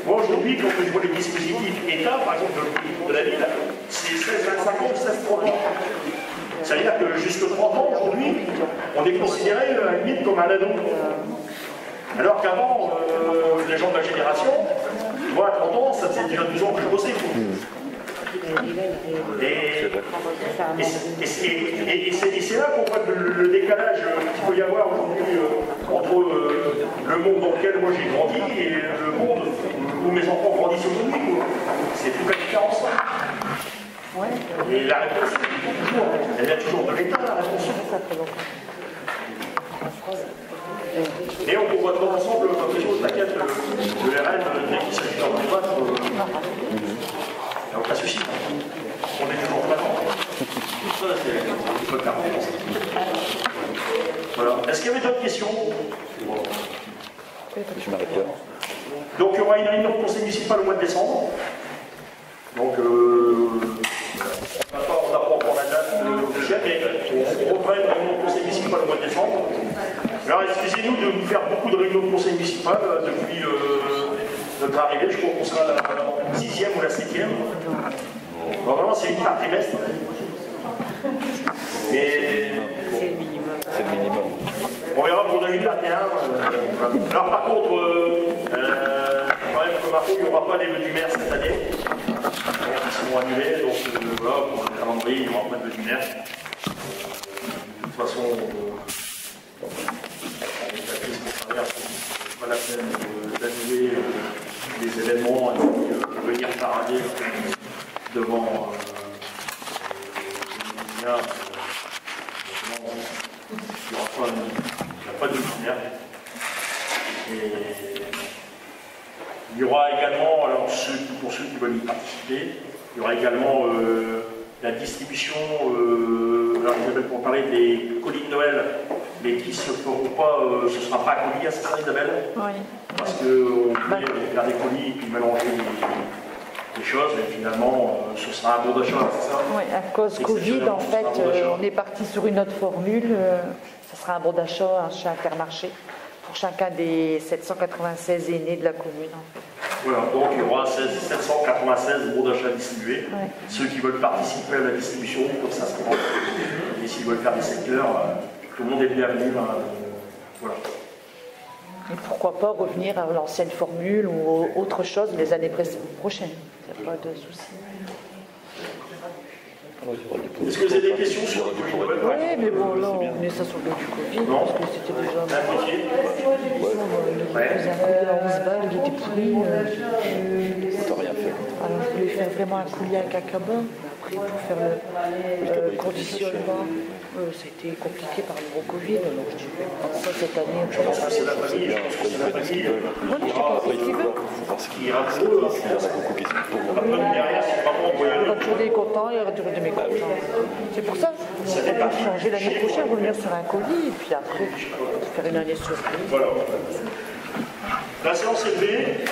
moi, aujourd'hui, quand je vois les dispositifs État, par exemple, de la ville, c'est 16-25 ans, 16-30 ans. C'est-à-dire que jusqu'à 30 ans, aujourd'hui, on est considéré à la limite comme un ado. Alors qu'avant, les gens de ma génération, moi, à 30 ans, ça faisait déjà 12 ans que je bossais. Et c'est là qu'on voit le décalage qu'il peut y avoir aujourd'hui entre le monde dans lequel moi j'ai grandi et le monde où mes enfants grandissent aujourd'hui. C'est toute la différence. Et la réponse, elle vient toujours de l'État, la réponse. Et on voit tout ensemble, comme les choses, t'inquiète, le RN, dès qu'il s'agit d'en combattre, il n'y a aucun souci. On est toujours présent. Ça, c'est le cas. Voilà. Est-ce qu'il y avait d'autres questions? Je m'arrête là. Donc il y aura une réunion de conseil municipal au mois de décembre. Donc on n'a pas encore la date officielle, mais on reprend une réunion de conseil municipal au mois de décembre. Alors excusez-nous de vous faire beaucoup de réunions de conseil municipal depuis notre arrivée. Je crois qu'on sera à la 6e ou la 7e. Bon, vraiment, c'est une par trimestre. Mais... C'est le minimum. On verra pour 2021. Alors par contre, quand même comme info, il n'y aura pas les vœux du maire cette année. Ils seront annulés, donc voilà, pour le calendrier, il n'y aura pas de vœux du maire. De toute façon, c'est pas la peine d'annuler les événements et de venir parader devant il n'y a pas de lumière. Et il y aura également, alors pour ceux qui veulent y participer, il y aura également la distribution, alors Isabelle pour parler des colis de Noël, mais qui ne se feront pas, ce ne sera pas un colis, c'est ça Isabelle? Oui. Parce qu'on peut faire des colis et puis mélanger les choses, et finalement, ce sera un bon d'achat, c'est ça? Oui, à cause Covid, en fait, on est parti sur une autre formule. Ce sera un bon d'achat chez Intermarché pour chacun des 796 aînés de la commune. En fait. Voilà, donc il y aura 796 bons d'achat distribués. Ouais. Ceux qui veulent participer à la distribution, comme ça se prend. Et s'ils veulent faire des secteurs, tout le monde est bienvenu. Voilà. Et pourquoi pas revenir à l'ancienne formule ou autre chose les années prochaines. Il n'y a pas de souci. Est-ce que vous avez des questions sur le Covid? Oui, mais bon, là, on met ça sur le dos du Covid, non. parce que c'était déjà... Ouais. 11 balles, il était pourri. T'as rien fait. Alors, je voulais faire vraiment un coulis avec un cabin. Après, pour faire le conditionnement, ça a été compliqué par le gros Covid. Donc, je dis, ça cette année, je pense que c'est la famille. Moi, je sais pas ce qu'ils veulent. Parce qu'il y en a beaucoup qui sont pour. Quand on est content, il y aura du de mes contents. C'est pour ça qu'on va changer l'année prochaine, revenir sur un colis, et puis après, faire une année surprise. Voilà. La séance est levée.